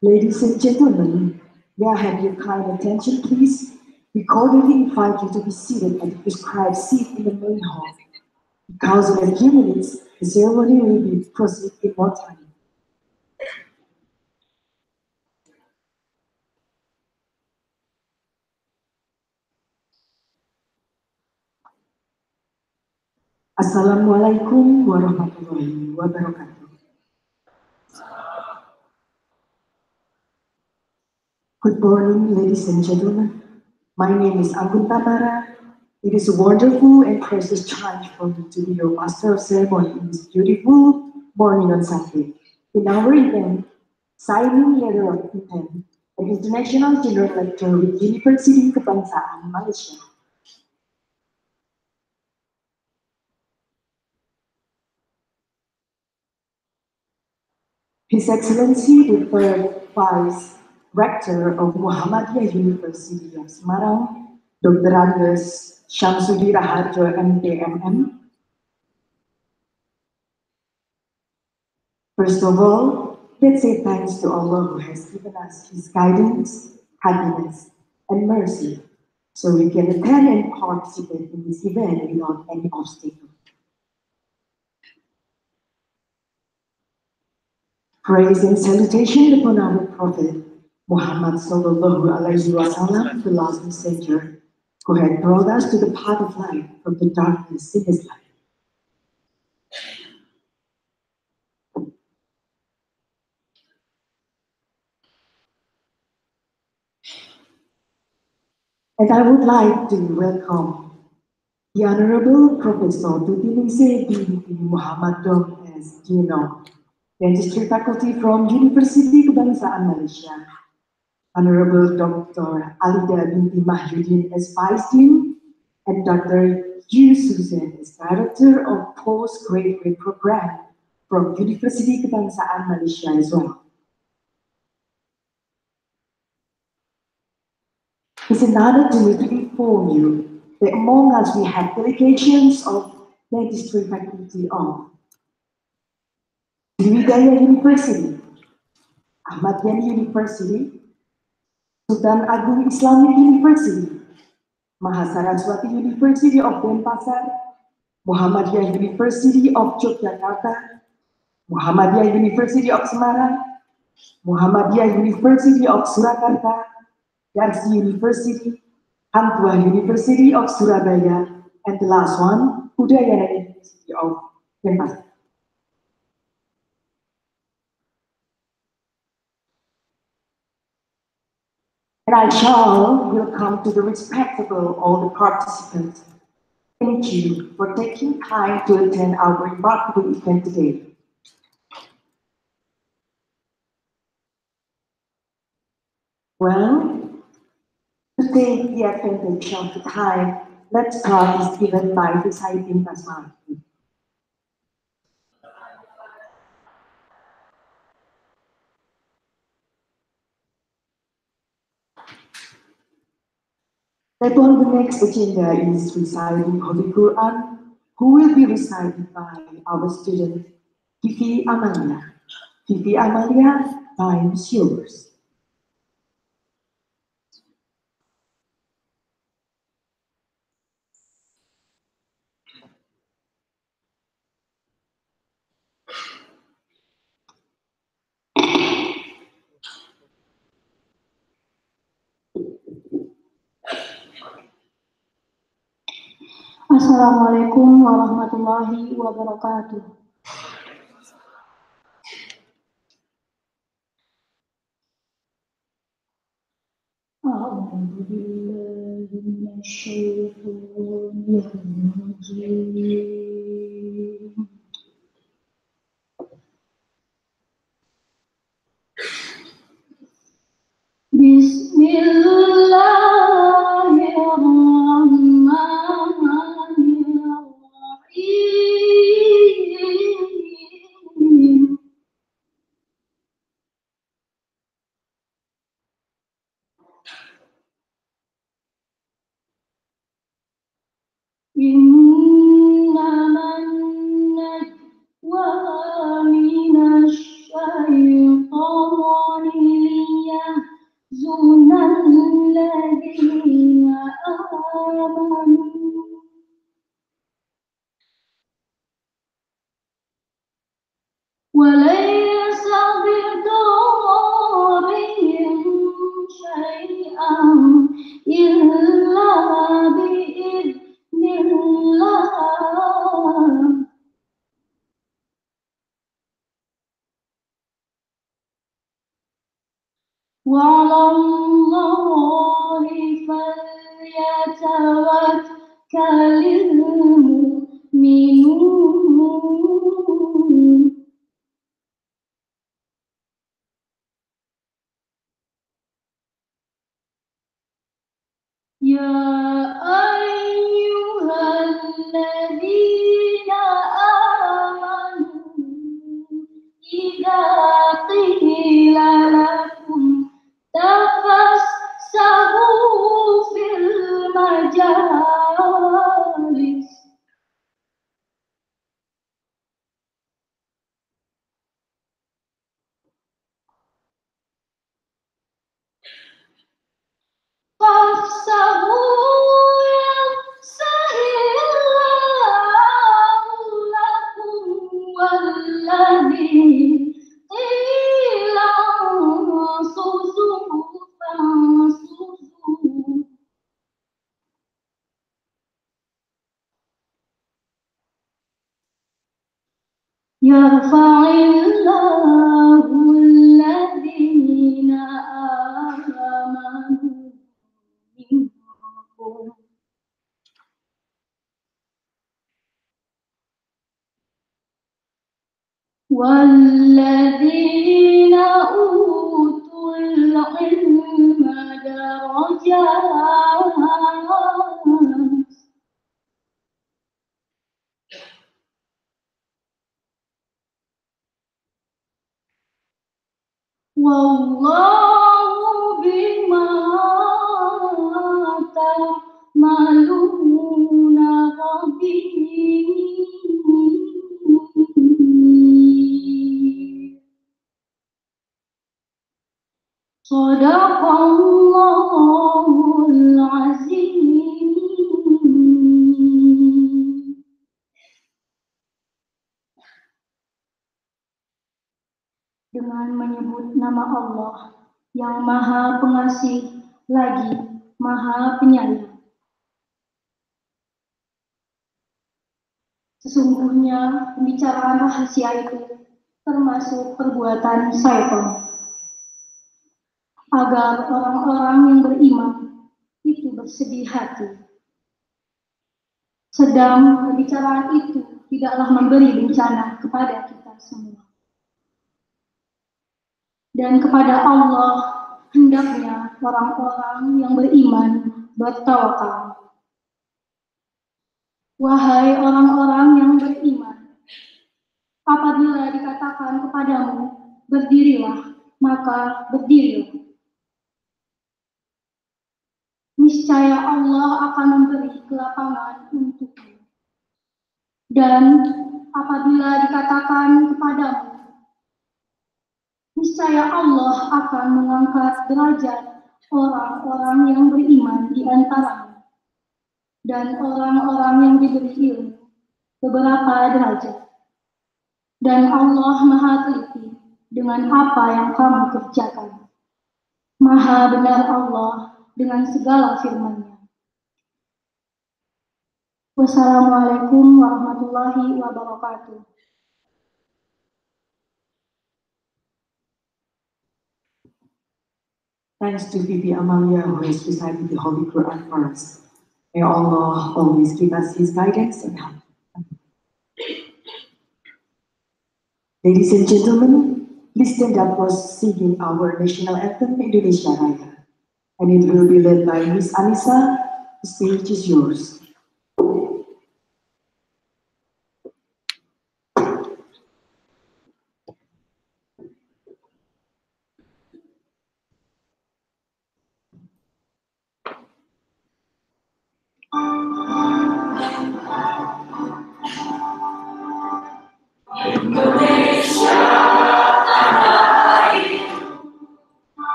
Ladies and gentlemen, may I have your kind attention, please? We cordially invite you to be seated at the prescribed seat in the main hall. Because in a few minutes, the ceremony will be proceed in more time. Assalamualaikum warahmatullahi wabarakatuh. Good morning, ladies and gentlemen. My name is Tamara. It is a wonderful and precious challenge for me to be your master of ceremony in this beautiful morning on Sunday. In our event, signing letter of intent, an international general lecture with Universiti Kebangsaan Malaysia. His Excellency the Third Vice Rector of Muhammadiyah University of Semarang, Dr. Agus Syamsudi Raharjo MPMM. First of all, let's say thanks to Allah who has given us His guidance, happiness, and mercy, so we can attend and participate in this event without any obstacle. Praise and salutation upon our Prophet Muhammad Sallallahu Alaihi Wasallam, the last messenger, who had brought us to the path of light from the darkness in His life. And I would like to welcome the Honorable Professor Tutiningse binti Muhammad Dong as Dean of Dentistry Faculty from Universiti Kebangsaan Malaysia, Honorable Dr. Alida binti Mahyudin as Vice Dean, and Dr. Yu Susan as Director of Postgraduate Program from Universiti Kebangsaan Malaysia as well. It's an honor to me to inform you that among us we have delegations of Dentistry Faculty of Sriwijaya University, Ahmad Yani University, Sultan Agung Islamic University, Mahasaraswati University of Denpasar, Muhammadiyah University of Yogyakarta, Muhammadiyah University of Semarang, Muhammadiyah University of Surakarta, Yarsi University, Hangtua University of Surabaya, and the last one, Udayana University of Denpasar. And I shall welcome to the respectable all the participants. Thank you for taking time to attend our remarkable event today. Well, to take the advantage of the time, let's start this event by reciting Basmala. Therefore, the next agenda is reciting Holy Quran, who will be recited by our student, Vivi Amalia. Vivi Amalia, time is yours. Assalamualaikum warahmatullahi wabarakatuh. A'udzu billahi minasyaitonir rajim. Bismillahirrahmanirrahim. إنما Yarfa'illahu alladhina amanu minkum والذين أوتوا العلم درجات والله بما تعملون خبير. Sadaqallahul azim. Dengan menyebut nama Allah yang Maha Pengasih lagi Maha Penyayang. Sesungguhnya pembicaraan rahasia itu termasuk perbuatan syaitan, agar orang-orang yang beriman itu bersedih hati. Sedang pembicaraan itu tidaklah memberi bencana kepada kita semua. Dan kepada Allah hendaknya orang-orang yang beriman bertawakal. Wahai orang-orang yang beriman, apabila dikatakan kepadamu, berdirilah, maka berdirilah. Niscaya Allah akan memberi kelapangan untukmu. Dan apabila dikatakan kepadamu, niscaya Allah akan mengangkat derajat orang-orang yang beriman di antaramu dan orang-orang yang diberi ilmu beberapa derajat. Dan Allah Maha teliti dengan apa yang kamu kerjakan. Maha benar Allah dengan segala firman-Nya. Wassalamualaikum warahmatullahi wabarakatuh. Thanks to Bibi Amalia who has recited the Holy Quran for us. May Allah always give us His guidance and help. Ladies and gentlemen, please stand up for singing our national anthem, Indonesia Raya. And it will be led by Miss Anissa. The stage is yours.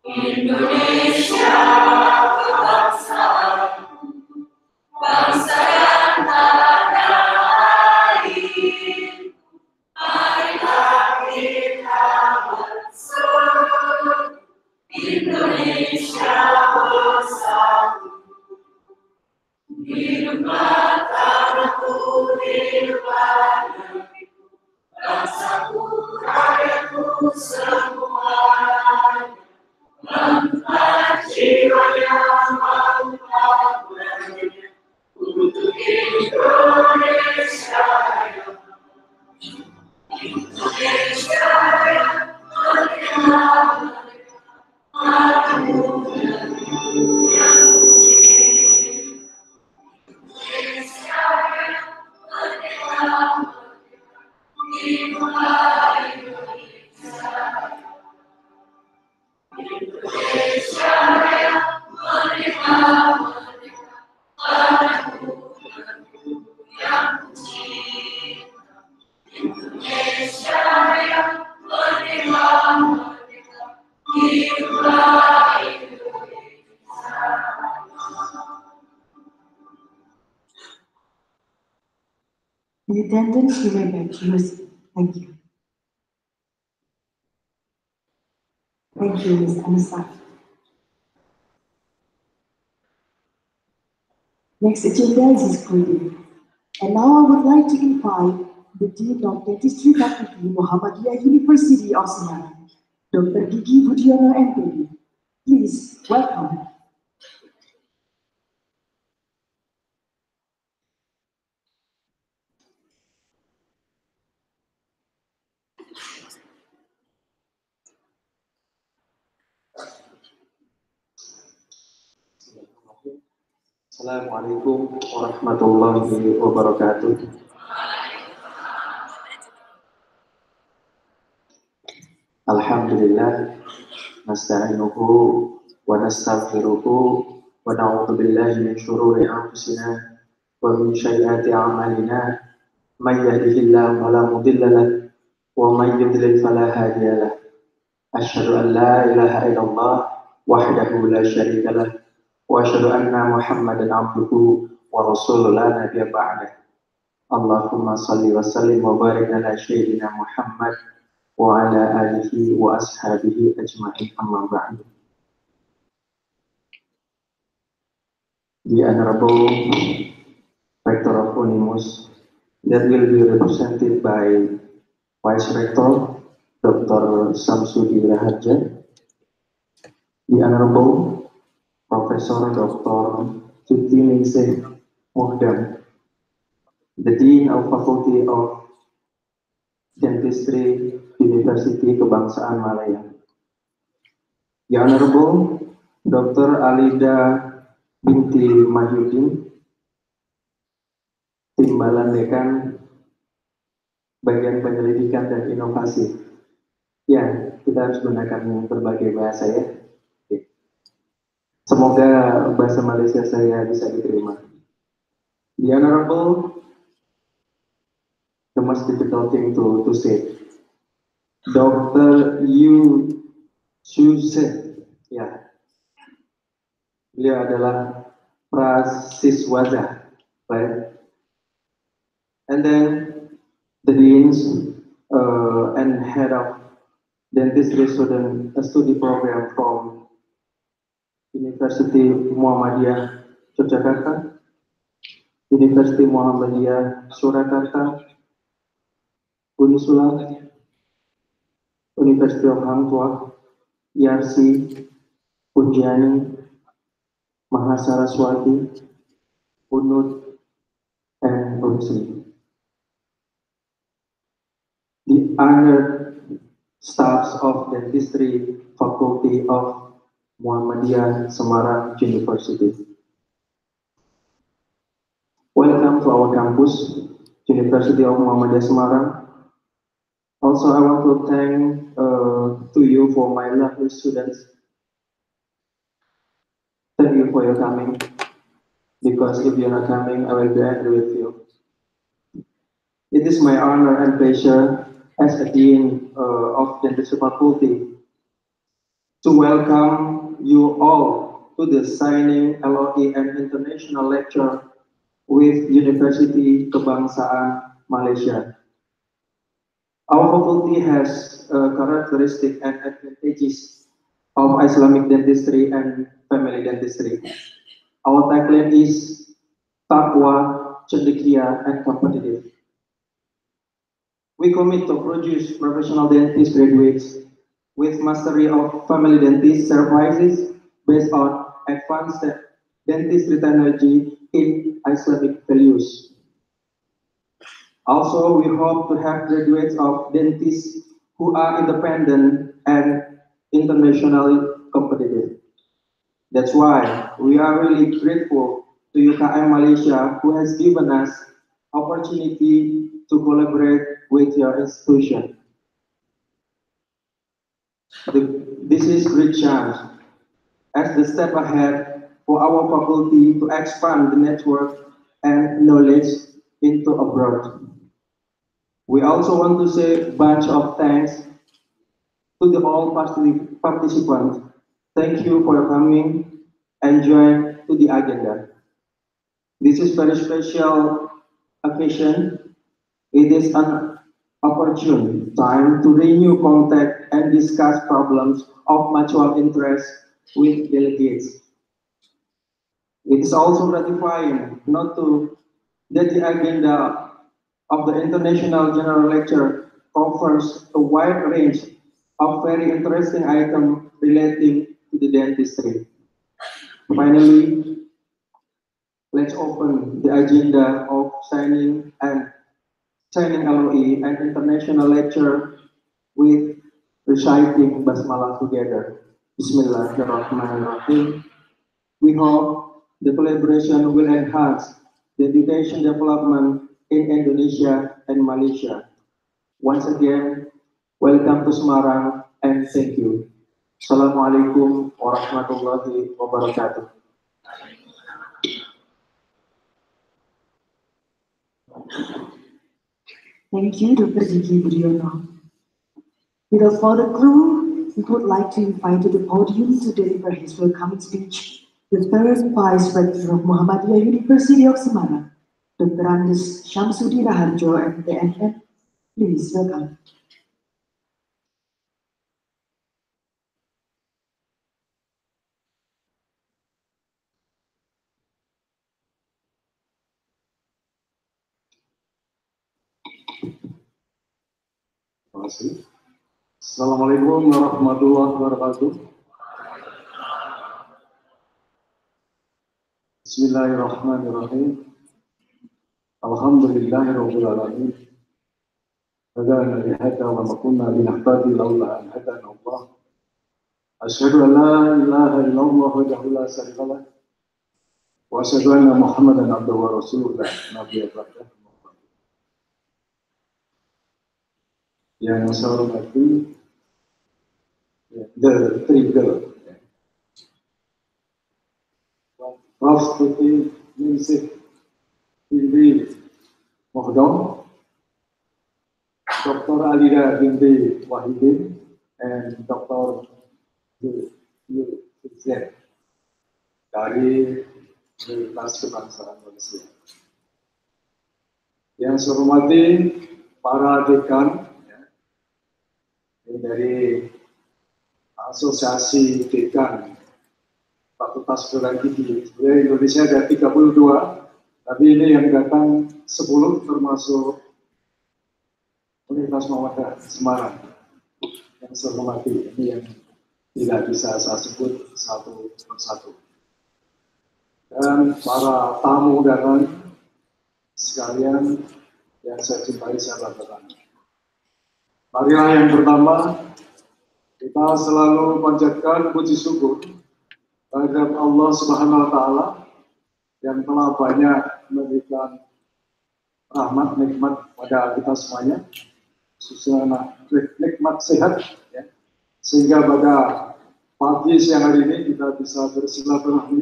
Indonesia kebangsaan, bangsa dan tanah air. Marilah kita bersatu, Indonesia bersatu. Hiduplah tanahku, hiduplah negeriku, bangsaku, rakyatku semuanya. Mantap jiwanya, mantap beraninya untuk Indonesia. Indonesia yang merdeka, merdeka, yang suci. Indonesia yang merdeka, hiduplah Indonesia. Indonesia yang merdeka, merdeka, tanahku, negeriku yang kucinta. Indonesia yang merdeka, merdeka, hiduplah Indonesia. The attendants, you may back to your seat. Thank you. Thank you, Ms. Anissa. Next agenda is his greeting. And now I would like to invite the Dean of Dentistry Faculty, Muhammadiyah University of Semarang, Dr. Gigi Budiono MPD. Please welcome. Assalamualaikum warahmatullahi wabarakatuh. Alhamdulillah, nasta'inuhu wa nastaghfiruhu wa na'udzu billahi min shururi anfusina wa min sayyiati a'malina. May yahdihillahu fala mudilla lahu wa may yudlil fala hadiya lahu. Asyhadu an la ilaha illallah wahdahu la syarika lahu wa asyhadu anna Muhammadan abduhu wa rasuluhu la nabiyya ba'dah. Allahumma salli wa sallim wa barik ala sayyidina Muhammad wa ala alihi wa ashabihi ajma'in, amma ba'du. The Honorable Rector of UNIMUS that will be represented by Vice Rector Dr. Samsudi Raharja, the Honorable Professor Dr. Tuti Ningsih Muhdam, the Dean of Faculty of Dentistry, Universiti Kenbangsaan Malaysia, the Honorable Dr. Alida binti Mahyudin, Timbalan Dekan Bagian Penyelidikan dan Inovasi. Ya, kita harus gunakan berbagai bahasa ya. Semoga bahasa Malaysia saya bisa diterima. The Honorable, the most difficult thing to say, Dr. Yu Shuse, ya, beliau adalah prasiswada, right? And then the deans and head of dentistry student study program from Universiti Muhammadiyah Yogyakarta, Universiti Muhammadiyah Surakarta, Unisula, University of Hang Tuah, IRC, Unjani, Mahasaraswati, Unut, and Unsri. The honored staffs of Dentistry Faculty of Muhammadiyah Semarang University. Welcome to our campus, University of Muhammadiyah Semarang. Also, I want to thank to you for my lovely students. Thank you for your coming, because if you're not coming, I will be angry with you. It is my honor and pleasure as a Dean of Dentistry Faculty to welcome you all to the signing LoI and international lecture with Universiti Kenbangsaan, Malaysia. Our faculty has characteristic and advantages of Islamic dentistry and family dentistry. Our tagline is Taqwa, Cendekia, and Competitive. We commit to produce professional dentist graduates with mastery of family dentist services based on advanced dentistry technology in Islamic values. Also, we hope to have graduates of dentists who are independent and internationally competitive. That's why we are really grateful to UKM Malaysia, who has given us opportunity to collaborate with your institution. This is great chance as the step ahead for our faculty to expand the network and knowledge into abroad. We also want to say a bunch of thanks to the all participants. Thank you for coming and join to the agenda. This is very special occasion. It is an opportune time to renew contact and discuss problems of mutual interest with delegates. It is also gratifying not to that the agenda of the International General Lecture covers a wide range of very interesting items relating to the dentistry. Finally, let's open the agenda of signing LoI and International Lecture with reciting Basmalah together. Bismillahirrahmanirrahim. We hope the collaboration will enhance the education development in Indonesia and Malaysia. Once again, welcome to Semarang and thank you. Assalamualaikum warahmatullahi wabarakatuh. Thank you, Dr. Diki Budiono. Without further ado, we would like to invite to the podium to deliver his welcoming speech the third Vice Rector of Muhammadiyah University of Semarang, Dr. Andes Syamsuddin Raharjo, MPNN. Please welcome. Terima kasih. Assalamualaikum warahmatullahi wabarakatuh. Bismillahirrahmanirrahim. Alhamdulillahirabbil alamin. Hadana li hadza wa ma kunna linahtadi laula an hadana Allah. Asyhadu an la ilaha illallah wahdahu la syarika lah. Wa asyhadu anna Muhammadan abduhu wa rasuluh nabiyya ba'da. Yang saya hormati the trigger Prof. Tuti Ningsih Binti Mohdom, Dr. Alida Binti Wahidin, and Dr. Z dari Universitas Kenbangsaan Malaysia. Yang saya hormati para dekan dari Asosiasi Dekan Fakultas Kedokteran Gigi. Sebenarnya Indonesia ada 32, tapi ini yang datang 10 termasuk Universitas Muhammadiyah Semarang. Yang saya hormati, ini yang tidak bisa saya sebut satu persatu. Dan para tamu undangan sekalian yang saya cintai, saya banggakan. Marilah yang pertama, kita selalu panjatkan puji syukur terhadap Allah Subhanahu wa Ta'ala yang telah banyak memberikan rahmat nikmat pada kita semuanya, khususnya nikmat sehat, ya. Sehingga pada pagi siang hari ini kita bisa bersilaturahmi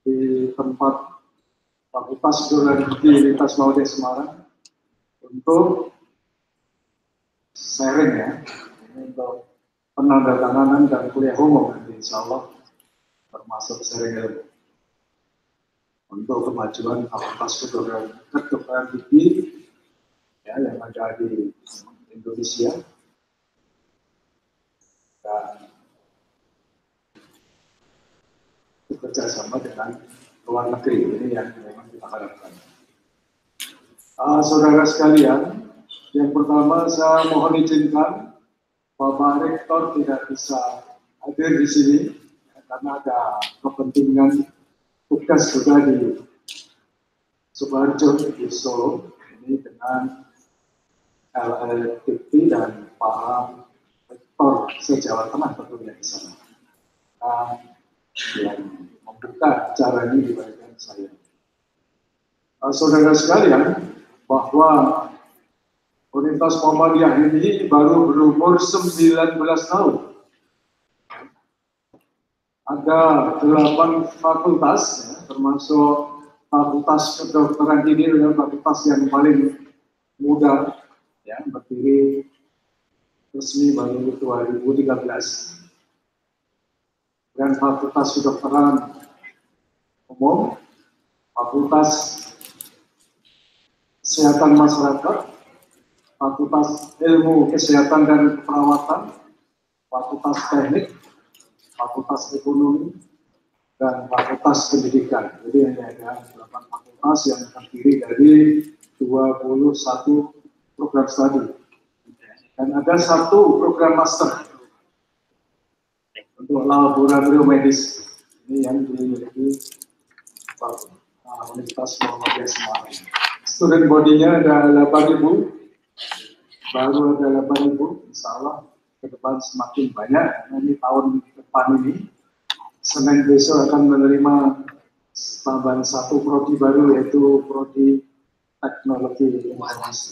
di tempat Fakultas Kedokteran Gigi Universitas Muhammadiyah Semarang untuk sharing, ya, ini untuk penandatanganan dan kuliah umum nanti insya Allah, termasuk sharing ilmu untuk kemajuan Fakultas Kedokteran Gigi, ya, yang ada di Indonesia dan bekerjasama dengan luar negeri. Ini yang memang kita harapkan. Saudara sekalian, yang pertama saya mohon izinkan Bapak Rektor tidak bisa hadir di sini karena ada kepentingan tugas juga di Sukoharjo di Solo ini dengan LLTP dan Pak Rektor se-Jawa Tengah tentunya di sana. Yang membuka acara ini di bagian saya. Saudara sekalian, bahwa Universitas Muhammadiyah ini baru berumur 19 tahun. Ada 8 fakultas, ya, termasuk Fakultas Kedokteran Gigi dengan fakultas yang paling muda, ya, berdiri resmi baru 2013. Dan Fakultas Kedokteran Umum, Fakultas Kesehatan Masyarakat, Fakultas Ilmu Kesehatan dan Perawatan, Fakultas Teknik, Fakultas Ekonomi, dan Fakultas Pendidikan. Jadi hanya ada 8 fakultas yang terdiri dari 21 program studi. Dan ada 1 program master untuk laboratorium medis. Ini yang dimiliki Universitas Muhammadiyah Semarang. Student body-nya ada 8.000, baru ada 8.000, insya Allah ke depan semakin banyak. Ini tahun depan ini, Senin besok akan menerima tambahan 1 prodi baru, yaitu prodi Teknologi Informasi.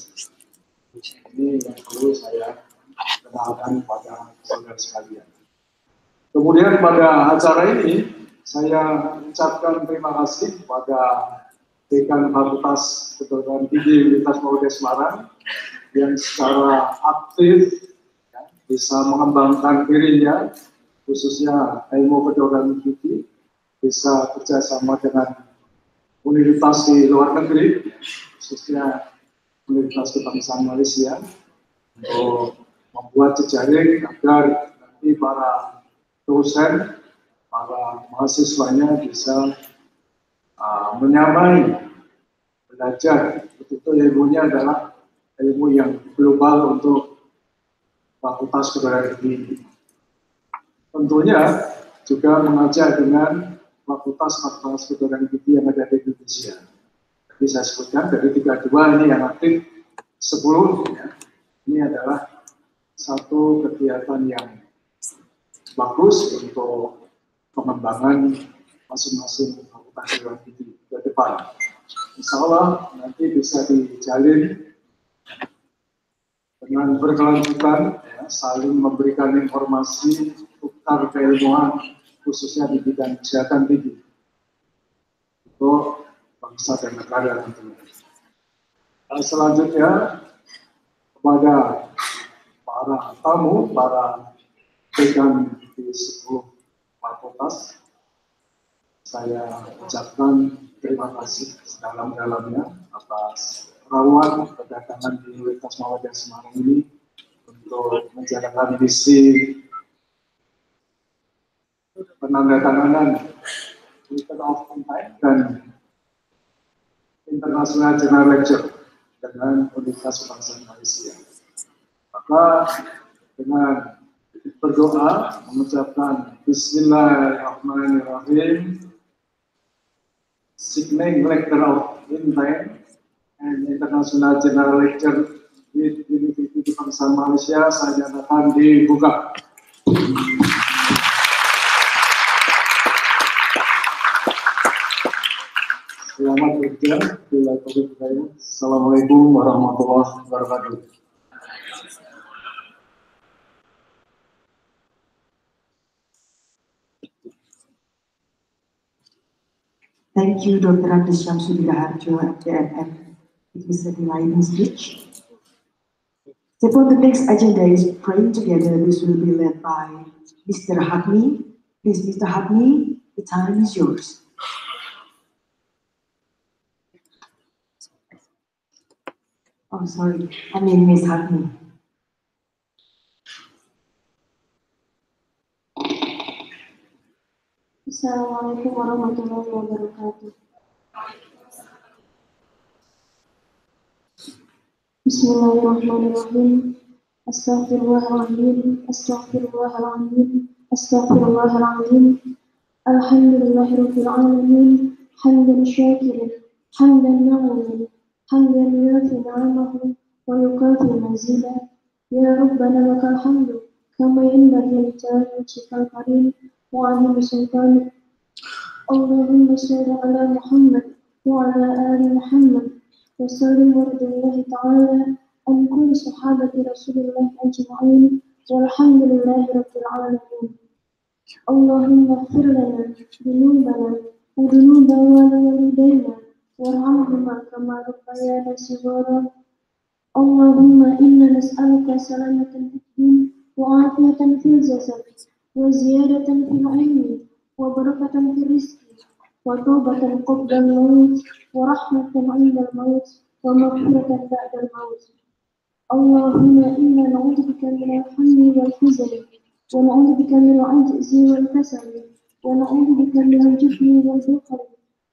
Ini yang perlu saya kenalkan pada saudara sekalian. Kemudian pada acara ini, saya ucapkan terima kasih pada Dekan Fakultas Kedokteran Gigi Universitas Muhammadiyah Semarang yang secara aktif ya, bisa mengembangkan dirinya, khususnya ilmu kedokteran gigi, bisa kerjasama dengan universitas di luar negeri, khususnya Universitas Kenbangsaan Malaysia, untuk membuat jejaring agar nanti para dosen, para mahasiswanya bisa menyamai belajar. Betul ilmunya adalah ilmu yang global untuk Fakultas Kedokteran Gigi. Tentunya juga mengajar dengan Fakultas Kedokteran Gigi yang ada di Indonesia. Jadi saya sebutkan dari 32 ini yang aktif, 10 ya. Ini adalah satu kegiatan yang bagus untuk pengembangan masing-masing Fakultas Kedokteran Gigi ke depan. Insya Allah nanti bisa dijalin dengan berkelanjutan, ya, saling memberikan informasi tukar keilmuan, khususnya di bidang kesehatan gigi untuk bangsa dan negara tentunya. Selanjutnya kepada para tamu, para dekan di 10 fakultas, saya ucapkan terima kasih sedalam-dalamnya atas rawat kedatangan di Universitas Muhammadiyah Semarang ini untuk menjalankan misi penandatanganan Letter of Intent dan International General Lecture dengan Universitas Kenbangsaan Malaysia. Maka dengan berdoa mengucapkan Bismillahirrahmanirrahim, signing Letter of Intent and International General Lecture di Universiti Kenbangsaan Malaysia saya nyatakan dibuka. Selamat bekerja. Assalamualaikum warahmatullahi wabarakatuh. Thank you, Dr. Andes Syamsuddin Harjo, DNM. It was a enlightening speech. Step on the next agenda is praying together. This will be led by Mr. Hadmi. Please, Mr. Hadmi, the time is yours. Oh, sorry. I mean, Ms. Hadmi. Assalamualaikum warahmatullahi wabarakatuh. Bismillahirrahmanirrahim. Astaghfirullahaladzim. Astaghfirullahaladzim. Astaghfirullahaladzim. Alhamdulillahirabbil alamin. Hamdan syakirin, hamdan na'imin, hamdan yuafi ni'amahu wa yukafi mazidah. Ya Rabbana lakal hamdu kama yanbaghi li jalali karim wa 'azimi sultanik. Allahumma shalli ala Muhammad wa ala ali Muhammad wa sallim wa radiyallahu ta'ala an kulli sahabati Rasulillah ajma'in walhamdulillahi rabbil alamin. Allahumma ighfir lana dhunubana wa dhunuba walidayna warhamhuma kama rabbayana shighara. Allahumma inna nas'aluka salamatan fid din wa afiyatan fil jasad wa ziyadatan fil ilmi wa barakatan fil rizqi wa tawbatan qabla al-maut wa rahmatan 'inda al-maut wa maghfiratan ba'da al-maut. اللهم إنا نعوذ بك من الهم والحزن ونعوذ بك من العجز والكسل ونعوذ بك من الجبن والبخل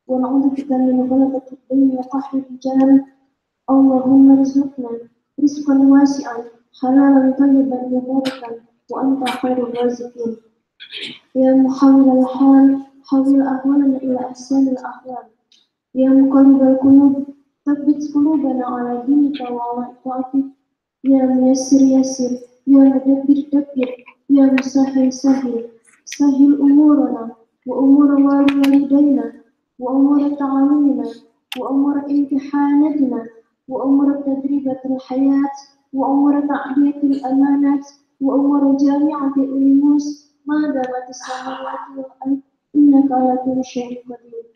ونعوذ بك من غلبة الدين وقهر الرجال اللهم ارزقنا رزقا واسعا حلالا طيبا مباركا وأنت خير الرازقين يا محول الحال حول أحوالنا إلى أحسن الأحوال يا مقلب القلوب ثبت قلوبنا على دينك وعلى طاعتك يا ميسر يسر يا مدبر دبر يا مسهل سهل سهل أمورنا وأمور والدينا وأمور تعليمنا وأمور امتحاناتنا وأمور تدريبة الحياة وأمور تعبئة الأمانات وأمور جامعة الأنيموس ما دامت السماوات والأرض إنك على كل شيء قدير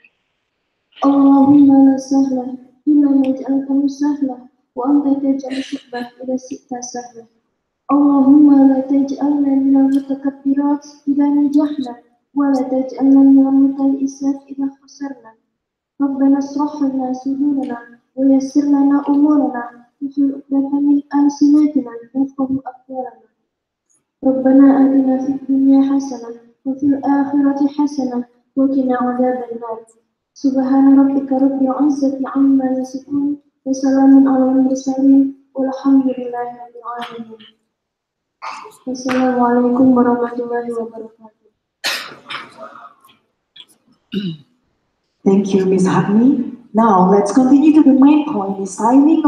اللهم لا سهل إلا ما جعلته سهلا وأنت تجعل الشبه إذا شئت سهلا اللهم لا تجعلنا من المتكبرات إذا نجحنا ولا تجعلنا من المتيئسات إذا خسرنا ربنا اشرح لنا صدورنا ويسر لنا أمورنا واحلل عقدة من ألسنتنا يفقهوا أقوالنا ربنا آتنا في الدنيا حسنة وفي الآخرة حسنة وقنا عذاب النار سبحان ربك رب العزة عما يصفون وسلام على المرسلين والحمد لله رب العالمين Wassalamualaikum warahmatullahi wabarakatuh. Thank you, Ms. Hagni. Now, let's continue to the main point, the signing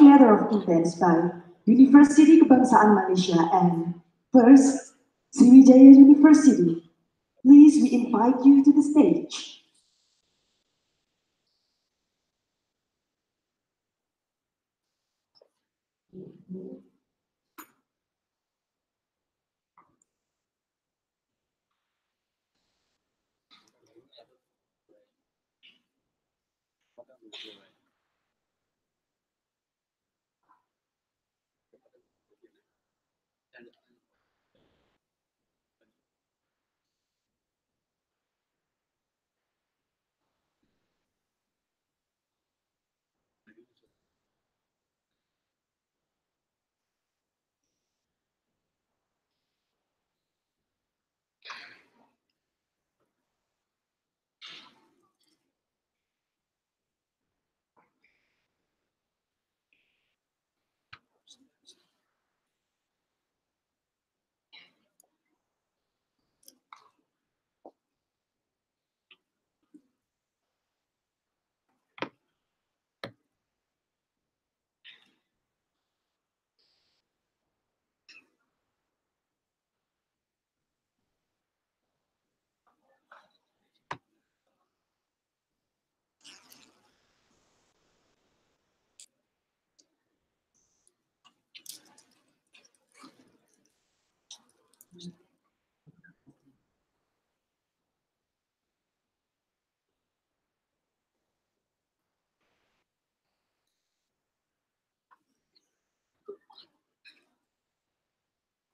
letter of intent by Universiti Kebangsaan Malaysia and first, Sriwijaya University. Please, we invite you to the stage.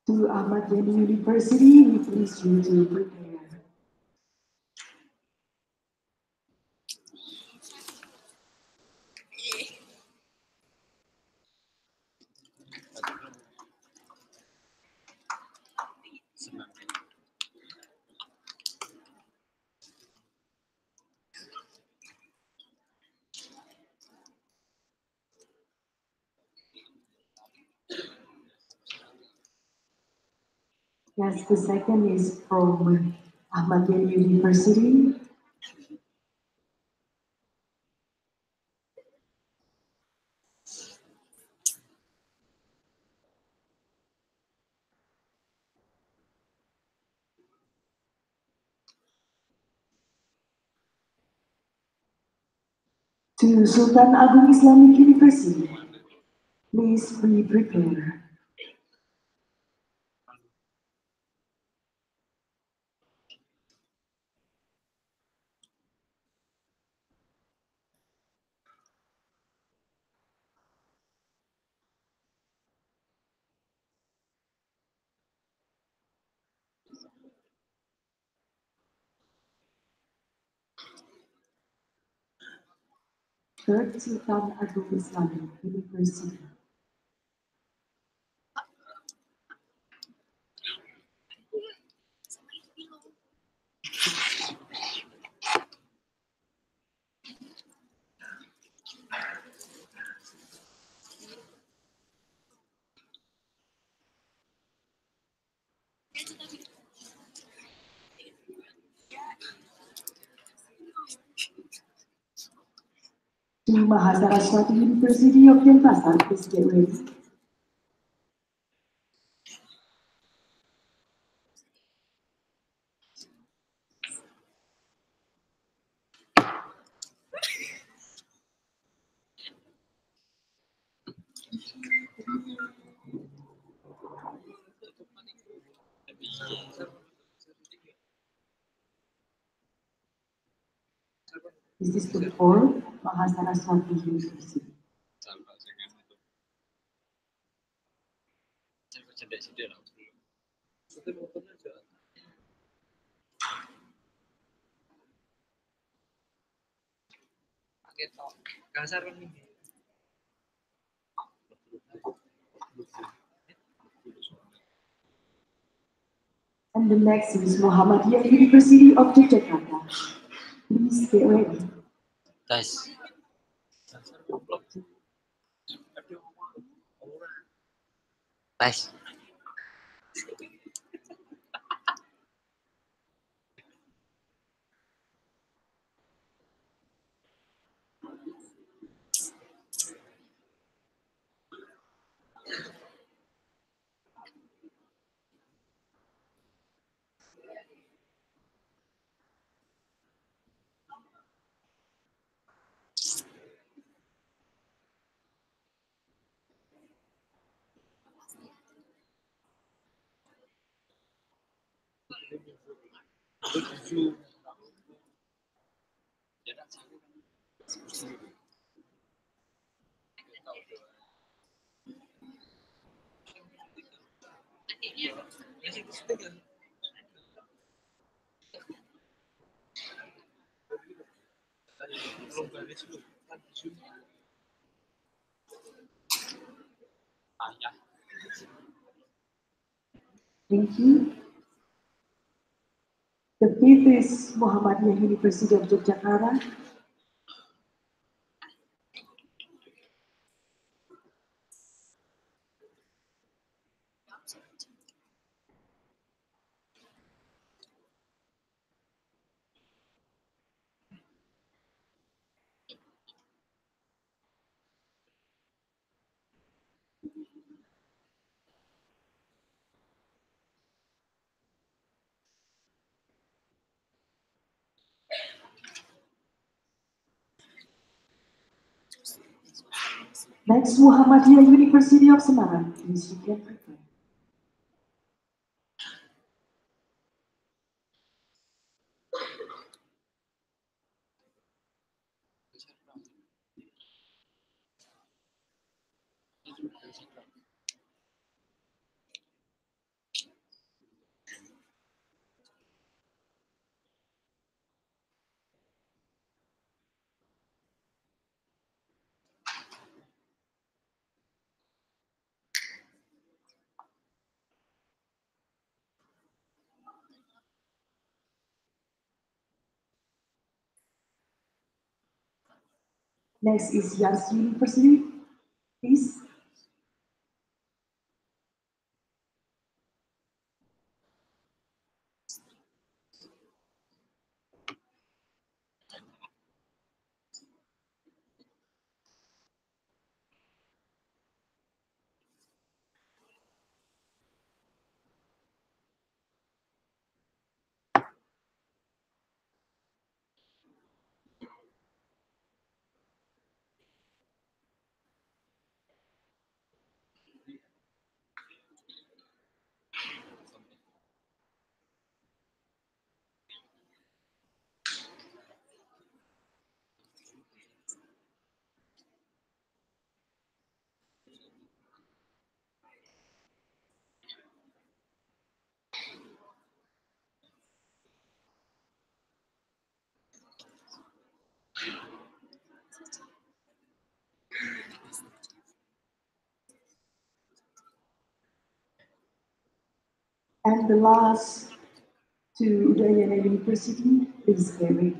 To Ahmad Yani University, we please you to prepare. Yes, the second is from Ahmad Yani University. To Sultan Agung Islamic University, please be prepared. Third, Sultan Agung Islamic University. To Mahasaraswati University of Kenbangsaan, please get ready. This is the fourth Mahasaraswati University. And the next is Muhammadiyah University of Yogyakarta. Please get ready. Tes. Tes. Thank you. The fifth is Muhammadiyah University of Yogyakarta. Next, Muhammadiyah University of Semarang. Please, you can prepare. Next is Yas University. Please. And the last to Udayana University, please get ready.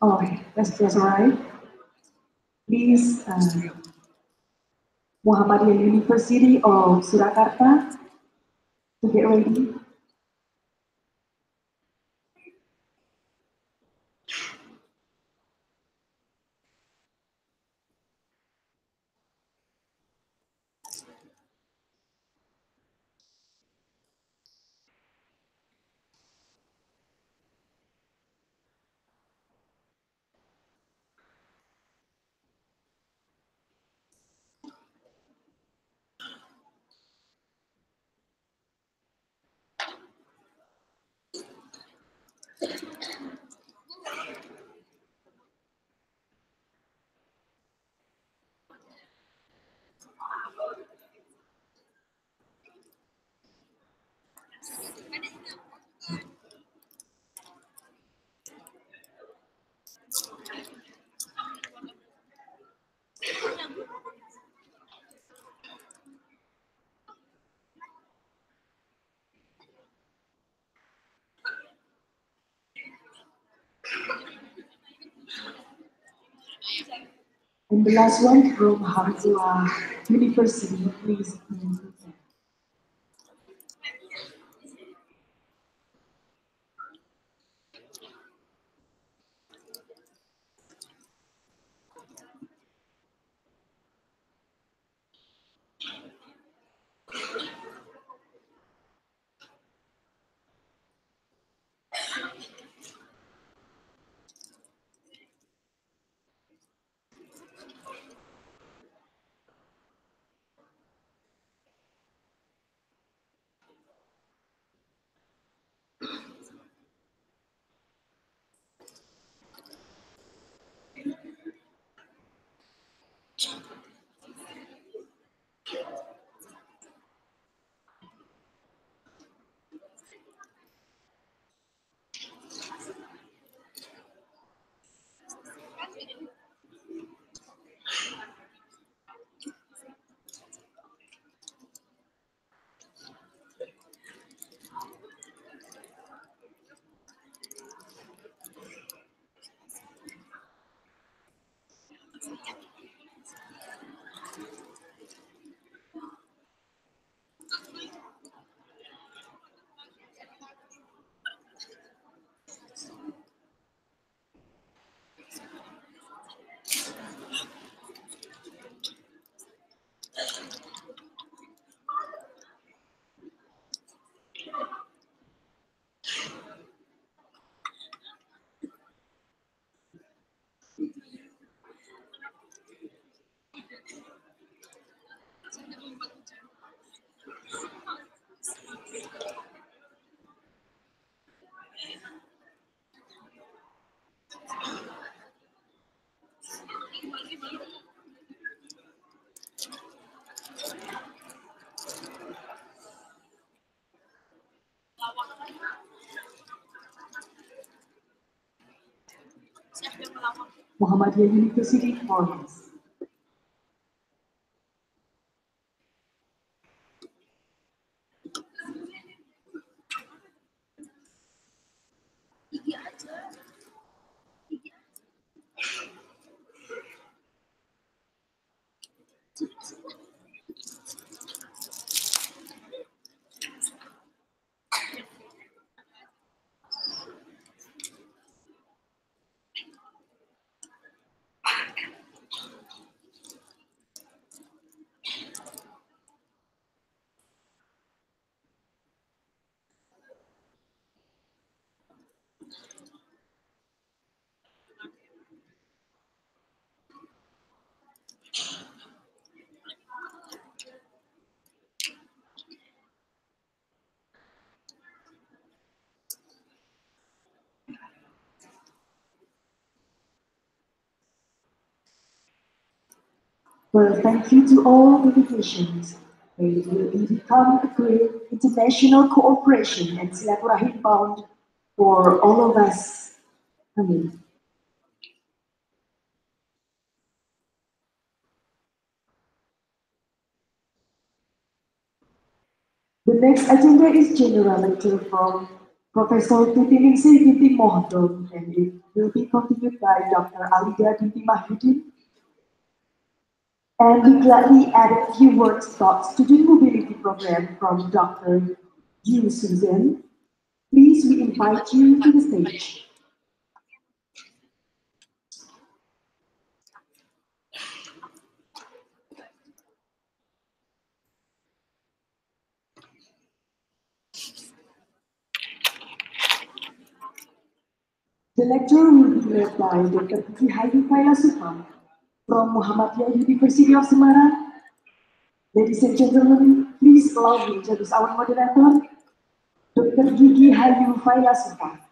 Oh, that's right. Please, Muhammadiyah University of Surakarta to get ready. And the last one from Hamzah University, please. Muhammadiyah University Forums. Well, thank you to all delegations. May we become a great international cooperation and silaturahim bound for all of us. Amen. The next agenda is general lecture from Professor Titiningsih Binti Mohdom, and it will be continued by Dr. Alida Binti Mahyudin. And we gladly add a few words about student mobility program from Dr. Yu Susan. Please, we invite you to the stage. The lecture will be led by Dr. Putri Hayu Failasufa from Muhammadiyah University of Semarang. Ladies and gentlemen, please allow me to introduce our moderator, Dr. Gigi Hayu Failasufa.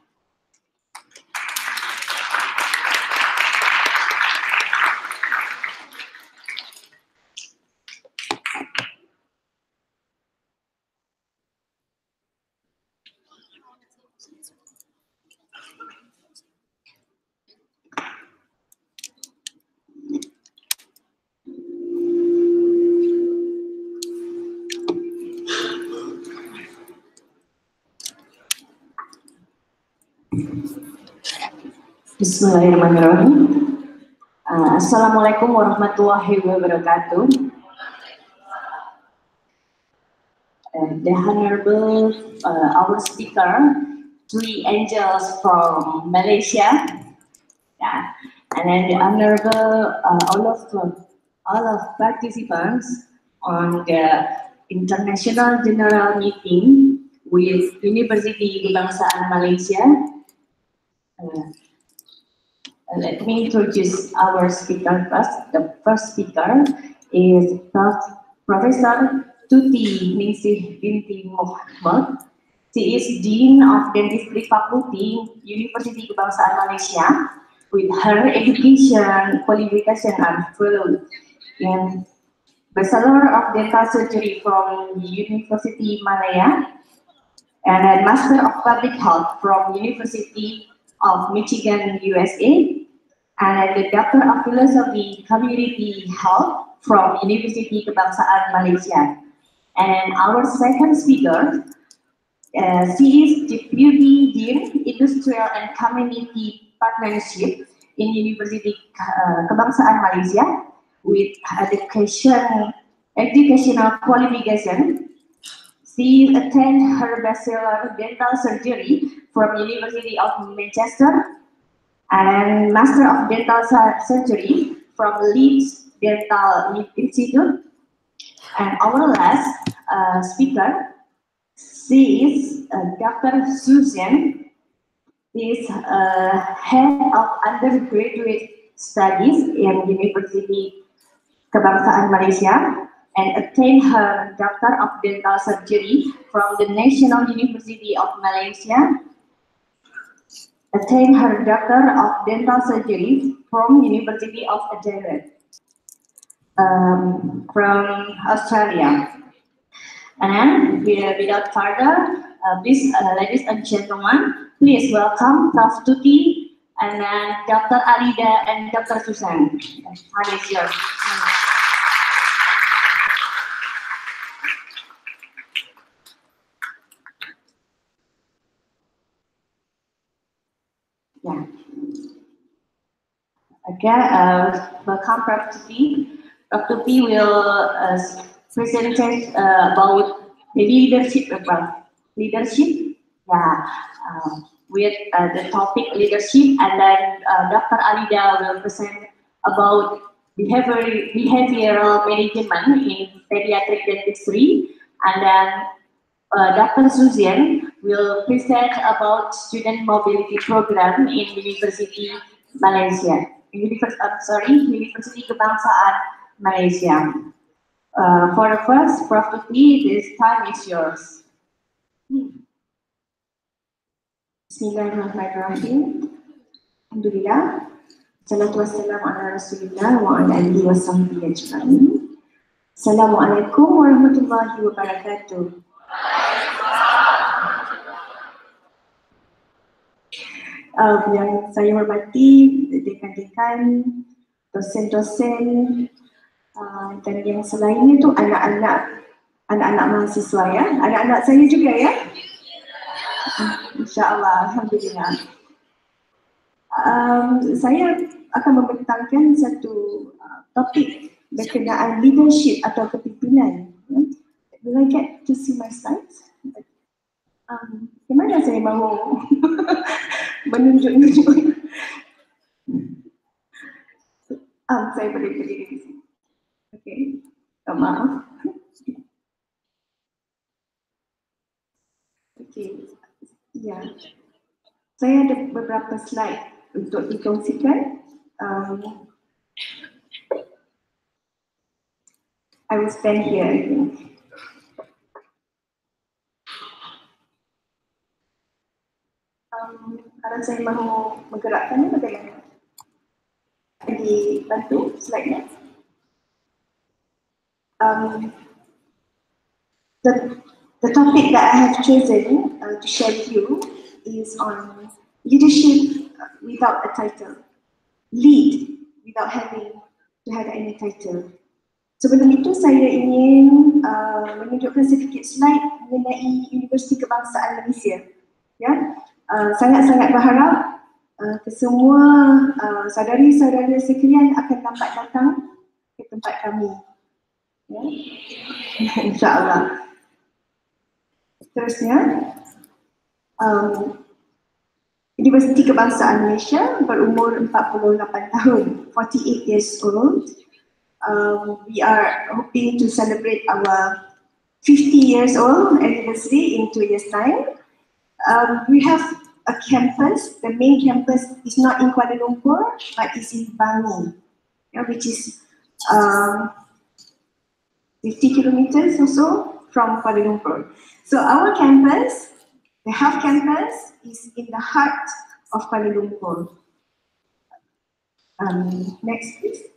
Bismillahirrahmanirrahim. Assalamualaikum warahmatullahi wabarakatuh. The Honorable, our speaker, three angels from Malaysia, yeah, and then the Honorable, all of participants on the International General Meeting with Universiti Kenbangsaan Malaysia. Let me introduce our speaker first. The first speaker is Professor Tuti Ningsih Binti Mohamad. She is Dean of Dentistry Faculty, Universiti Kenbangsaan Malaysia. With her education qualification are full in Bachelor of Dental Surgery from Universiti Malaya, and then Master of Public Health from University of Michigan, USA, and the Doctor of Philosophy Community Health from Universiti Kenbangsaan Malaysia. And our second speaker, she is Deputy Dean Industrial and Community Partnership in Universiti Kenbangsaan Malaysia with educational qualification. She attended her Bachelor Dental Surgery from University of Manchester and Master of Dental Surgery from Leeds Dental Institute. And our last speaker, she is Dr. Susan, is head of undergraduate studies in Universiti Kebangsaan Malaysia and attained her Doctor of Dental Surgery from the National University of Malaysia. Attained her Doctor of Dental Surgery from University of Adelaide, from Australia. And then, without further, please, ladies and gentlemen, please welcome Prof. Tuti and then Dr. Alida and Dr. Susan. Malaysia. Yeah. Okay, welcome Prof. Tuti. Prof. Tuti will present about the leadership about leadership. Yeah, with the topic leadership, and then Dr. Alida will present about behavioral management in pediatric dentistry, and then Dr. Susan will present about student mobility program in Universiti Malaysia. Universiti Kebangsaan Malaysia. For the first, Prof. Tuti, this time is yours. Bismillahirrahmanirrahim. Alhamdulillah. Salatu wassalamu ala Rasulillah wa ala alihi wa sahbihi ajma'in. Assalamualaikum warahmatullahi wabarakatuh. Yang saya hormati dekan-dekan, dosen-dosen, dan yang selainnya tu anak-anak mahasiswa ya, anak-anak saya juga ya. InsyaAllah, Alhamdulillah. Saya akan membentangkan satu topik berkenaan leadership atau kepimpinan. Will I get to see my slides? Kemana saya mahu menunjuk-nunjuk? Saya boleh berdiri di sini. Okey, maaf. Okey, ya. Saya ada beberapa slide untuk dikongsikan. I will stand here, I think. Kalau saya mahu menggerakkannya bagaimana? Dibantu slide-nya. The topic that I have chosen to share with you is on leadership without a title. Lead without having to have any title. Sebelum itu saya ingin menunjukkan sedikit slide mengenai Universiti Kenbangsaan Malaysia. Ya, sangat-sangat berharap kesemua saudari-saudara sekalian akan dapat datang ke tempat kami. Ya. InsyaAllah. Terusnya, Universiti Kenbangsaan Malaysia berumur 48 tahun, 48 years old. We are hoping to celebrate our 50 years old anniversary in 2 years' time. We have a campus. The main campus is not in Kuala Lumpur, but is in Bangi, which is 50 kilometers or so from Kuala Lumpur. So our campus, the health campus, is in the heart of Kuala Lumpur. Next, please.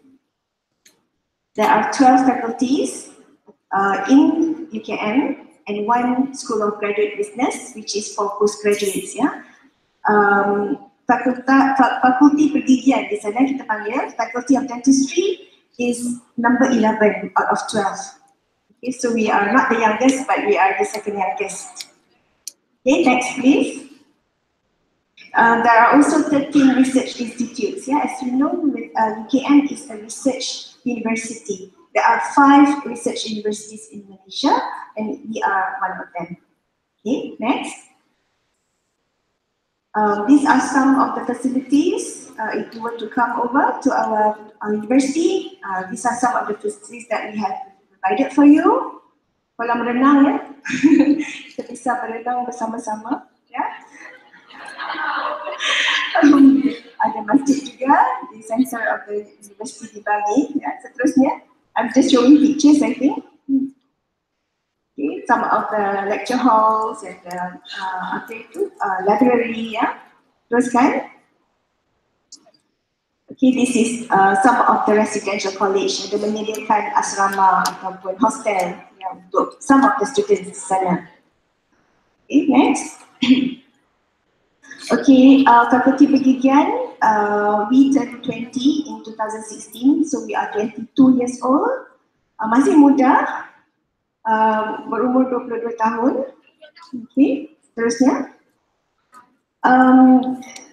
There are 12 faculties in UKM and 1 School of Graduate Business, which is for postgraduates. Ya, fakulti pergigian di sana kita panggil Faculty of Dentistry is number 11 out of 12. Okay, so we are not the youngest, but we are the second youngest. Okay, next please. There are also 13 research institutes. Yeah, as you know, UKM is a research university. There are 5 research universities in Malaysia, and we are one of them. Okay, next. These are some of the facilities. If you were to come over to our university, these are some of the facilities that we have provided for you. Kolam renang ya, kita bisa berenang bersama-sama. Ya. Ada masjid juga di center of the university di Bangi. Ya. Seterusnya, I'm just showing pictures, I think. Okay, some of the lecture halls and library. Ya. Teruskan. Okay, this is some of the residential college yang menyediakan asrama ataupun hostel untuk some of the students di sana. Okay, next. Okay, fakulti pergigian, we turned 20 in 2016, so we are 22 years old. Masih muda, berumur 22 tahun. Okay, terusnya.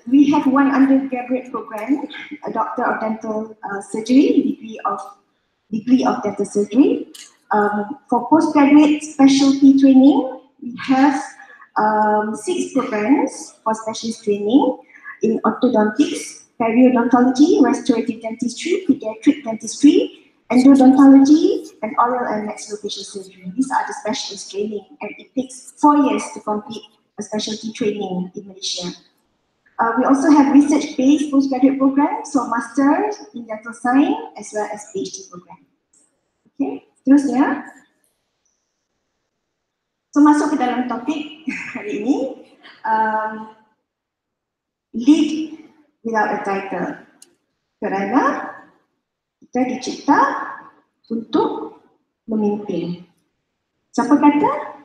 We have 1 undergraduate program, a Doctor of Dental Surgery, degree of dental surgery. For postgraduate specialty training, we have 6 programs for specialist training in orthodontics, periodontology, restorative dentistry, pediatric dentistry, endodontology, and oral and maxillofacial surgery. These are the specialist training, and it takes 4 years to complete a specialty training in Malaysia. We also have research-based postgraduate programs, so masters in dental science as well as PhD program. Okay, terusnya. So masuk ke dalam topik hari ini, lead without a title. Kerana kita dicipta untuk memimpin. Siapa kata?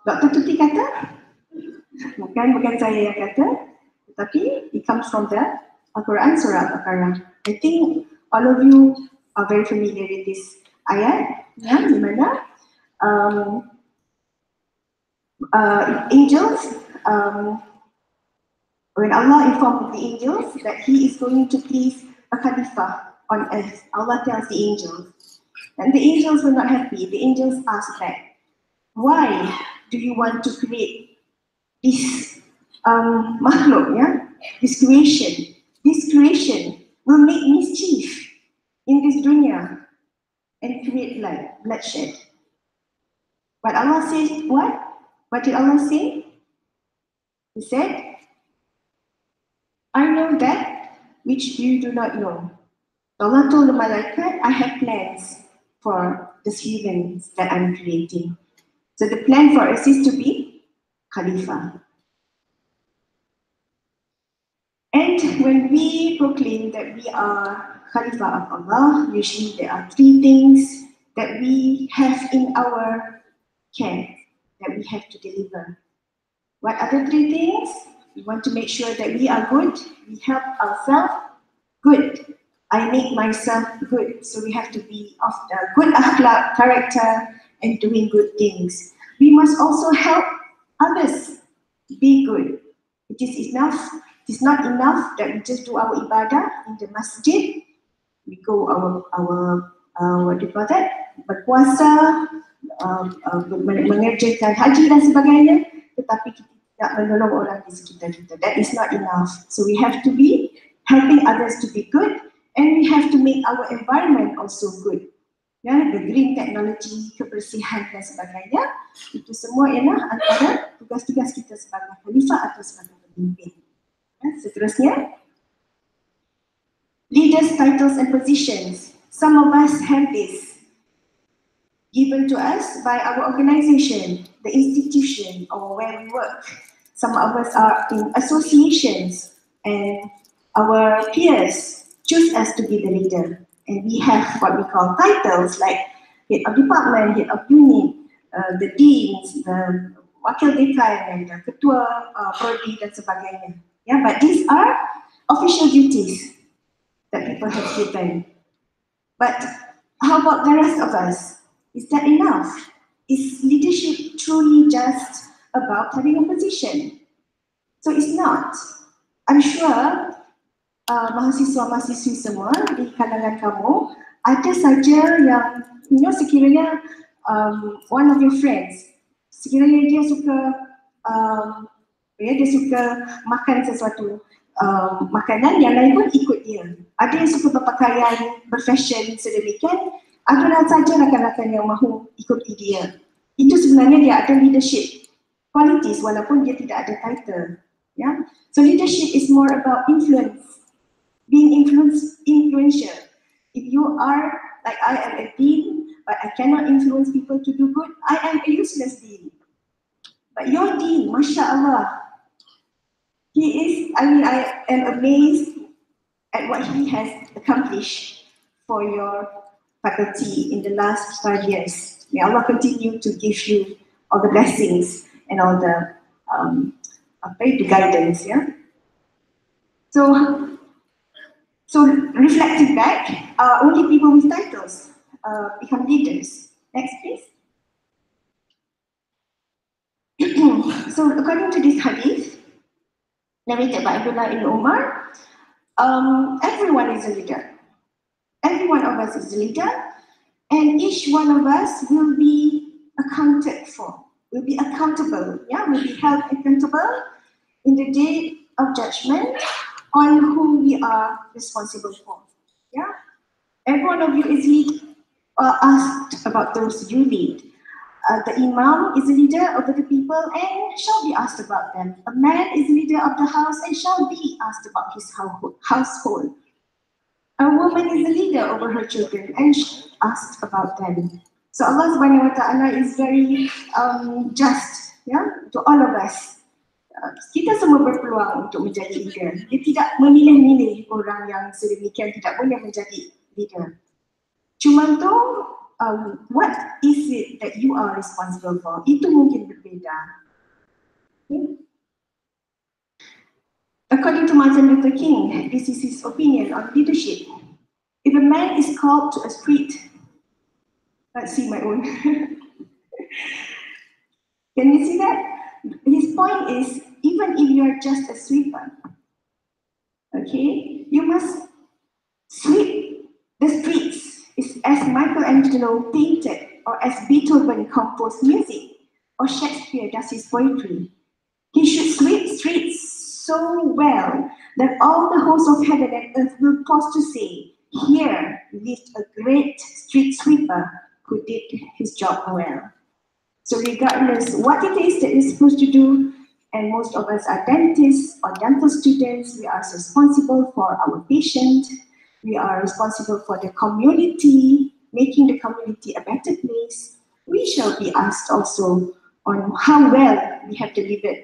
Dr. Tuti kata? Bukan saya yang kata, tetapi it comes from the Al-Quran Surah Al-Baqarah. I think all of you are very familiar with this ayat, ya, di mana angels, when Allah informed the angels that He is going to place a Khalifah on earth, Allah tells the angels, and the angels were not happy. The angels asked back, why do you want to create this makhluk, yeah? This creation will make mischief in this dunya and create bloodshed. But Allah says what? What did Allah say? He said, I know that which you do not know. Allah told the malaikat, I have plans for these humans that I'm creating. So the plan for us is to be Khalifah. And when we proclaim that we are Khalifah of Allah, usually there are three things that we have in our care that we have to deliver. What are the three things? We want to make sure that we are good, we help ourselves good. I make myself good, so we have to be of the good akhlaq, character, and doing good things. We must also help others be good. It is not enough that we just do our ibadah in the masjid. We go what do you call that? Berpuasa, mengerjakan haji dan sebagainya, tetapi kita tidak menolong orang di sekitar kita. That is not enough. So we have to be helping others to be good, and we have to make our environment also good. Ya, the green technology, kebersihan dan sebagainya, itu semua ialah antara tugas-tugas kita sebagai khalifah atau sebagai pemimpin. Ya, seterusnya, leaders, titles and positions. Some of us have this given to us by our organization, the institution, or where we work. Some of us are in associations, and our peers choose us to be the leader. And we have what we call titles like head of department, head of unit, the deans, the wakil dekan, the ketua prodi dan sebagainya. Yeah, but these are official duties that people have given. But how about the rest of us? Is that enough? Is leadership truly just about having a position? So it's not. I'm sure mahasiswa-mahasiswi semua di kalangan kamu ada saja yang, sekiranya one of your friends, sekiranya dia suka makan sesuatu makanan, yang lain pun ikut dia. Ada yang suka berpakaian, berfashion sedemikian, adalah saja rakan-rakan yang mahu ikuti dia. Itu sebenarnya dia ada leadership qualities walaupun dia tidak ada title. Yeah? So leadership is more about influence. Being influential. If you are, like I am a dean, but I cannot influence people to do good, I am a useless dean. But your dean, Masya Allah, I am amazed at what he has accomplished for your faculty in the last 5 years. May Allah continue to give you all the blessings and all the guidance. Yeah. So reflecting back, only people with titles become leaders. Next, please. So according to this hadith, narrated by Abdullah ibn Umar, everyone is a leader. Every one of us is a leader, and each one of us will be accounted for, will be accountable, yeah, will be held accountable in the day of judgment on who we are responsible for. Yeah, every one of you is asked about those you lead. The imam is a leader over the people and shall be asked about them. A man is a leader of the house and shall be asked about his household. A woman is a leader over her children and asked about them. So Allah Subhanahu wa Ta'ala is very just, yeah, to all of us. Kita semua berpeluang untuk menjadi leader. Dia tidak memilih-milih orang yang sedemikian tidak boleh menjadi leader. Cuma tu, what is it that you are responsible for? Itu mungkin berbeza. Okay? According to Martin Luther King, this is his opinion on leadership. If a man is called to a street, let's see my own. Can you see that? His point is, even if you are just a sweeper, okay, you must sweep the streets. It's as Michelangelo painted, or as Beethoven composed music, or Shakespeare does his poetry. He should sweep streets so well that all the hosts of heaven and earth will pause to say, here lived a great street sweeper who did his job well. So regardless what it is that we're supposed to do, and most of us are dentists or dental students, we are responsible for our patient, we are responsible for the community, making the community a better place. We shall be asked also on how well we have delivered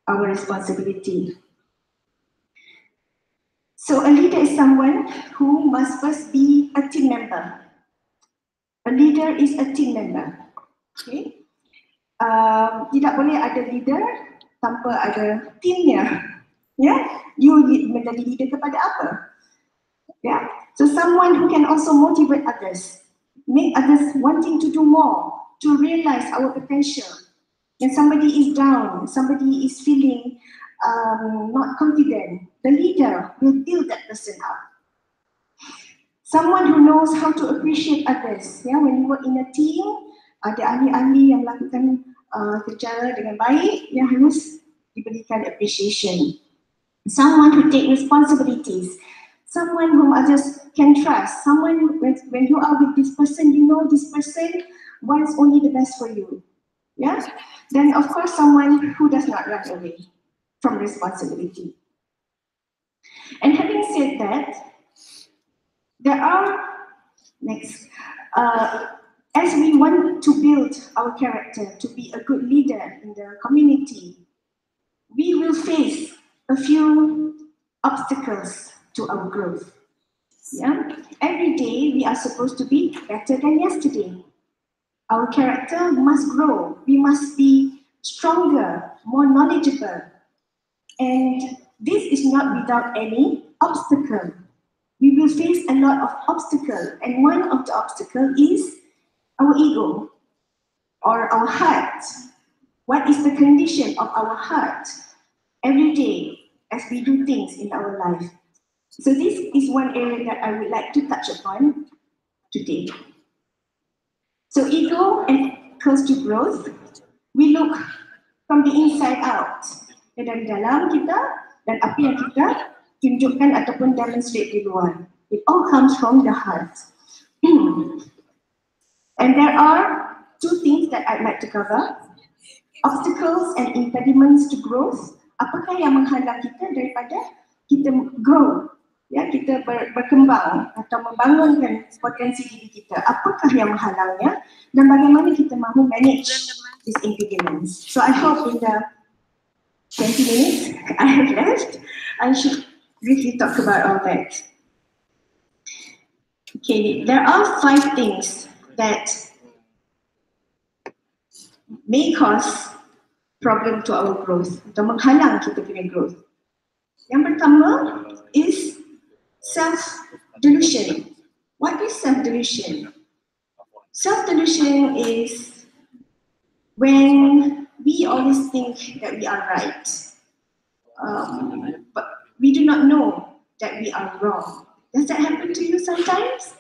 our responsibility. So a leader is someone who must first be a team member. A leader is a team member. Okay? Tidak boleh ada leader tanpa ada timnya. Ya, you menjadi leader kepada apa? Ya, so someone who can also motivate others, make others wanting to do more, to realize our potential. When somebody is down, somebody is feeling not confident, the leader will build that person up. Someone who knows how to appreciate others. Ya, when you work in a team, ada ahli-ahli yang melakukan kerja dengan baik yang harus diberikan appreciation. Someone who take responsibilities, someone whom others can trust, someone who, when you are with this person, you know this person wants only the best for you. Yeah? Then of course someone who does not run away from responsibility. And having said that, there are next. As we want to build our character to be a good leader in the community, we will face a few obstacles to our growth. Yeah? Every day we are supposed to be better than yesterday. Our character must grow. We must be stronger, more knowledgeable. And this is not without any obstacle. We will face a lot of obstacles, and one of the obstacles is our ego or our heart. What is the condition of our heart every day as we do things in our life? So this is one area that I would like to touch upon today. So ego and close to growth, we look from the inside out. Dari dalam kita dan apa yang kita tunjukkan ataupun demonstrate di luar. It all comes from the heart. And there are two things that I'd like to cover. Obstacles and impediments to growth. Apakah yang menghalang kita daripada kita grow? Ya, kita berkembang atau membangunkan potensi diri kita. Apakah yang menghalangnya dan bagaimana kita mahu manage these impediments? So I hope in the 20 minutes I have left, I should briefly talk about all that. Okay, there are 5 things that may cause problem to our growth atau menghalang kita punya growth. Yang pertama is self-delusion. What is self-delusion? Self-delusion is when we always think that we are right, but we do not know that we are wrong. Does that happen to you sometimes?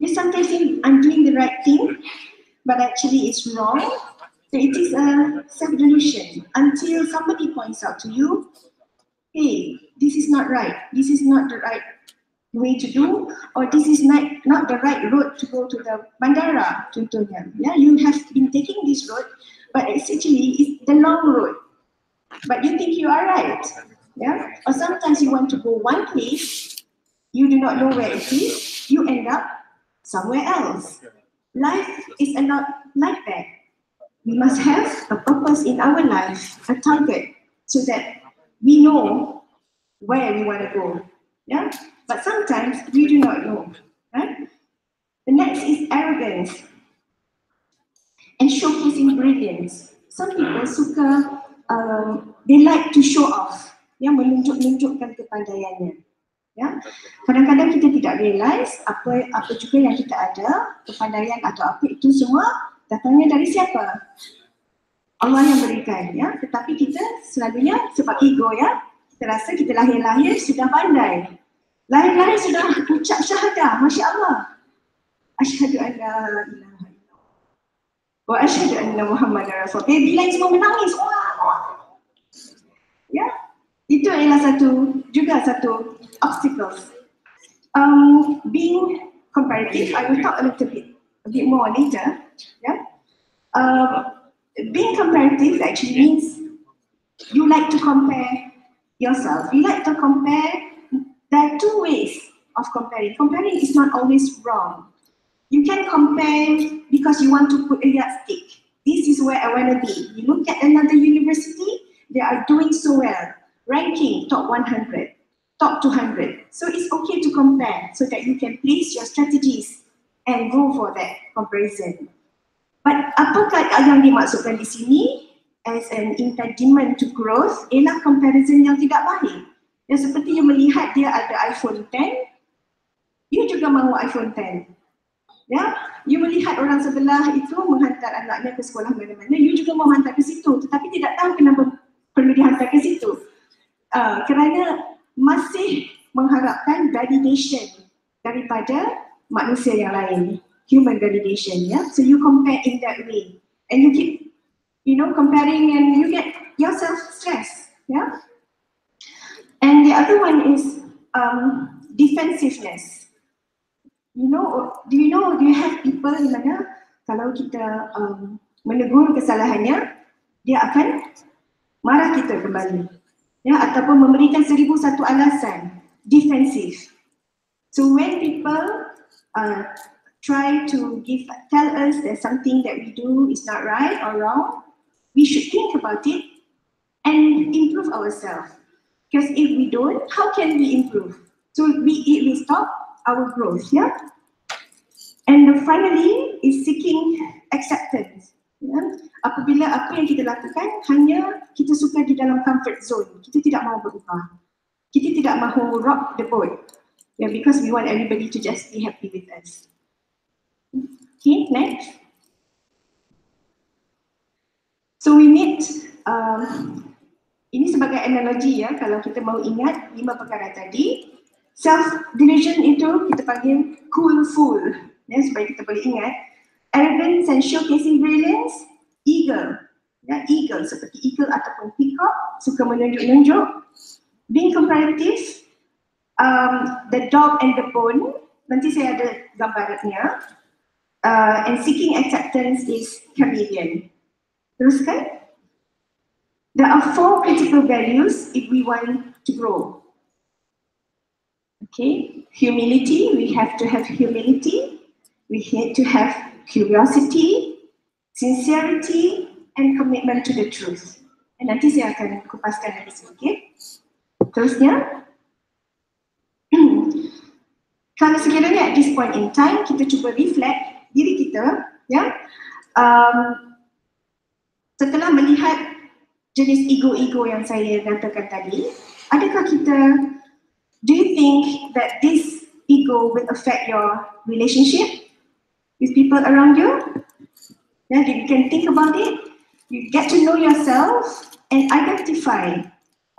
You sometimes think I'm doing the right thing, but actually it's wrong. So it is a self-delusion until somebody points out to you, hey, this is not right. This is not the right way to do, or this is not the right road to go to the bandara, contohnya. Yeah, you have been taking this road, but it's actually the long road. But you think you are right. Yeah? Or sometimes you want to go one place, you do not know where it is, you end up somewhere else. Life is not like that. We must have a purpose in our life, a target. so that we know where we want to go. Yeah, but sometimes we do not know. Right? The next is arrogance and showcasing brilliance. Some people suka, they like to show off, menunjuk-nunjukkan kepandaiannya. Ya, kadang-kadang kita tidak realize apa juga yang kita ada, kepandaian atau apa itu semua datangnya dari siapa? Allah yang berikan, ya. Tetapi kita selalunya sebab ego, ya, kita rasa kita lahir-lahir sudah pandai, lahir-lahir sudah ucap syahadah, Masya Allah, asyhadu an la ilaha illallah wa asyhadu anna Muhammadar Rasul. Bila semua menangis, ya, itu adalah satu obstacles. Being comparative, I will talk a bit more later. Yeah, being comparative actually means you like to compare yourself. You like to compare. There are two ways of comparing. Comparing is not always wrong. You can compare because you want to put a yardstick. This is where I want to be. You look at another university, they are doing so well, ranking top 100, top 200. So it's okay to compare so that you can place your strategies and go for that comparison. But apakah yang dimaksudkan di sini as an impediment to growth ialah comparison yang tidak baik. Dan seperti you melihat dia ada iPhone 10, you juga mahu iPhone 10. Ya, you melihat orang sebelah itu menghantar anaknya ke sekolah mana-mana, you juga mau hantar ke situ, tetapi tidak tahu kenapa perlu dihantar ke situ. Kerana masih mengharapkan validation daripada manusia yang lain, human validation, ya. So you compare in that way, and you keep, comparing, and you get yourself stressed, ya. And the other one is defensiveness. Do you have people di mana kalau kita menegur kesalahannya, dia akan marah kita kembali, ya, ataupun memberikan 1001 alasan, defensive. So when people try to tell us that something that we do is not right or wrong, we should think about it and improve ourselves. Because if we don't, how can we improve? So it will stop our growth, yeah. And finally is seeking acceptance. Ya? Apabila apa yang kita lakukan hanya kita suka di dalam comfort zone, kita tidak mahu berubah, kita tidak mahu rock the boat, yeah, because we want everybody to just be happy with us. Okay, next. So we need ini sebagai analogi, ya, kalau kita mau ingat 5 perkara tadi. Self-delusion itu kita panggil cool fool, ya, supaya kita boleh ingat. Arrogance and showcasing brilliance, eagle, ya, eagle seperti eagle ataupun peacock, suka menunjuk-nunjuk. Being comparative, the dog and the bone, nanti saya ada gambarnya. And seeking acceptance is chameleon. Teruskan. There are 4 critical values if we want to grow. Okay, humility, we have to have humility, we need to have curiosity, sincerity, and commitment to the truth. And nanti saya akan kupaskan lagi sedikit. Terusnya, kalau sekiranya at this point in time, kita cuba reflect diri kita, ya, setelah melihat jenis ego-ego yang saya katakan tadi, adakah kita, do you think that this ego will affect your relationship with people around you? Yeah, you can think about it, you get to know yourself and identify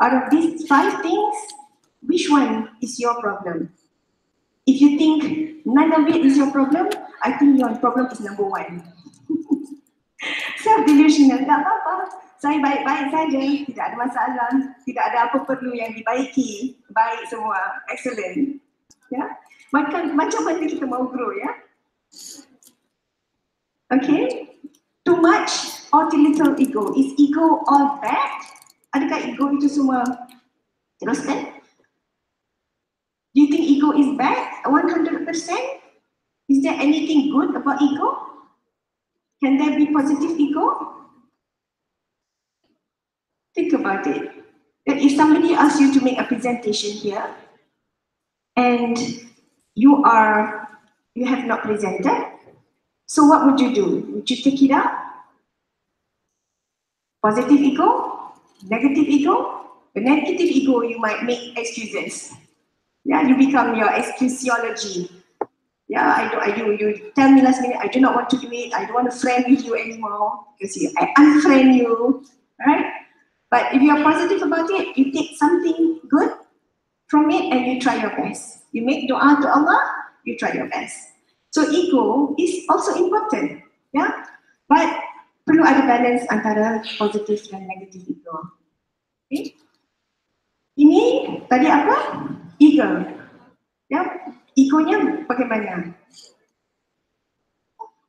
out of these 5 things, which one is your problem? If you think none of it is your problem, I think your problem is number 1. Self-delusional, tak apa-apa. Saya baik-baik saja, tidak ada masalah, tidak ada apa perlu yang dibaiki, baik semua, excellent. Ya, macam mana kita mau grow, ya? Okay, too much or too little ego. Is ego all bad? Adakah ego itu semua? Teruskan. Do you think ego is bad? 100%? Is there anything good about ego? Can there be positive ego? Think about it. that if somebody asks you to make a presentation here, and you have not presented, so what would you do? Would you take it up? Positive ego, negative ego? The negative ego, you might make excuses. Yeah, you become your excusiology. Yeah, you tell me last minute, I do not want to do it, I don't want to friend with you anymore, because I unfriend you, right? But if you are positive about it, you take something good from it and you try your best. You make doa to Allah, you try your best. So ego is also important, yeah? But perlu ada balance antara positif dan negatif ego. Okay? Ini tadi apa? Ego. Ya, egonya bagaimana?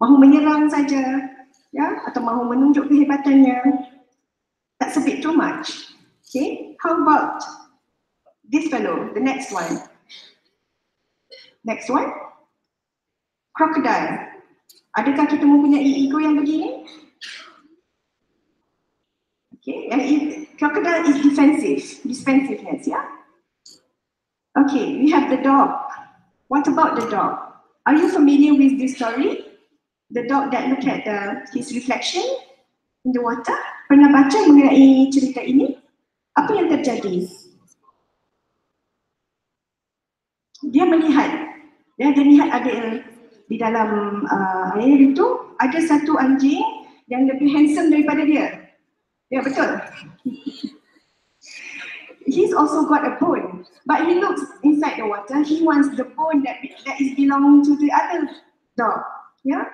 Mahu menyerang saja, ya, atau mahu menunjuk kehebatannya? That's a bit too much. Okay? How about this fellow, the next one? Next one. Crocodile. Adakah kita mempunyai ego yang begini? Okay, crocodile is defensiveness, yeah? Okay, we have the dog. What about the dog? Are you familiar with this story? The dog that looked at his reflection in the water. Pernah baca mengenai cerita ini? Apa yang terjadi? Dia melihat, dia lihat ada di dalam air itu ada satu anjing yang lebih handsome daripada dia. Ya, betul. He's also got a bone, but he looks inside the water. He wants the bone that is belonging to the other dog. Yeah.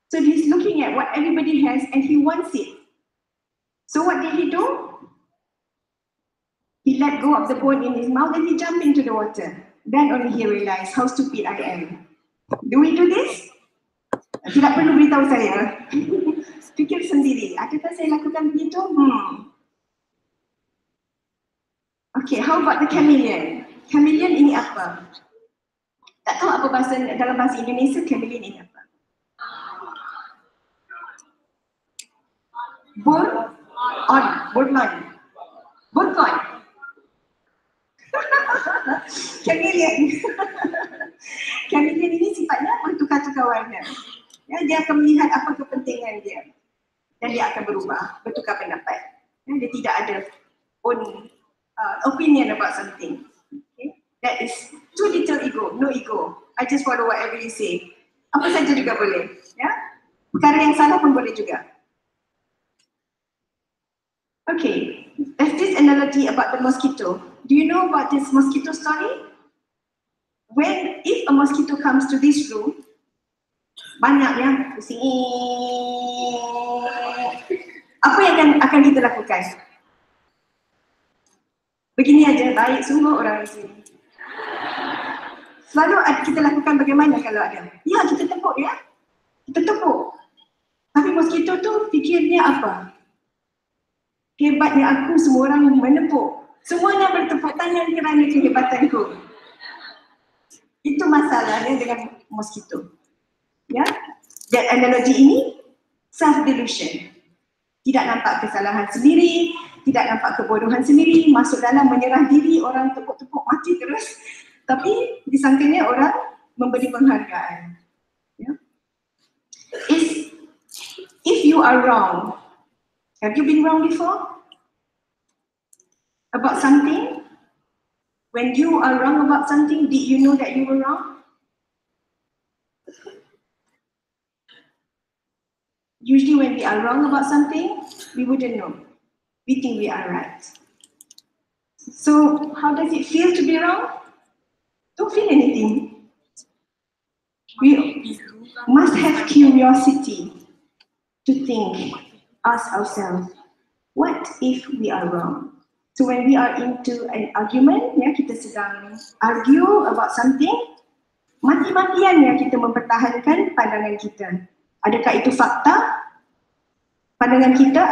So he's looking at what everybody has and he wants it. So what did he do? He let go of the bone in his mouth and he jumped into the water. Then only he realized how stupid I am. Do we do this? Tidak perlu beritahu saya. Fikir sendiri. Adakah saya lakukan begitu? Okay, how about the chameleon? Chameleon ini apa? Tak tahu apa dalam bahasa Indonesia chameleon ini apa? Burkon. Chameleon. Chameleon ini sifatnya bertukar-tukar warna. Ya, dia akan melihat apa kepentingan dia dan dia akan berubah, bertukar pendapat. Ya, dia tidak ada own opinion about something. Okay? That is too little ego, no ego. I just follow whatever you say. Apa saja juga boleh. Ya? Perkara yang salah pun boleh juga. Okay, there's this analogy about the mosquito. Do you know about this mosquito story? If a mosquito comes to this room, banyak yang pusing. Apa yang akan kita lakukan? Begini aja, baik semua orang di sini. Selalu kita lakukan bagaimana kalau ada? Ya, kita tepuk ya. Kita tepuk. Tapi mosquito tu fikirnya apa? Hebatnya aku, semua orang menepuk. Semuanya bertepuk tangan kerana kehebatanku. Itu masalahnya dengan mosquito. Ya, dan analogi ini self-delusion. Tidak nampak kesalahan sendiri, tidak nampak kebodohan sendiri, masuk dalam menyerah diri, orang tepuk-tepuk mati terus. Tapi disangkanya orang memberi penghargaan. Ya. If you are wrong, have you been wrong before? About something? When you are wrong about something, did you know that you were wrong? Usually when we are wrong about something, we wouldn't know. We think we are right. So how does it feel to be wrong? Don't feel anything. We must have curiosity to think, ask ourselves, what if we are wrong? So when we are into an argument, ya, kita sedang argue about something, mati-matian ya kita mempertahankan pandangan kita. Adakah itu fakta, pandangan kita,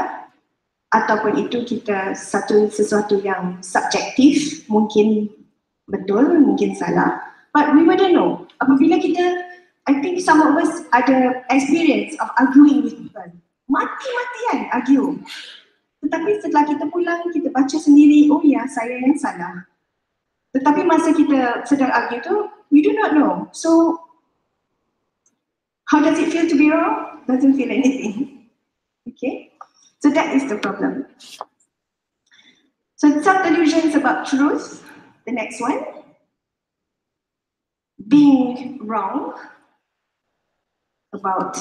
ataupun itu kita sesuatu yang subjektif, mungkin betul, mungkin salah. But we wouldn't know. Apabila kita, I think some of us ada experience of arguing with people. Mati-matian argue. Tetapi setelah kita pulang, kita baca sendiri, oh ya, saya yang salah. Tetapi masa kita sedang argue tu, we do not know. So, how does it feel to be wrong? Doesn't feel anything. Okay? So that is the problem. So self-delusions about truth, the next one. Being wrong, about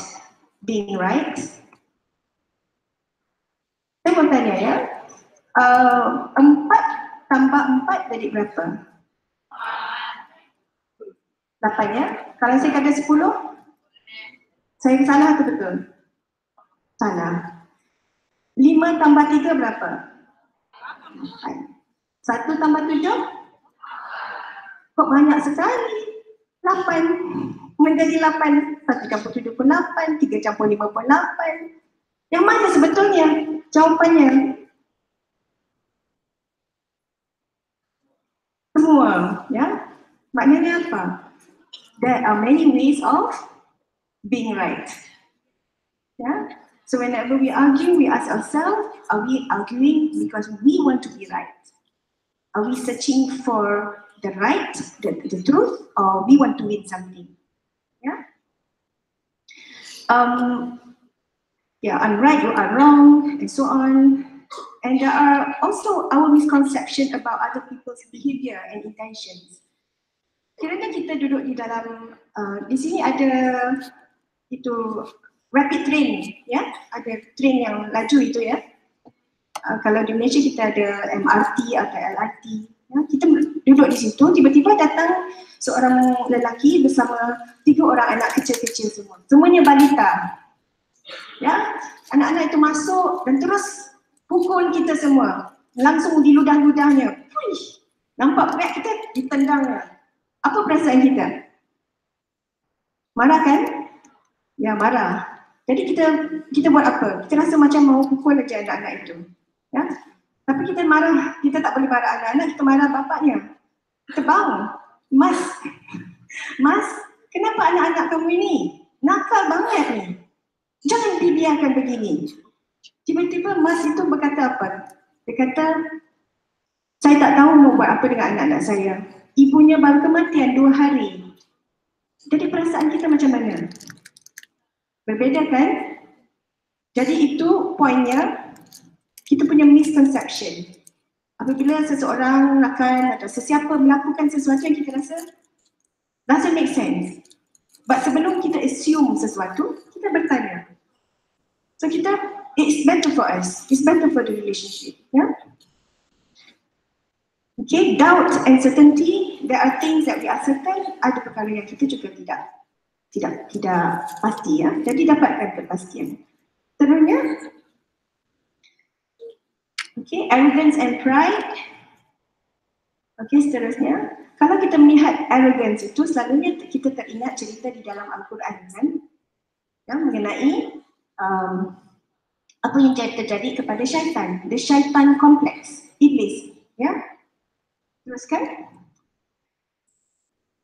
being right. Saya mau tanya ya, 4 tambah 4 jadi berapa? 8 ya? Kalau saya kata 10, saya salah atau betul? Salah. 5 tambah 3 berapa? 1 tambah 7? Kok banyak sekali? 8 menjadi 8. 1 campur 7 pun 8, 3 campur 5 pun 8. Yang mana sebetulnya jawapannya? Semua, ya? Maknanya apa? There are many ways of being right. Yeah? So whenever we argue, we ask ourselves, are we arguing because we want to be right? Are we searching for the right, the truth, or we want to win something? Yeah? Yeah, I'm right, you are wrong, and so on. And there are also our misconception about other people's behavior and intentions. Kiranya kita duduk di dalam, di sini ada itu rapid train, ya, ada train yang laju itu ya. Kalau di Malaysia kita ada MRT atau LRT, ya, kita duduk di situ, tiba-tiba datang seorang lelaki bersama 3 orang anak kecil-kecil semua, semuanya balita, ya. Anak-anak itu masuk dan terus pukul kita semua, langsung di ludah-ludahnya. Nampak pihak kita ditendangnya. Apa perasaan kita? Marah kan? Ya, marah. Jadi kita buat apa? Kita rasa macam mau pukul aja anak-anak itu. Ya? Tapi kita marah, kita tak boleh marah anak-anak, kita marah bapaknya. Kita bang, Mas, kenapa anak-anak kamu ini nakal banget ni? Jangan dibiarkan begini. Tiba-tiba Mas itu berkata apa? Dia kata, saya tak tahu mau buat apa dengan anak-anak saya. Ibunya baru kematian 2 hari. Jadi perasaan kita macam mana? Berbeza kan? Jadi itu poinnya, kita punya misconception. Apabila seseorang akan atau sesiapa melakukan sesuatu yang kita rasa doesn't make sense. But sebelum kita assume sesuatu, kita bertanya. So it's better for us. It's better for the relationship. Yeah? Okay, doubt and certainty, there are things that we are certain, ada perkara yang kita juga tidak pasti ya. Jadi dapatkan kepastian. Seterusnya, okay, arrogance and pride. Okay, seterusnya, kalau kita melihat arrogance itu, selalunya kita teringat cerita di dalam Al-Quran kan, yang mengenai apa yang terjadi kepada syaitan, the syaitan complex, iblis, ya. Teruskan.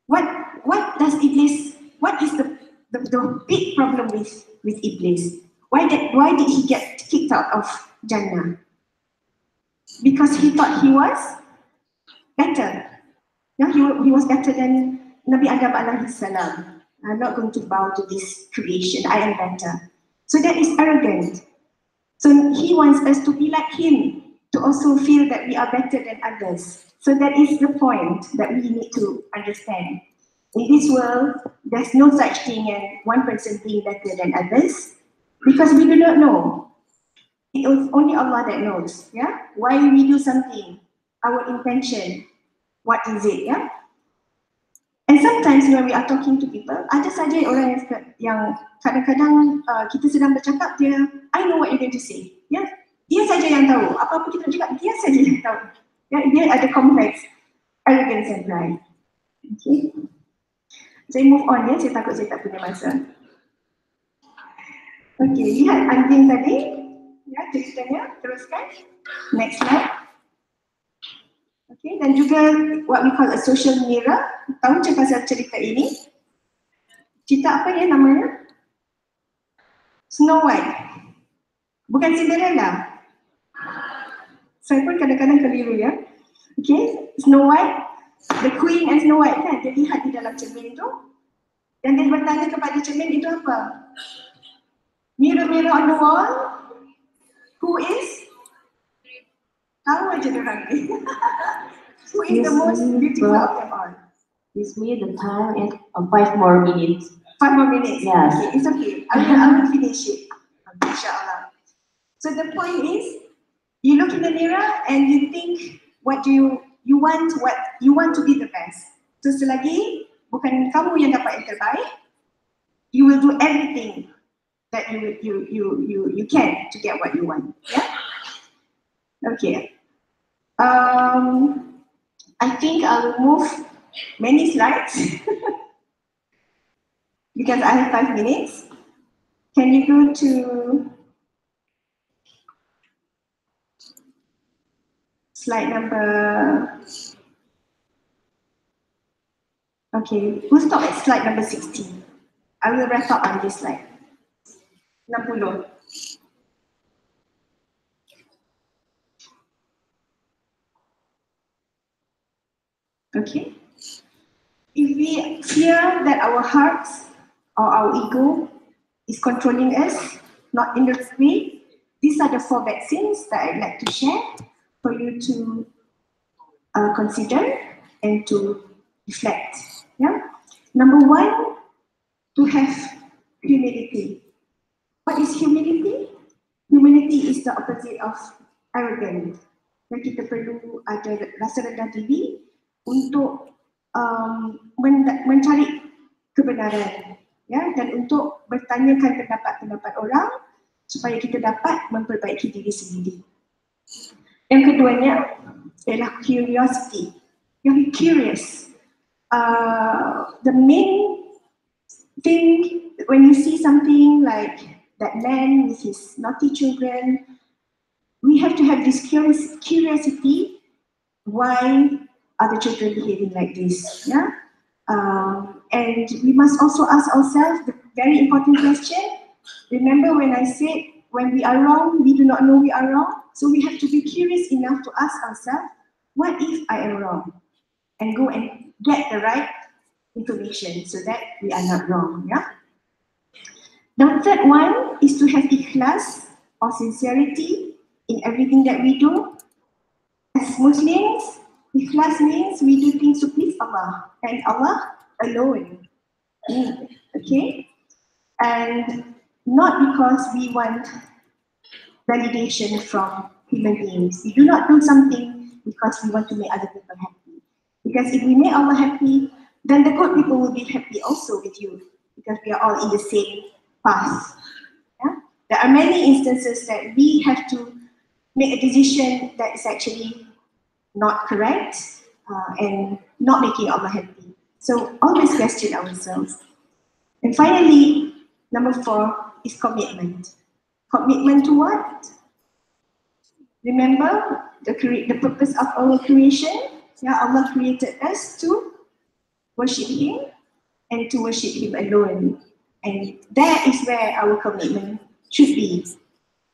What does iblis? What is the big problem with iblis? Why did he get kicked out of Jannah? Because he thought he was better. No, he was better than Nabi Adam alaihi salam. I'm not going to bow to this creation. I am better. So that is arrogant. So he wants us to be like him, to also feel that we are better than others. So that is the point that we need to understand. In this world, there's no such thing as one person being better than others, because we do not know. It is only Allah that knows. Yeah, why we do something, our intention, what is it? Yeah. And sometimes when we are talking to people, ada saja orang yang kadang-kadang kita sedang bercakap, I know what you're going to say. Yeah, dia saja yang tahu. Apa-apa kita cakap, dia saja yang tahu. Ya, dia ada kompleks, arrogance and pride. Okay. Saya move on ya, saya takut saya tak punya masa. Okay, lihat anjing tadi, ya ceritanya, teruskan. Next slide. Okay, dan juga what we call a social mirror. Tahu pasal cerita ini? Cerita apa ya namanya? Snow White. Bukan Cinderella. Saya pun kadang-kadang keliru ya. Okay, Snow White, the Queen and Snow White kan, dia lihat di dalam cermin tu, dan dia bertanya kepada cermin itu apa? Mirror, mirror on the wall, who is? Tahu aja orang ni. Who is the most beautiful of them all? This means the time is 5 more minutes. 5 more minutes. Yes. Okay, it's okay. I will finish it. Inshallah. So the point is, you look in the mirror and you think what you want to be the best. So selagi bukan kamu yang dapat yang terbaik, you will do everything that you can to get what you want. Yeah. Okay. I think I will move many slides because I have 5 minutes. Can you go to slide number? Okay, we'll stop at slide number 16. I will wrap up on this slide. 60. Okay. If we fear that our hearts or our ego is controlling us, not in the way, these are the 4 vaccines that I'd like to share for you to consider and to reflect. Yeah. Number 1, to have humility. What is humility? Humility is the opposite of arrogant. Dan kita perlu ada rasa rendah diri untuk mencari kebenaran, ya, dan untuk bertanyakan pendapat-pendapat orang supaya kita dapat memperbaiki diri sendiri. Yang keduanya ialah curiosity. You're curious. The main thing when you see something like that man with his naughty children, we have to have this curiosity. Why are the children behaving like this? Yeah, and we must also ask ourselves the very important question. Remember when I said when we are wrong, we do not know we are wrong. So we have to be curious enough to ask ourselves, what if I am wrong? And go and get the right information so that we are not wrong. Yeah. The third one is to have ikhlas or sincerity in everything that we do. As Muslims, ikhlas means we do things to please Allah and Allah alone. Okay? And not because we want validation from human beings. We do not do something because we want to make other people happy. Because if we make Allah happy, then the good people will be happy also with you, because we are all in the same path. Yeah? There are many instances that we have to make a decision that is actually not correct and not making Allah happy. So always question ourselves. And finally, number 4 is commitment. Commitment to what? Remember the purpose of our creation. Yeah, Allah created us to worship Him and to worship Him alone. And that is where our commitment should be,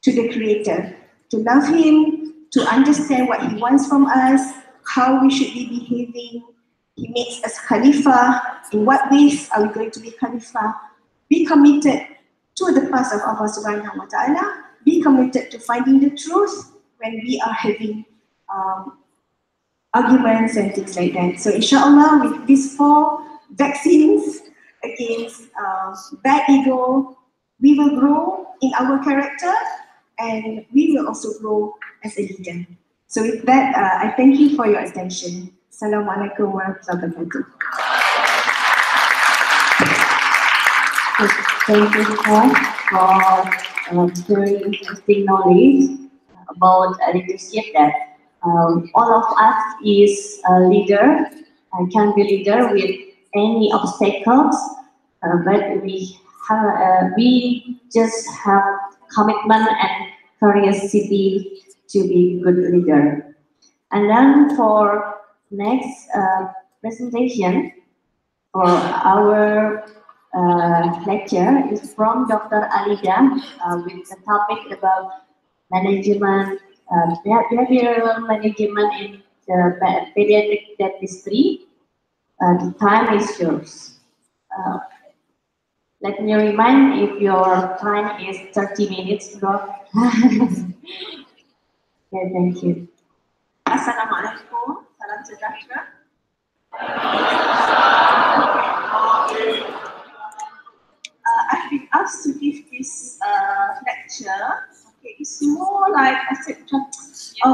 to the Creator, to love Him, to understand what He wants from us, how we should be behaving. He makes us Khalifa. In what ways are we going to be Khalifa? Be committed to the path of Allah Subhanahu wa Ta'ala. Be committed to finding the truth when we are having arguments and things like that. So inshallah, with these 4 vaccines against bad ego, we will grow in our character and we will also grow as a leader. So with that, I thank you for your attention. Assalamualaikum warahmatullahi wabarakatuh. Thank you for very interesting knowledge about leadership, that all of us is a leader, can be leader with any obstacles, but we just have commitment and curiosity to be good leader. And then for next presentation, for our lecture is from Dr. Alida with the topic about management behavioral management in pediatric dentistry. The time is yours. Let me remind if your time is 30 minutes, bro. Okay, thank you. Assalamualaikum, salam sejahtera. I've been asked to give this lecture. Okay, it's more like I said,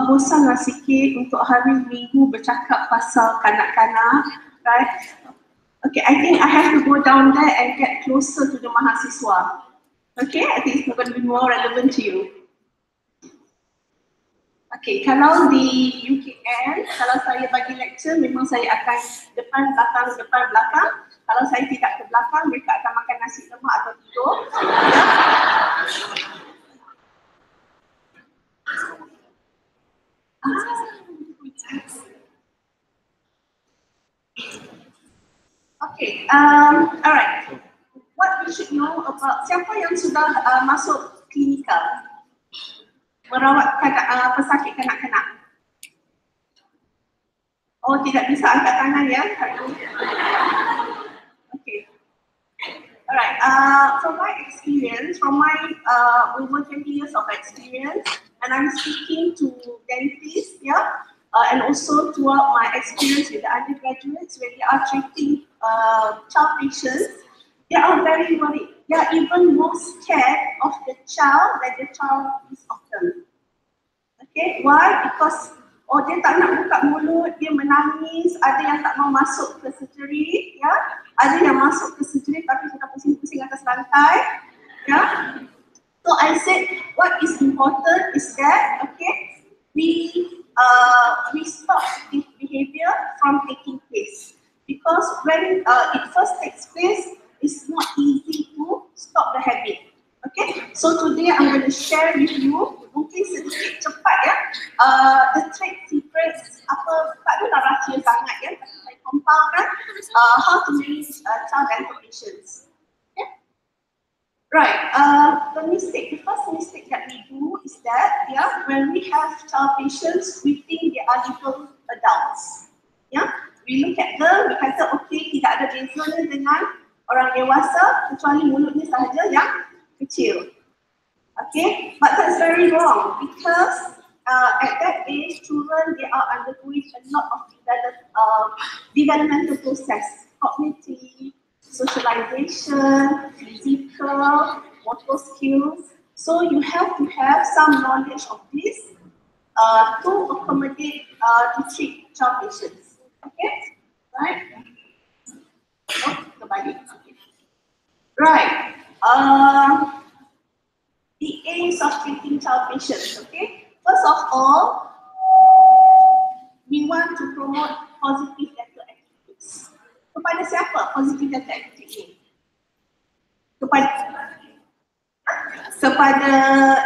bosan lah sikit untuk hari Minggu bercakap pasal kanak-kanak, right? Okay, I think I have to go down there and get closer to the mahasiswa. Okay, I think it's going to be more relevant to you. Okay, kalau di UKM, kalau saya bagi lecture, memang saya akan depan, belakang. Kalau saya tidak ke belakang, mereka akan makan nasi lemak atau tidur. Okay, alright. What we should know about siapa yang sudah masuk klinikal merawat pesakit kanak-kanak? Oh, tidak bisa angkat tangan ya? Okay. Alright. From my experience, from my over 20 years of experience, and I'm speaking to dentists, yeah, and also throughout my experience with the undergraduates, when they are treating child patients, they are very worried. They are even more scared of the child than the child is of them. Okay, why? Because dia tak nak buka mulut, dia menangis, ada yang tak mau masuk ke surgery, ya, ada yang masuk ke surgery tapi sudah pusing-pusing atas lantai, ya. So I said, what is important is that, okay, we stop this behavior from taking place, because when it first takes place, it's not easy to stop the habit. Okay, so today I'm going to share with you, mungkin sedikit cepat ya, the trade secrets, apa, tak adalah rahsia sangat ya, saya compile how to manage child dental patients. Okay? Right, the first mistake that we do is that, yeah, when we have child patients, we think they are legal adults. Yeah, we look at them, we kata, okay, tidak ada bezanya dengan orang dewasa, kecuali mulutnya sahaja yang kecil. Okay, but that's very wrong, because at that age, children, they are undergoing a lot of developmental process, cognitive, socialization, physical, motor skills. So you have to have some knowledge of this to accommodate, to treat child patients. Okay, right? Oh, kembali. Okay. Right. The aims of treating child patients, okay? First of all, we want to promote positive dental attitudes. Kepada siapa positive dental attitude ini? Kepada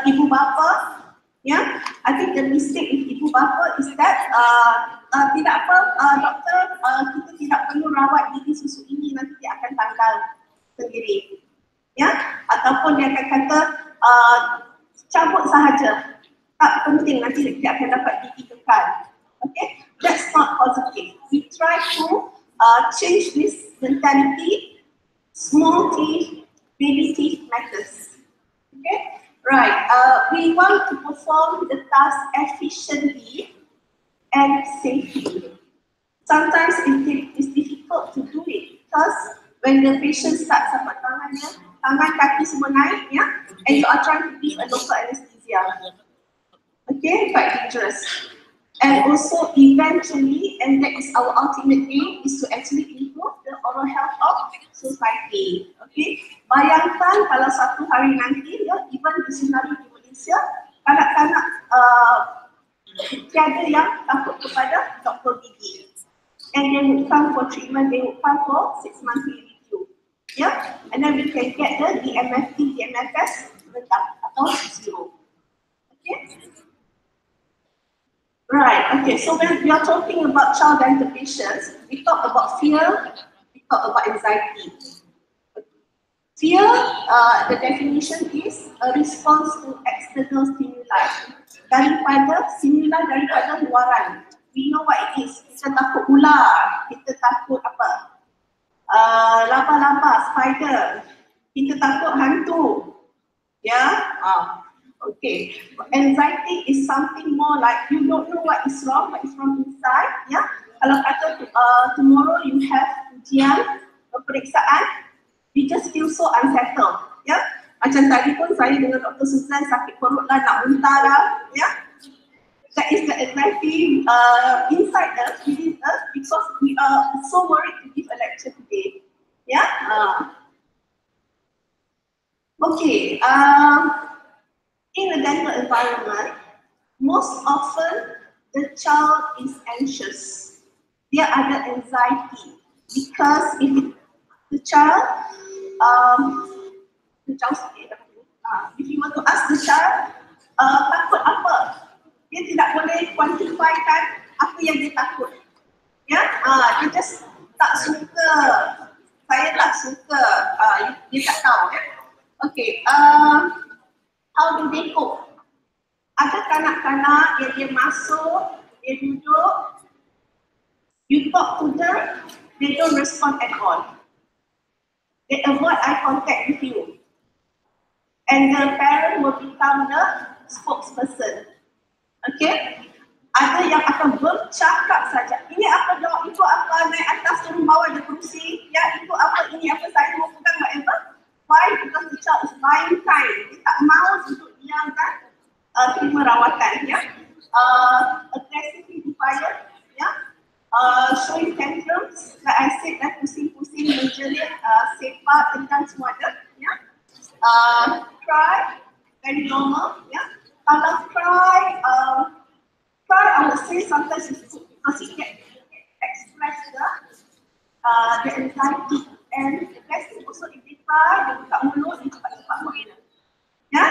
ibu bapa, ya? I think the mistake with ibu bapa is that tidak apa, doktor, kita tidak perlu rawat gigi susu ini, nanti dia akan tanggal sendiri. Ya, ataupun dia akan kata cabut sahaja, tak penting, nanti dia akan dapat gigi kekal. Okay, that's not positive. We try to change this mentality. Small teeth, baby teeth matters. Okay, right. We want to perform the task efficiently and safely. Sometimes it's difficult to do it because when the patient starts sampai tangannya, tangan kaki semua naik, ya, and you are trying to give a local anesthesia. Okay, quite dangerous. And also eventually, and that is our ultimate aim, is to actually improve the oral health of society. Okay, bayangkan kalau satu hari nanti, ya, even di senario di Malaysia, kanak-kanak tiada yang takut kepada doktor gigi. And they would come for treatment, they would come for 6 monthly review. Yeah, and then we can get the DMFT, DMFS rendah atau 0. Okay. Right, okay, so when we are talking about child dental patients, we talk about fear, we talk about anxiety. Fear, the definition is a response to external stimuli. daripada luaran. We know what it is. Kita takut ular, kita takut apa? Laba-laba, spider. Kita takut hantu. Ya, okay. Anxiety is something more like you don't know what is wrong inside. Ya, kalau kata tomorrow you have ujian, peperiksaan, you just feel so unsettled. Ya, macam tadi pun saya dengan Dr. Susan sakit perut lah, nak muntah lah. Ya, that is the anxiety inside us, within us, because we are so worried to give a lecture today. Yeah. Okay. In a dental environment, most often the child is anxious. Dia ada anxiety because if the child, if you were to ask the child, takut apa? Dia tidak boleh quantifykan apa yang dia takut. Ya, dia just tak suka. Saya tak suka. Dia tak tahu. Ya? Okay. How do they cope? Ada kanak-kanak yang dia masuk, dia duduk, you talk to them, they don't respond at all. They avoid eye contact with you. And the parent will become the spokesperson. Okay? Ada yang akan bercakap saja. Ini apa dok? Itu apa? Naik atas turun bawah je kerusi. Ya, itu apa? Ini apa? Saya mau pegang whatever. Why? Because the child is buying time. Dia tak mahu untuk diamkan terima rawatan. Ya, aggressively defiant. Ya, showing tantrums. Like I said, pusing-pusing, menjerit, sepak, tendang semua ada. Ya, cry, very normal. Ya, kalau cry, I would say sometimes it's good because it can express the anxiety, and the best thing also if they cry, dia buka mulut, dia cepat-cepat main. Ya,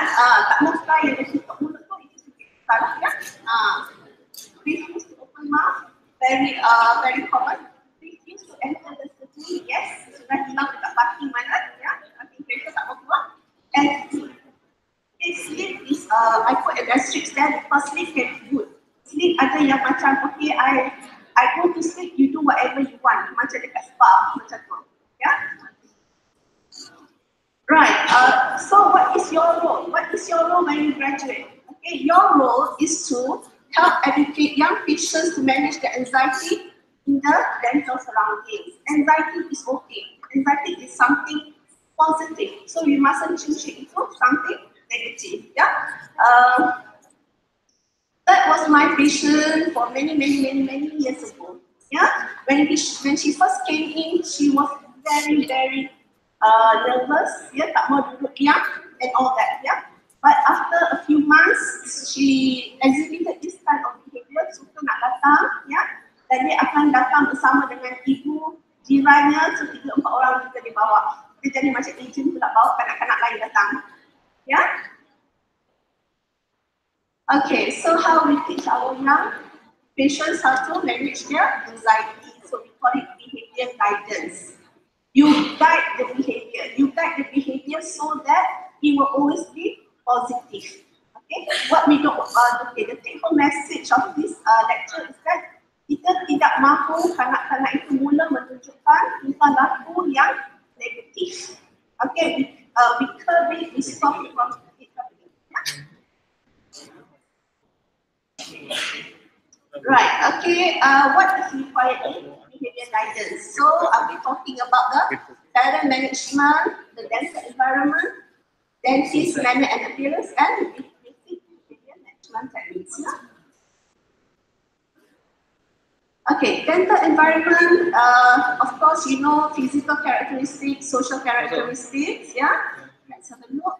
tak mau cry yang dia tutup mulut tu, itu sikit salah. Ya, refuse to open mouth, very common. Refuse to enter the study, yes, sudah hilang dekat parking mana, ya, nanti kereta tak mau keluar. And sleep is, I put a asterisk there because sleep can be good. Sleep ada yang macam, okay, I go to sleep, you do whatever you want. Macam dekat spa, macam tu. Yeah? Right, so what is your role? What is your role when you graduate? Okay, your role is to help educate young patients to manage their anxiety in the dental surroundings. Anxiety is okay. Anxiety is something positive. So you mustn't change it into something negative. Yeah? That was my patient for many years ago. Yeah, when she first came in, she was very nervous. Yeah, tak mau duduk diam and all that. Yeah, but after a few months, she exhibited this kind of behavior. Suka nak datang. Yeah, dan dia akan datang bersama dengan ibu jirannya, so 3-4 orang kita dibawa. Dia jadi macam agent pula bawa kanak-kanak lain datang. Yeah. Okay, so how we teach our young patients how to manage their anxiety. So we call it behavior guidance. You guide the behavior. You guide the behavior so that it will always be positive. Okay, what we don't, okay, the take-home message of this lecture is that kita tidak mahu kanak-kanak itu mula menunjukkan tingkah laku yang negatif. Okay, we curb it, we stop it from it happening. Yeah? Right, okay, what is required in behavior guidance? So, I'll be talking about the parent management, the dental environment, dentist manner and appearance, and basic behavior management techniques. Yeah? Okay, dental environment, of course, you know, physical characteristics, social characteristics, yeah? Let's have a look.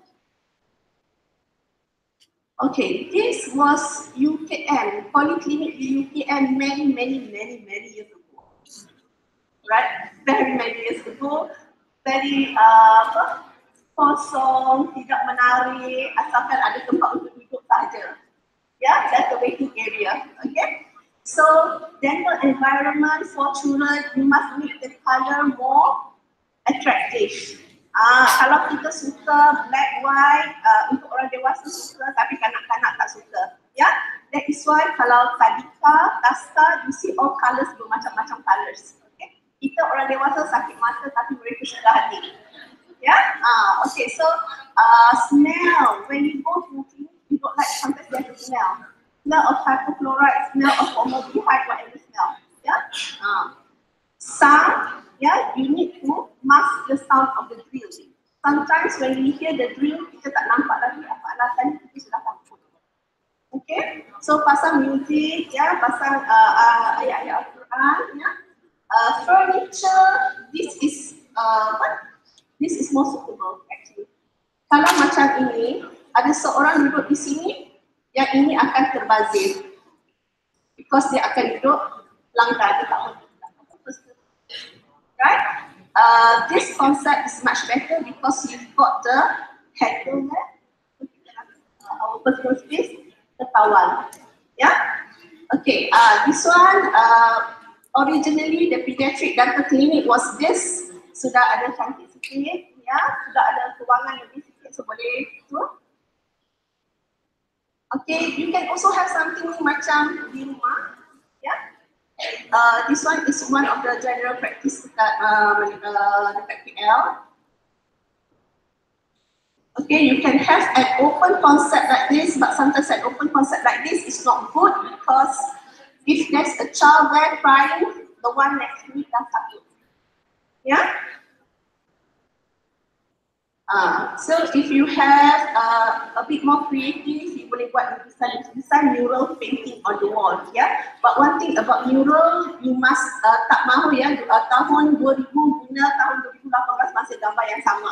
Okay, this was UKM, Polyclinic UKM many years ago. Right? Very many years ago. Very kosong, tidak menarik, asalkan ada tempat untuk duduk saja. Yeah, that's the waiting area. Okay? So, dental environment for children, you must make the color more attractive. Kalau kita suka black white, untuk orang dewasa suka, tapi kanak-kanak tak suka. Ya, that is why kalau tadika, taska, you see all colors bermacam-macam colors. Okay, kita orang dewasa sakit mata tapi mereka sudah hati. Ya, okay, so smell, when you go smoking, you don't like sometimes you have to smell of hypochlorite, smell of formaldehyde, whatever smell. Ya, sound, yeah, you need to mask the sound of the drill. Sometimes when we hear the drill, kita tak nampak lagi apa alasan kita sudah takut. Okay, so pasang music, ya, pasang ayat-ayat Al-Quran, ya. Furniture, this is this is more suitable actually. Kalau macam ini, ada seorang duduk di sini, yang ini akan terbazir, because dia akan duduk langgar, dia tak mau. Right? This concept is much better because you've got the handle there, our personal space, the tawal. Yeah? Okay, this one, originally the pediatric dental clinic was this. Sudah ada cantik sikit, ya, sudah ada kewangan lebih sikit, so boleh tu. Okay, you can also have something macam di rumah, ya. This one is one of the general practice dekat PL. Okay, you can have an open concept like this, but sometimes an open concept like this is not good because if there's a child there crying, the one next to it dah takut. Yeah. So if you have a bit more creative, you boleh buat design mural painting on the wall, yeah. But one thing about mural, you must tak mahu ya, tahun 2000 guna tahun 2018 masih gambar yang sama,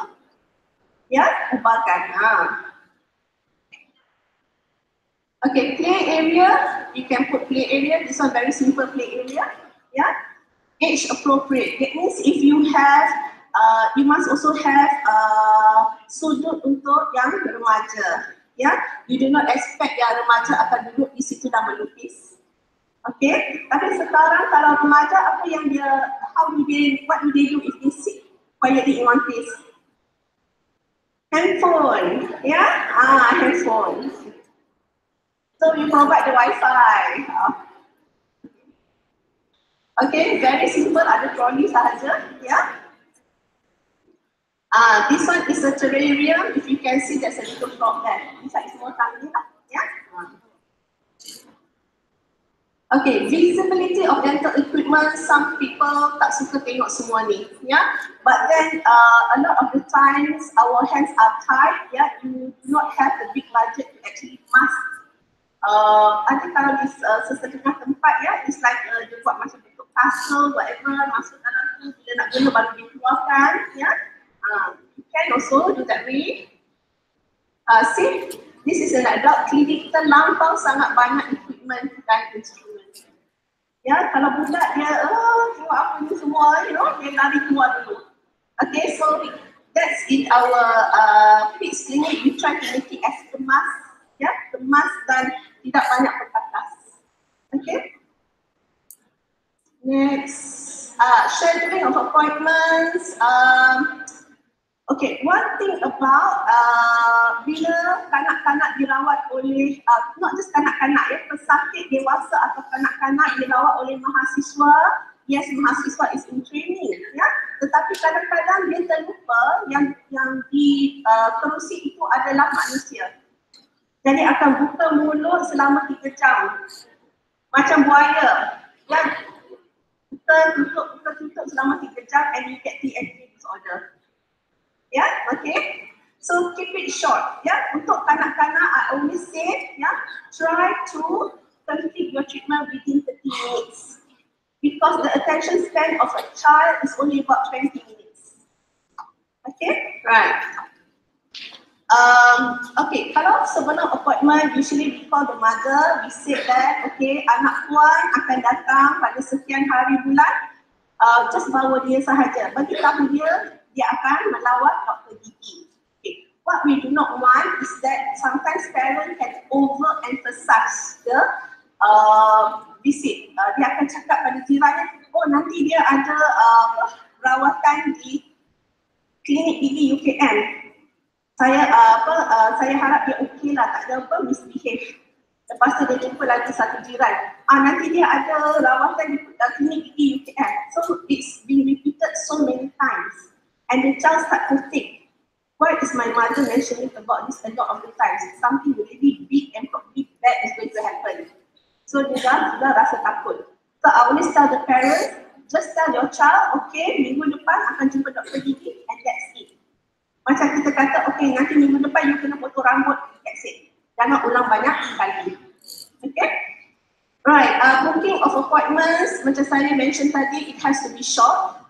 ya, ubahkan. Okay, play area, you can put play area. This one very simple play area, yeah. Age appropriate. That means if you have you must also have sudut untuk yang remaja, ya. You do not expect yang remaja akan duduk di situ dan melukis. Okay, tapi sekarang kalau remaja apa yang dia, what do they do if they sit quietly in one place? Handphone, ya, handphone. So you provide the Wi-Fi. Okay, very simple, ada trolley sahaja, ya. This one is a terrarium. If you can see, there's a little frog there. This one is more tiny, yeah. Okay, visibility of dental equipment. Some people tak suka tengok semua ni, yeah. But then a lot of the times our hands are tied, yeah. You do not have the big budget to actually mask. Nanti kalau di sesetengah tempat, ya, it's like dia buat macam bentuk castle, whatever, masuk dalam tu, bila nak guna baru dikeluarkan, ya. You can also do that way. See, this is an adult clinic. Terlampau sangat banyak equipment dan instrument. Ya, kalau budak dia, tengok apa ni semua, you know, dia lari keluar dulu. Okay, so that's in our kids clinic. We try to make it as kemas, ya, kemas dan tidak banyak perkakas. Okay. Next, scheduling of appointments. Okay, one thing about bila kanak-kanak dirawat oleh, not just kanak-kanak ya, pesakit dewasa atau kanak-kanak dirawat oleh mahasiswa, yes, mahasiswa is in training, ya. Tetapi kadang-kadang dia terlupa yang di kerusi itu adalah manusia. Jadi akan buka mulut selama 3 jam, macam buaya, ya. Buka tutup selama 3 jam and you get TNT disorder. Ya, okay. So keep it short. Ya, untuk kanak-kanak, I always say, ya, try to complete your treatment within 30 minutes, because the attention span of a child is only about 20 minutes. Okay, right. Okay, kalau sebelum appointment, usually we call the mother. We say that, okay, anak puan akan datang pada sekian hari bulan. Just bawa dia sahaja. Bagi tahu dia akan melawat Dr. Gigi. Okay. What we do not want is that sometimes parents can overemphasize the visit. Dia akan cakap pada jirannya, oh nanti dia ada rawatan di klinik gigi UKM. Saya harap dia okey lah, tak ada apa, misbehave. Lepas tu dia jumpa lagi satu jiran. Nanti dia ada rawatan di klinik di UKM. So it's been repeated so many times. And the child start to think, why is my mother mentioning about this a lot of the times? Something really big and big bad is going to happen. So dia dah rasa takut. So I always tell the parents, just tell your child, okay, minggu depan akan jumpa doktor gigi and that's it. Macam kita kata, okay, nanti minggu depan you kena potong rambut, that's it. Jangan ulang banyak kali. Okay? Right, booking of appointments, macam saya mention tadi, it has to be short.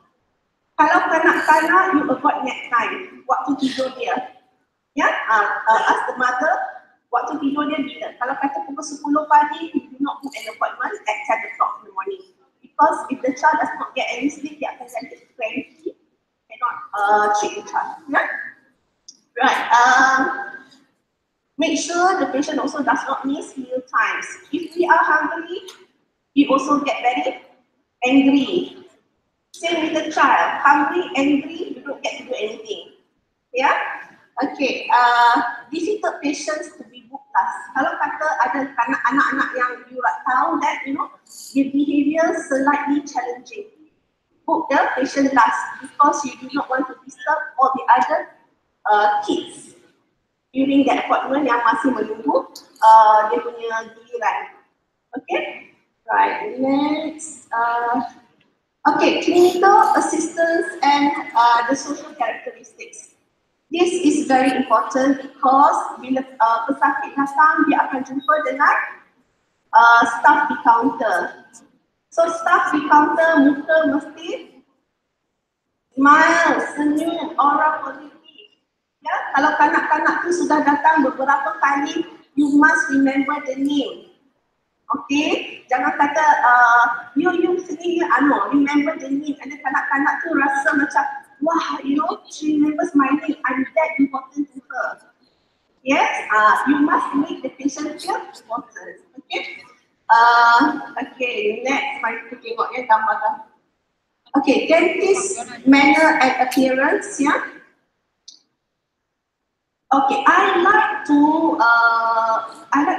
Kalau kanak-kanak, you avoid nap time, waktu tidur dia. Ya, ask the mother, waktu tidur dia bila. Kalau kata pukul 10 pagi, you do not book an appointment at 10 o'clock in the morning. Because if the child does not get any sleep, dia akan jadi cranky, cannot treat the child. Yeah? Right. Make sure the patient also does not miss meal times. If we are hungry, we also get very angry. Same with the child, hungry, angry, you don't get to do anything. Yeah? Okay, difficult patients to be booked last. Kalau kata ada anak-anak yang you tahu that, you know, their behavior slightly challenging. Book the patient last because you do not want to disturb all the other kids during the appointment yang masih menunggu dia punya giliran. Okay, right. Next, okay, clinical assistance and the social characteristics. This is very important because bila pesakit datang, dia akan jumpa dengan staff di counter. So staff di counter muka mesti smile, senyum, aura positif. Ya, kalau kanak-kanak tu sudah datang beberapa kali, you must remember the name. Okay, jangan kata you sendiri remember the name. Ada kanak-kanak tu rasa macam, wah, you know, she remembers my name. I'm that important to her. Yes, you must make the patient feel important. Okay, okay, next, mari kita tengok ya gambar. Okay, dentist manner and appearance, ya. Okay, I like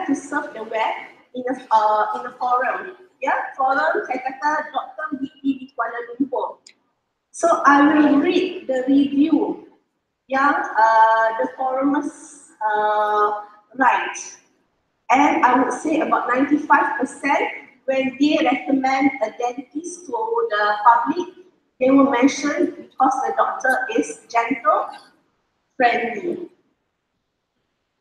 to surf the web in a forum. Yeah, forum saya kata Dr. di Kuala Lumpur. So I will read the review yang the forumers write, and I would say about 95% when they recommend a dentist to the public, they will mention because the doctor is gentle, friendly.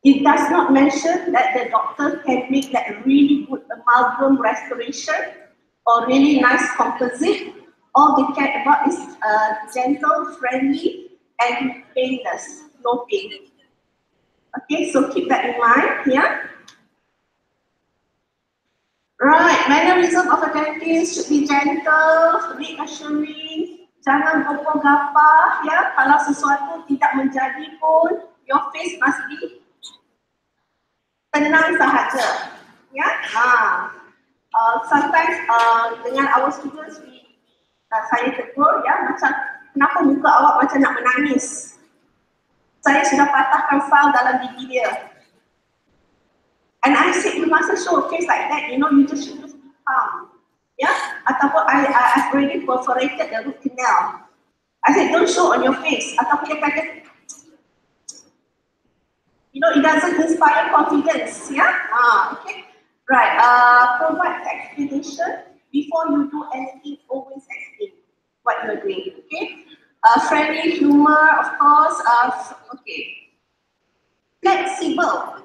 It does not mention that the doctor can make that really good amalgam restoration or really nice composite. All they care about is gentle, friendly, and painless, no pain. Okay, so keep that in mind, yeah? Right, mannerism of a dentist should be gentle, reassuring, jangan gopong-gapah, ya? Kalau sesuatu tidak menjadi pun, your face must be tenang sahaja, ya? Sometimes dengan our students, saya tegur, ya, macam kenapa muka awak macam nak menangis? Saya sudah patahkan file dalam gigi dia. And I said, you mustn't show a face like that, you know, you just should be calm. Yeah? Ataupun I've already perforated the root canal. I said, don't show on your face. Ataupun dia kata, you know, it doesn't inspire confidence. Yeah? Okay. Right. Provide explanation before you do anything. Always explain what you're doing. Okay. Friendly humor, of course. Okay. Flexible.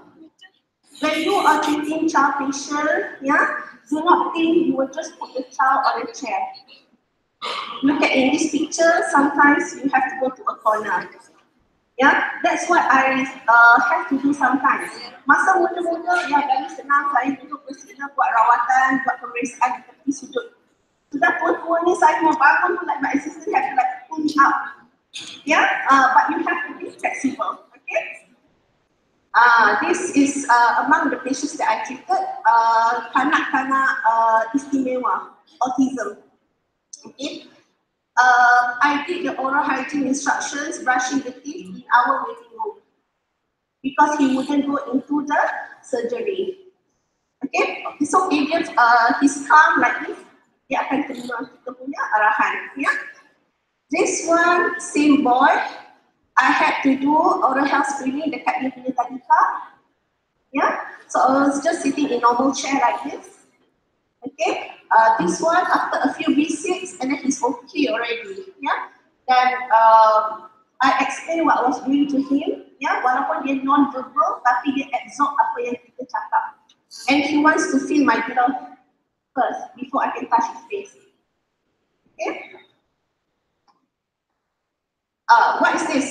When you are treating child patient, yeah, do not think you will just put the child on a chair. Look at in this picture, sometimes you have to go to a corner. Yeah, that's what I have to do sometimes. Masa muda-muda, ya, very senang saya duduk bersila buat rawatan, buat pemeriksaan di tepi sudut. Sudah tua-tua ni saya mau bangun, like my assistant have to like pull me up. Yeah, but you have to be flexible. Okay. This is among the patients that I treated, kanak-kanak istimewa, autism. Okay. I did the oral hygiene instructions, brushing the teeth in our waiting room because he wouldn't go into the surgery. Okay, so if he's calm like this, dia akan terima kita punya arahan. Ya. This one, same boy, I had to do oral health screening dekat dia punya tadika. Yeah, so I was just sitting in normal chair like this. Okay, this one after a few visits and then he's okay already. Yeah, then I explained what I was doing to him. Yeah, walaupun dia non-verbal tapi dia absorb apa yang kita cakap. And he wants to feel my glove first before I can touch his face. Okay. What is this?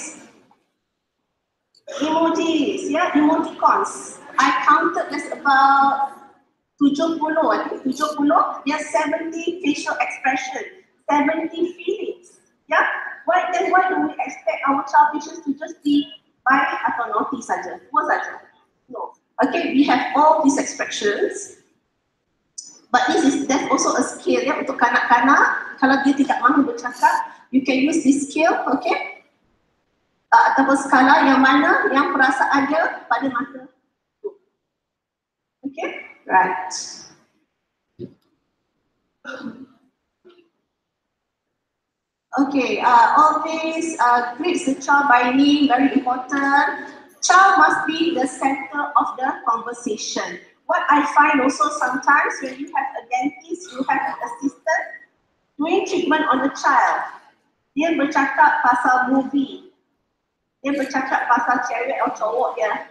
Emojis, yeah, emoticons. I counted there's about 70, I think 70. There's 70 facial expression, 70 feelings. Yeah. Why do we expect our child patients to just be baik atau naughty saja? What saja? No. Okay, we have all these expressions. But there's also a skill ya untuk kanak-kanak. Kalau dia tidak mahu bercakap, you can use this skill, okay? Ataupun skala yang mana yang perasaan dia pada masa itu. Okay, right. Okay, all this greets the child by name, very important. Child must be the center of the conversation. What I find also sometimes when you have a dentist, you have an assistant doing treatment on the child. Dia bercakap pasal movie. Dia bercakap pasal cewek atau cowok dia.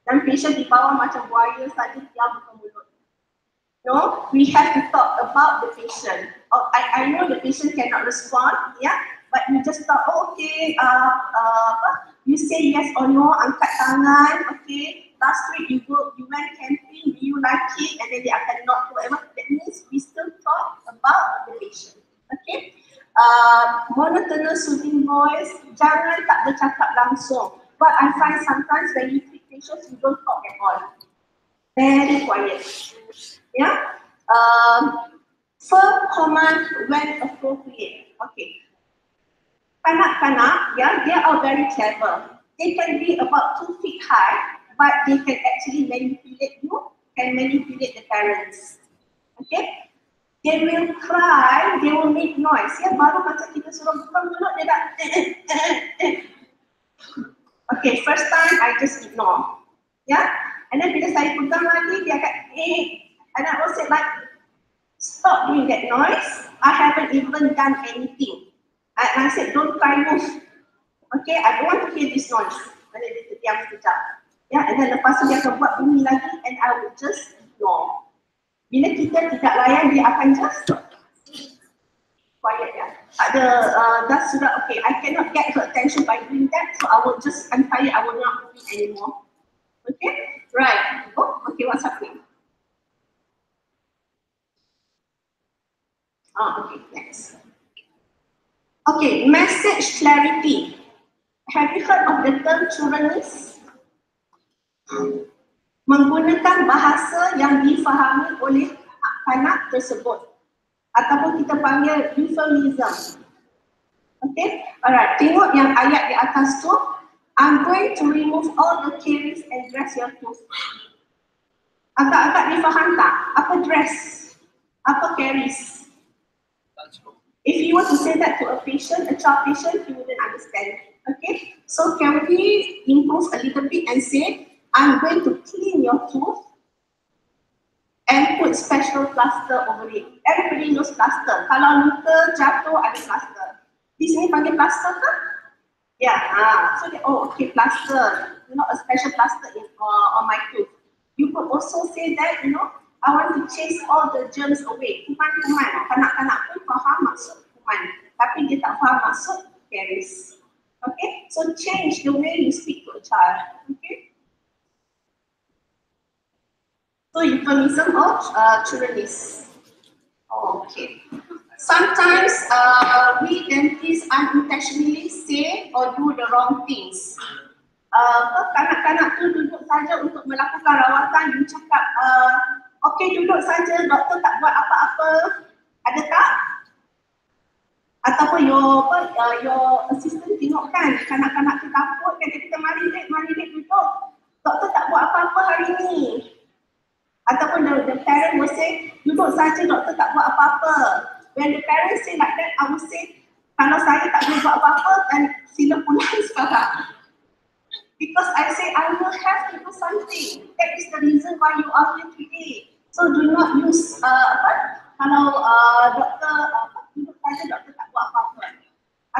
Dan patient di bawah macam buaya saja diam buka mulut. No, we have to talk about the patient. Oh, I know the patient cannot respond, yeah, but you just talk, oh, okay, you say yes or no, angkat tangan, okay. Last week you went camping, do you like it? And then they akan not whatever. That means we still talk about the patient, okay. Monotonous soothing voice, jangan tak bercakap langsung. But I find sometimes when you treat patients, you don't talk at all. Very quiet. Yeah. Firm command when appropriate. Okay. Kanak-kanak, yeah, they are very clever. They can be about 2 feet high, but they can actually manipulate you, can manipulate the parents. Okay. They will cry, they will make noise. Ya, baru macam kita suruh buka mulut, dia dah Okay, first time I just ignore. Yeah, and then bila saya pegang lagi, dia akan and I will say like, stop doing that noise. I haven't even done anything. And I said, don't try move. Okay, I don't want to hear this noise. And then dia diam sekejap. Yeah, and then lepas tu dia akan buat bunyi lagi, and I will just ignore. Bila kita tidak layan, dia akan just quiet ya. Dah sudah, okay, I cannot get her attention by doing that, so I will just, I'm tired, I will not do it anymore. Okay, right. Oh, okay, what's happening? Okay, next. Okay, message clarity. Have you heard of the term chauvinism? Menggunakan bahasa yang difahami oleh anak tersebut ataupun kita panggil euphemism. Okay, alright. Tengok yang ayat di atas tu. I'm going to remove all the caries and dress your tooth. Agak-agak difaham tak? Apa dress? Apa caries? If you want to say that to a patient, a child patient, he wouldn't understand. Okay, so can we improve a little bit and say, I'm going to clean your tooth and put special plaster over it. Everybody knows plaster. Kalau luka jatuh ada plaster. Di sini panggil plaster kan? Yeah. So they, oh okay, plaster. You know, a special plaster on my tooth. You could also say that, you know, I want to chase all the germs away. Kuman-kuman. Kanak-kanak pun faham maksud kuman, tapi dia tak faham maksud caries. Okay, so change the way you speak to a child. Okay. So euphemism of chauvinism. Okay. Sometimes we dentists unintentionally say or do the wrong things. Kanak-kanak tu duduk saja untuk melakukan rawatan, you cakap, okay duduk saja, doktor tak buat apa-apa, ada tak? Ataupun your assistant tengok kan, kanak-kanak tu takut, kata kita mari dek duduk, doktor tak buat apa-apa hari ni. Ataupun the parent will say, duduk saja doktor tak buat apa-apa. When the parent say like that, I will say, kalau saya tak boleh buat apa-apa, dan sila pulang sekarang. Because I say I will have to do something. That is the reason why you are here today. So do not use kalau doktor duduk saja doktor tak buat apa-apa.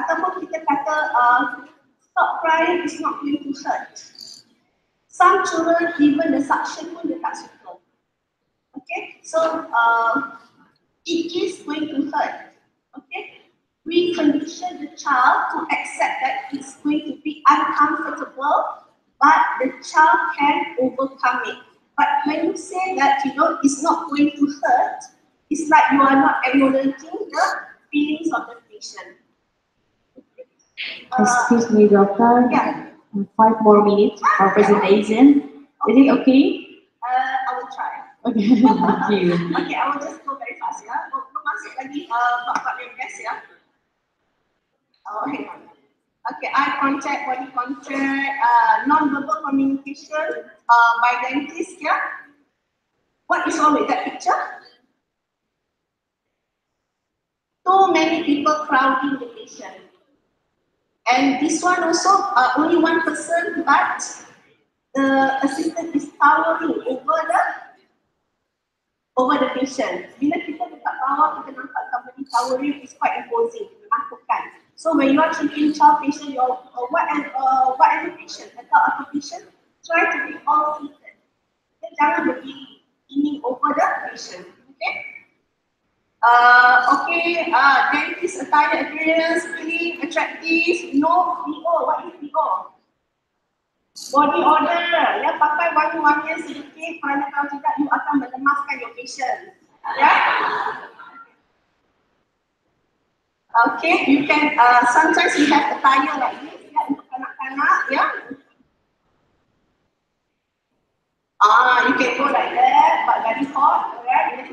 Ataupun kita kata stop crying is not going to hurt. Some children even the suction pun dia tak suka. Okay, so it is going to hurt. Okay, we condition the child to accept that it's going to be uncomfortable, but the child can overcome it. But when you say that it's not going to hurt, it's like you are not acknowledging the feelings of the patient. Excuse me, doctor. Yeah. 5 more minutes for presentation. Is it okay? I will try. Okay, thank you. Okay, I will just go very fast ya. Belum masuk lagi bab-bab yang best ya. Oh, hang on. Okay, eye contact, body contact, non-verbal communication by dentist ya. What is wrong with that picture? Too many people crowding the patient. And this one also, only one person, but the assistant is towering over the patient. Bila kita dekat bawah, kita nampak somebody towering is quite imposing, menakutkan. So when you are treating child patient, whatever patient, adult patient, try to be all seated. Jangan berdiri, ini over the patient. Okay. Dentist attire appearance, feeling attractive, no BO. What is BO? Body odor, ya, pakai wangi-wangian sedikit kerana kalau tidak you akan melemaskan your patient. Ya. Okay, you can sometimes we have attire like this ya, untuk kanak-kanak ya. You can go like that, but very hot, right?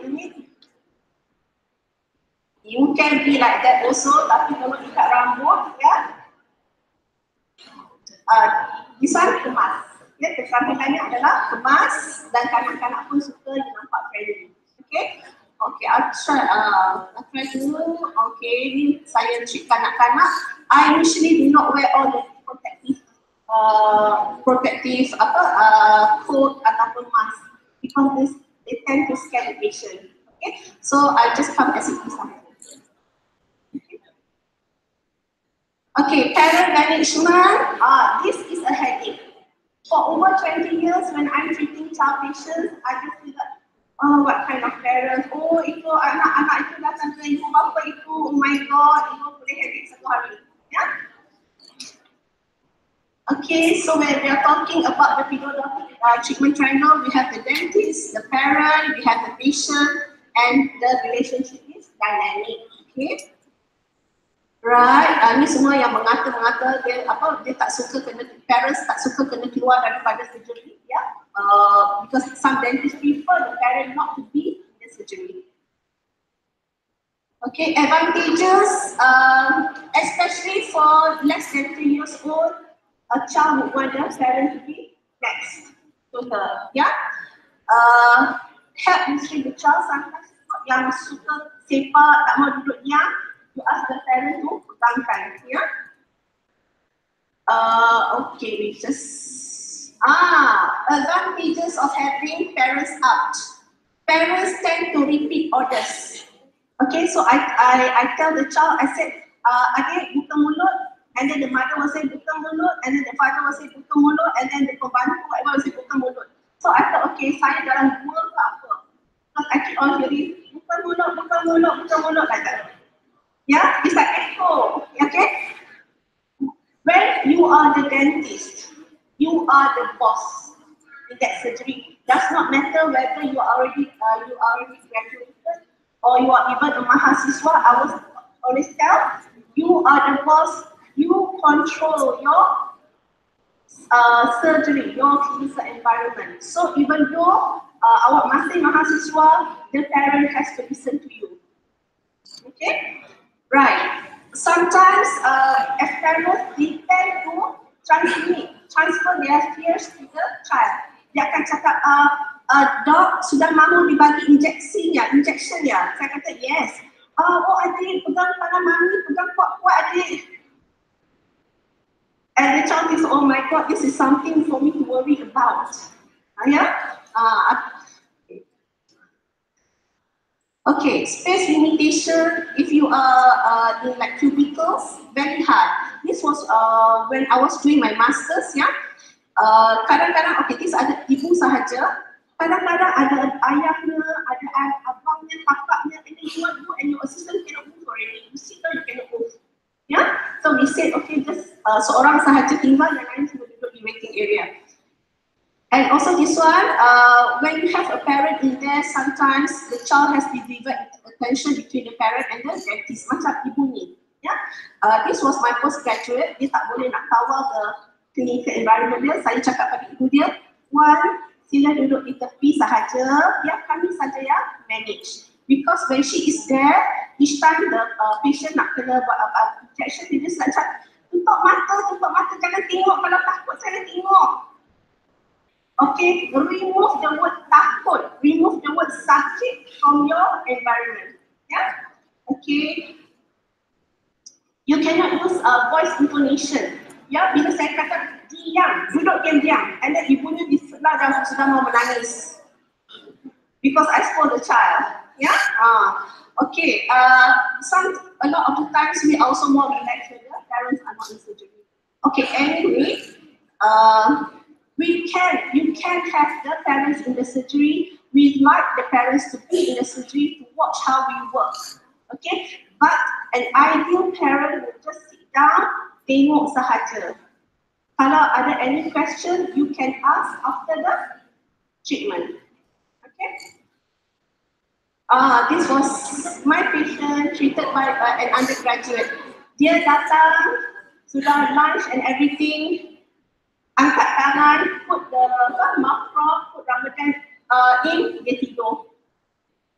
You can be like that also, tapi kalau ikat rambut, ya. This one kemas. Ya, kecantikannya adalah kemas dan kanak-kanak pun suka dia nampak friendly. Okay? Okay, I'll try dulu. Okay, ni saya treat kanak-kanak. I usually do not wear all the protective coat ataupun mask because they tend to scare the patient. Okay, so I just come as it is. Okay, parent management. This is a headache. For over 20 years, when I'm treating child patients, I just feel like, what kind of parents? Oh, itu anak-anak itu datang ke ibu bapa itu. Oh my God, ibu boleh headache satu hari. Yeah? Okay, so when we are talking about the pedodontic treatment triangle, we have the dentist, the parent, we have the patient, and the relationship is dynamic. Okay. Right, ni semua yang mengata dia tak suka parents tak suka kena keluar daripada surgery, ya. Because some dentists prefer the parent not to be in the surgery. Okay, advantages, especially for less than 3 years old, a child would want their parent to be next to her, ya. Help restrain the child, sometimes yang suka sepak, tak mau duduk diam. You ask the parent to pegangkan, ya. Okay, we just advantages of having parents out. Parents tend to repeat orders. Okay, so I tell the child, I said, adik buka mulut, and then the mother will say buka mulut, and then the father will say buka mulut, and then the pembantu will say buka mulut. So I thought, okay, saya dalam gua ke apa? Because I keep on hearing buka mulut, like that. Yeah, it's like echo. Okay. When you are the dentist, you are the boss in that surgery. Does not matter whether you are already graduated or you are even a mahasiswa. I was always tell you are the boss. You control your surgery, your clinical environment. So even though awak masih mahasiswa, the parent has to listen to you. Okay. Right. Sometimes as parents, they tend to transfer their fears to the child. Dia akan cakap, dok sudah mahu dibagi injection ya? Saya kata yes. Oh adik, pegang tangan mami, pegang kuat-kuat adik. And the child is, oh my God, this is something for me to worry about. Okay, space limitation, if you are in like cubicles, very hard. This was when I was doing my masters, ya. Kadang-kadang, okay, this ada ibu sahaja. Kadang-kadang ada ayahnya, ada abangnya, kakaknya, and then you and your assistant cannot move already. You sit down, you cannot move. Yeah, so we said, okay, just seorang sahaja tinggal, yang lain semua duduk di waiting area. And also this one, when you have a parent in there, sometimes the child has to divide attention between the parent and the dentist, macam ibu ni. Yeah, this was my postgraduate. Dia tak boleh nak kawal ke clinical environment dia. Saya cakap pada ibu dia, Wan, sila duduk di tepi sahaja, biar kami saja yang manage. Because when she is there, each time the patient nak kena buat injection, dia just macam tutup mata, jangan tengok, kalau takut jangan tengok. Okay, remove the word takut, remove the word sakit from your environment. Yeah, okay. You cannot use voice intonation. Ya, bila saya kata diam, duduk diam, and then ibunya di sebelah dah sudah mau menangis. Because I spoil the child. Yeah, okay. A lot of the times we also more relaxed when the parents are not in surgery. Okay, anyway, you can have the parents in the surgery. We like the parents to be in the surgery to watch how we work. Okay, but an ideal parent will just sit down, tengok sahaja. Kalau ada any question, you can ask after the treatment. Okay. This was my patient treated by an undergraduate. Dia datang, sudah lunch and everything, angkat tangan, put the mouth prop, put Ramadan in, dia tidur.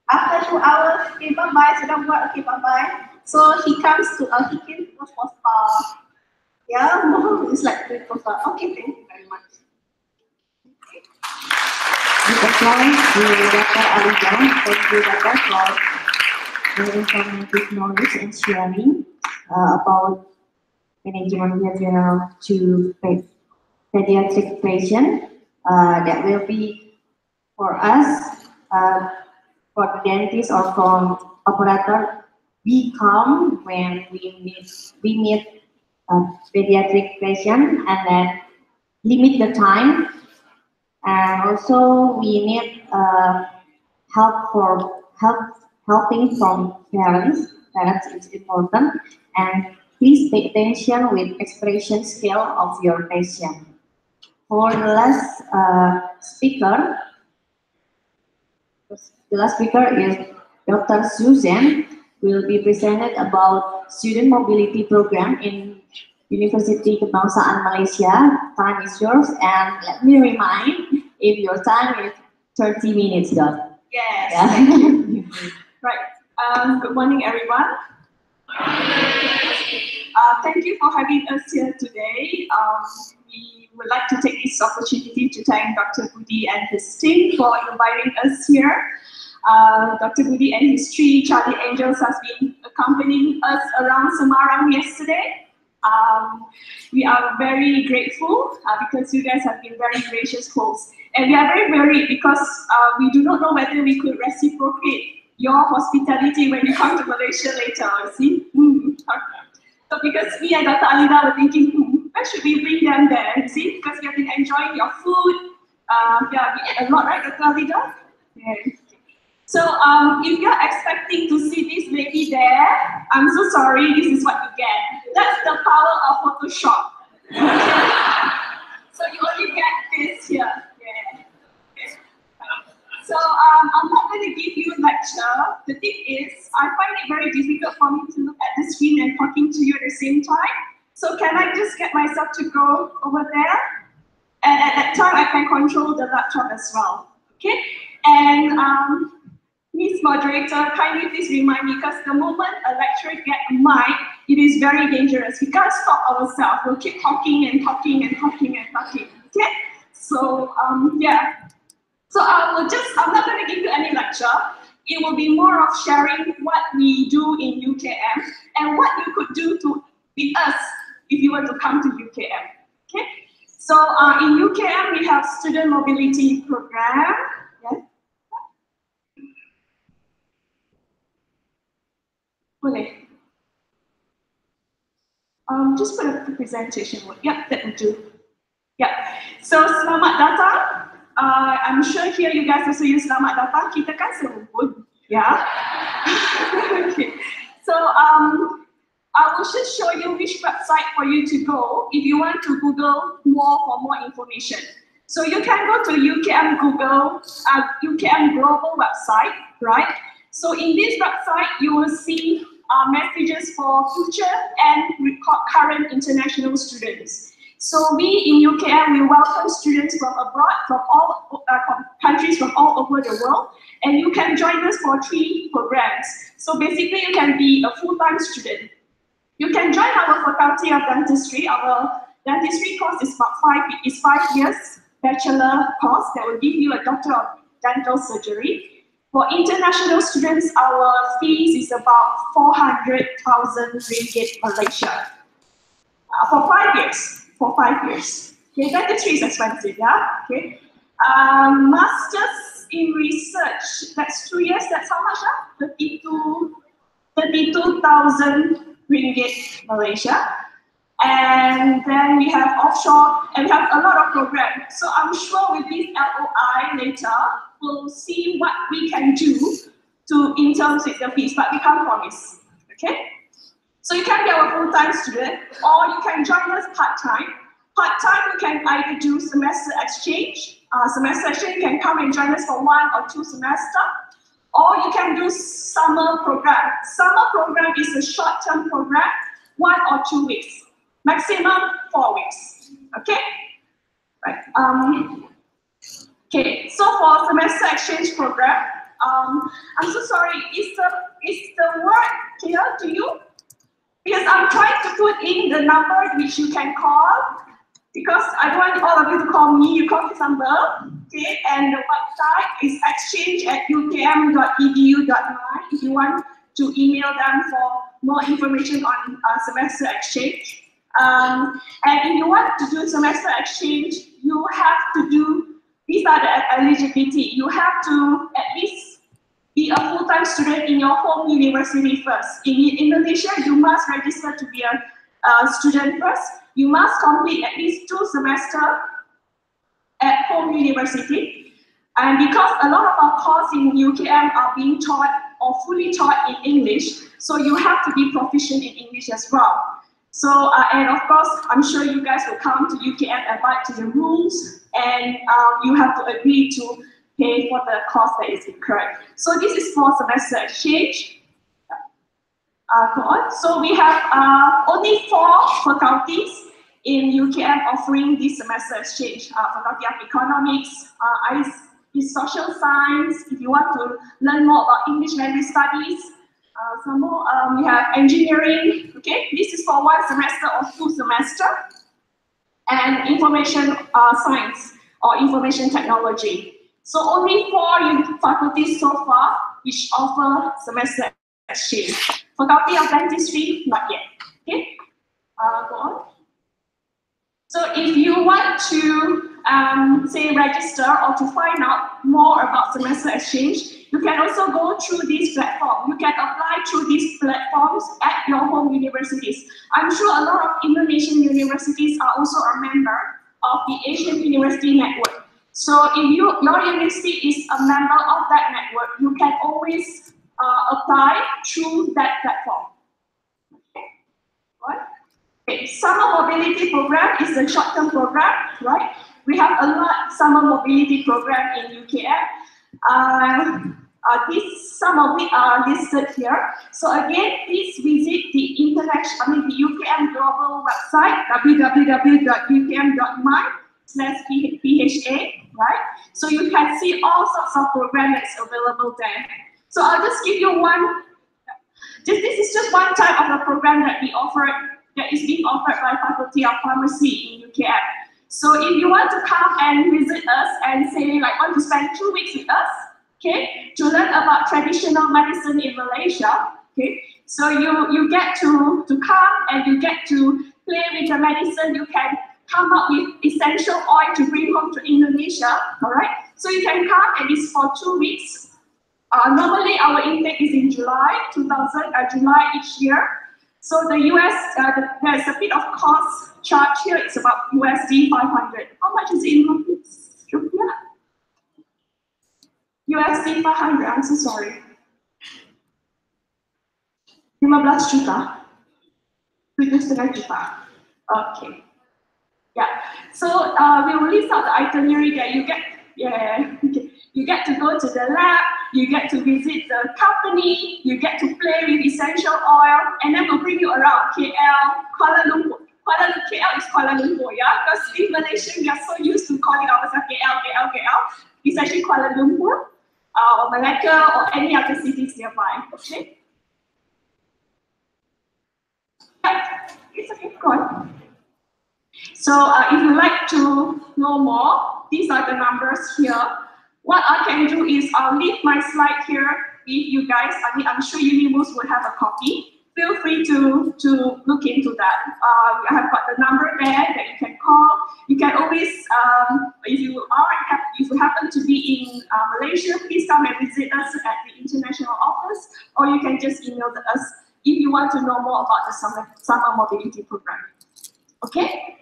After 2 hours, okay, bye-bye, sudah buat, okay, bye-bye. So he came to us for spa. Yeah, it's like for spa. Okay, thank you very much. With applause to Dr. Alida. Thank you, Dr. for the informative knowledge and sharing about management behavioral to pediatric patient. That will be for us, for the dentist or for operator, be calm when we meet pediatric patient, and then limit the time. And also we need helping from parents. Parents is important, and please pay attention with expression skill of your patient. For the last speaker, is Dr. Susan, will be presented about student mobility program in Universiti Kenbangsaan Malaysia. Time is yours, and let me remind, if your time is 30 minutes, Doc. Yes. Yeah. Thank you. Right. Good morning, everyone. Thank you for having us here today. We would like to take this opportunity to thank Dr. Budi and his team for inviting us here. Dr. Budi and his 3 Charlie Angels has been accompanying us around Semarang yesterday. We are very grateful because you guys have been very gracious hosts. And we are very worried because we do not know whether we could reciprocate your hospitality when you come to Malaysia later, see? So because me and Dr. Alida were thinking, where should we bring them there, see? Because we have been enjoying your food. Yeah, we ate a lot, right, Dr. Alida? Yeah. So if you're expecting to see this lady there, I'm so sorry, this is what you get. That's the power of Photoshop. So you only get this here. Yeah. Okay. So I'm not going to give you a lecture. The thing is, I find it very difficult for me to look at the screen and talking to you at the same time. So can I just get myself to go over there? And at that time, I can control the laptop as well. Okay? And Ms. Moderator, kindly please remind me, because the moment a lecturer gets a mic, it is very dangerous. We can't stop ourselves. We'll keep talking and talking and talking and talking. Okay? So, yeah. So I'm not going to give you any lecture. It will be more of sharing what we do in UKM and what you could do with us if you were to come to UKM. Okay? So in UKM we have student mobility program. Yes. Boleh. Just put a presentation. Yep, that will do. Yeah. So selamat datang. I'm sure here you guys also use selamat datang. Kita kan seruput, yeah. Okay. So I will just show you which website for you to go if you want to Google for more information. So you can go to UKM UKM Global website, right? So in this website you will see messages for future and current international students. So we in UKM, we welcome students from abroad, from all countries from all over the world, and you can join us for 3 programs. So basically, you can be a full-time student. You can join our Faculty of Dentistry. Our dentistry course is 5 years, bachelor course that will give you a Doctor of Dental Surgery. For international students, our fees is about 400,000 ringgit Malaysia for 5 years. For 5 years. Okay, dentistry is expensive, yeah? Okay. Masters in research, that's 2 years, that's how much? 32,000 ringgit Malaysia. And then we have offshore, and we have a lot of programs. So I'm sure with this LOI later, we'll see what we can do in terms of the fees, but we can't promise, okay? So you can be our full-time student, or you can join us part-time. Part-time, you can either do semester exchange. Semester exchange, you can come and join us for 1 or 2 semesters, or you can do summer program. Summer program is a short-term program, 1 or 2 weeks, maximum 4 weeks. Okay, right. Okay. So for semester exchange program, I'm so sorry. Is the word clear to you? Because I'm trying to put in the number which you can call, because I don't want all of you to call me, you call this number, okay, and the website is exchange@ukm.edu.my if you want to email them for more information on semester exchange. And if you want to do semester exchange, you have to do, these are the eligibility, you have to at least be a full-time student in your home university first. In Malaysia, you must register to be a student first. You must complete at least 2 semesters at home university. And because a lot of our courses in UKM are being taught or fully taught in English, so you have to be proficient in English as well. So, and of course, I'm sure you guys will come to UKM, abide to the rules, and you have to agree to pay for the cost that is incurred. So this is for semester exchange. Go on. So we have only 4 faculties in UKM offering this semester exchange. Faculty of Economics, Social Science. If you want to learn more about English language studies, some more. We have engineering. Okay, this is for 1 semester or 2 semesters, and information science or information technology. So only 4 faculties so far which offer semester exchange. Faculty of Dentistry, not yet. Okay, go on. So if you want to say register or to find out more about semester exchange, you can also go through this platform. You can apply through these platforms at your home universities. I'm sure a lot of Indonesian universities are also a member of the Asian University Network. So if your university is a member of that network, you can always apply through that platform. Right? Okay. Summer mobility program is a short-term program, right? We have a lot summer mobility program in UKM. Some of it are listed here. So again, please visit the UKM Global website, www.ukm.my/pha, right? So you can see all sorts of programs that's available there. So I'll just give you one. This is just one type of a program that we offer, that is being offered by Faculty of Pharmacy in UKM. So if you want to come and visit us and say like want to spend 2 weeks with us, okay, to learn about traditional medicine in Malaysia, okay, so you get to come and you get to play with the medicine. You can come up with essential oil to bring home to Indonesia, all right? So you can come and it's for 2 weeks. Normally our intake is in July each year. So the US, there's a bit of cost charge here. It's about USD 500. How much is it in rupees? USD 500. I'm so sorry. 15 juta. 7,5 juta. Okay. Yeah. So we will list out the itinerary that you get. Yeah. Okay. You get to go to the lab. You get to visit the company. You get to play with essential oil, and then we'll bring you around KL, Kuala Lumpur. KL is Kuala Lumpur, yeah. Because in Malaysia we are so used to calling ourselves KL. It's actually Kuala Lumpur, or Malacca, or any other cities nearby. Okay. It's okay, go on. So if you'd like to know more, these are the numbers here. What I can do is I'll leave my slide here with you guys. I mean, I'm sure UNIMUS will have a copy. Feel free to look into that. I have got the number there that you can call. You can always, if you happen to be in Malaysia, please come and visit us at the international office, or you can just email us if you want to know more about the summer mobility program. Okay?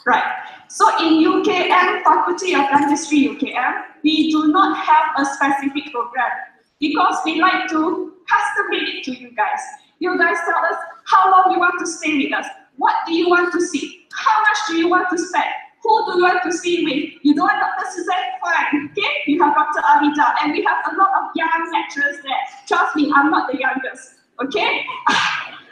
Right. So in UKM, Faculty of Dentistry UKM, we do not have a specific program because we like to customize it to you guys. You guys tell us how long you want to stay with us. What do you want to see? How much do you want to spend? Who do you want to see with? You don't want Dr. Suzanne? Fine. Okay? You have Dr. Alida, and we have a lot of young lecturers there. Trust me, I'm not the youngest. Okay?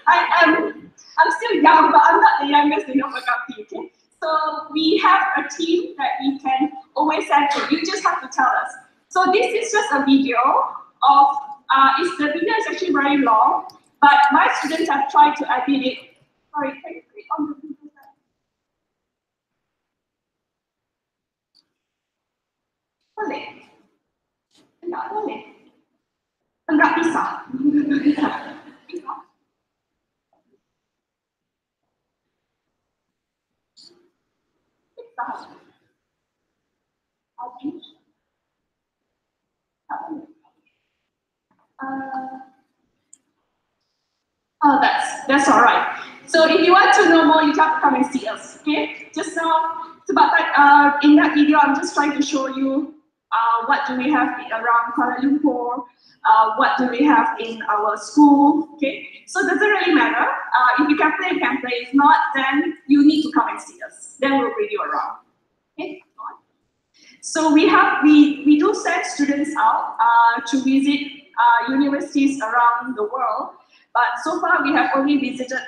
I'm still young, but I'm not the youngest in your faculty. Okay? So we have a team that we can always send to. You just have to tell us. So this is just a video of, the video is actually very long, but my students have tried to edit it. Sorry, can you click on the video? Boleh? Enggak boleh. Enggak bisa. Bisa. Oh, that's all right. So if you want to know more, you have to come and see us. Okay? Just now, it's about that. In that video, I'm just trying to show you what do we have around Kuala Lumpur. What do we have in our school? Okay? So it doesn't really matter. If you can play, you can play. If not, then you need to come and see us. Then we'll bring you around. Okay? Go on. So we do send students out to visit universities around the world. But so far, we have only visited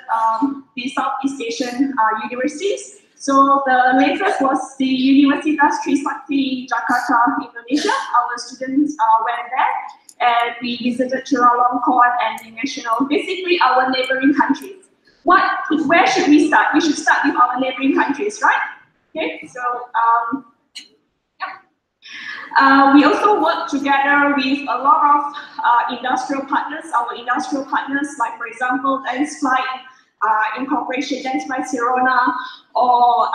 the Southeast Asian universities. So the latest was the Universitas Trisakti Jakarta, Indonesia. Our students went there, and we visited Chulalongkorn and the national, basically our neighboring countries. Where should we start? We should start with our neighboring countries, right? Okay, so we also work together with a lot of industrial partners. Our industrial partners, like for example, Dentsply Incorporation, Dentsply Sirona, or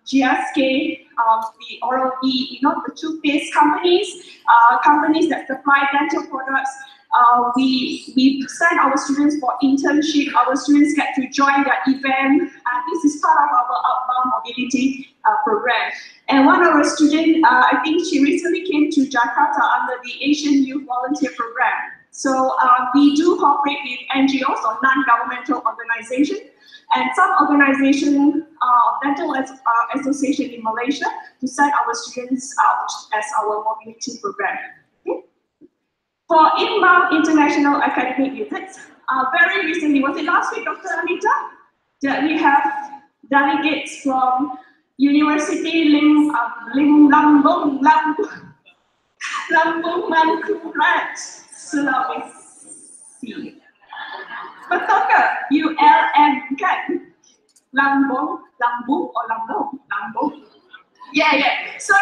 GSK, the Oral-B, the toothpaste companies, companies that supply dental products. We send our students for internship. Our students get to join their event. This is part of our outbound mobility program. And one of our students, I think she recently came to Jakarta under the Asian Youth Volunteer Program. So we do cooperate with NGOs or non-governmental organizations, and some organizations, dental association in Malaysia, to send our students out as our mobility program. Okay? For inbound international academic visits, very recently, was it last week, Dr. Anita, that we have delegates from Universiti Lambung Mangkurat, Sulawesi. Betul ke? ULM kan? Lambung or Lambung. Yeah. So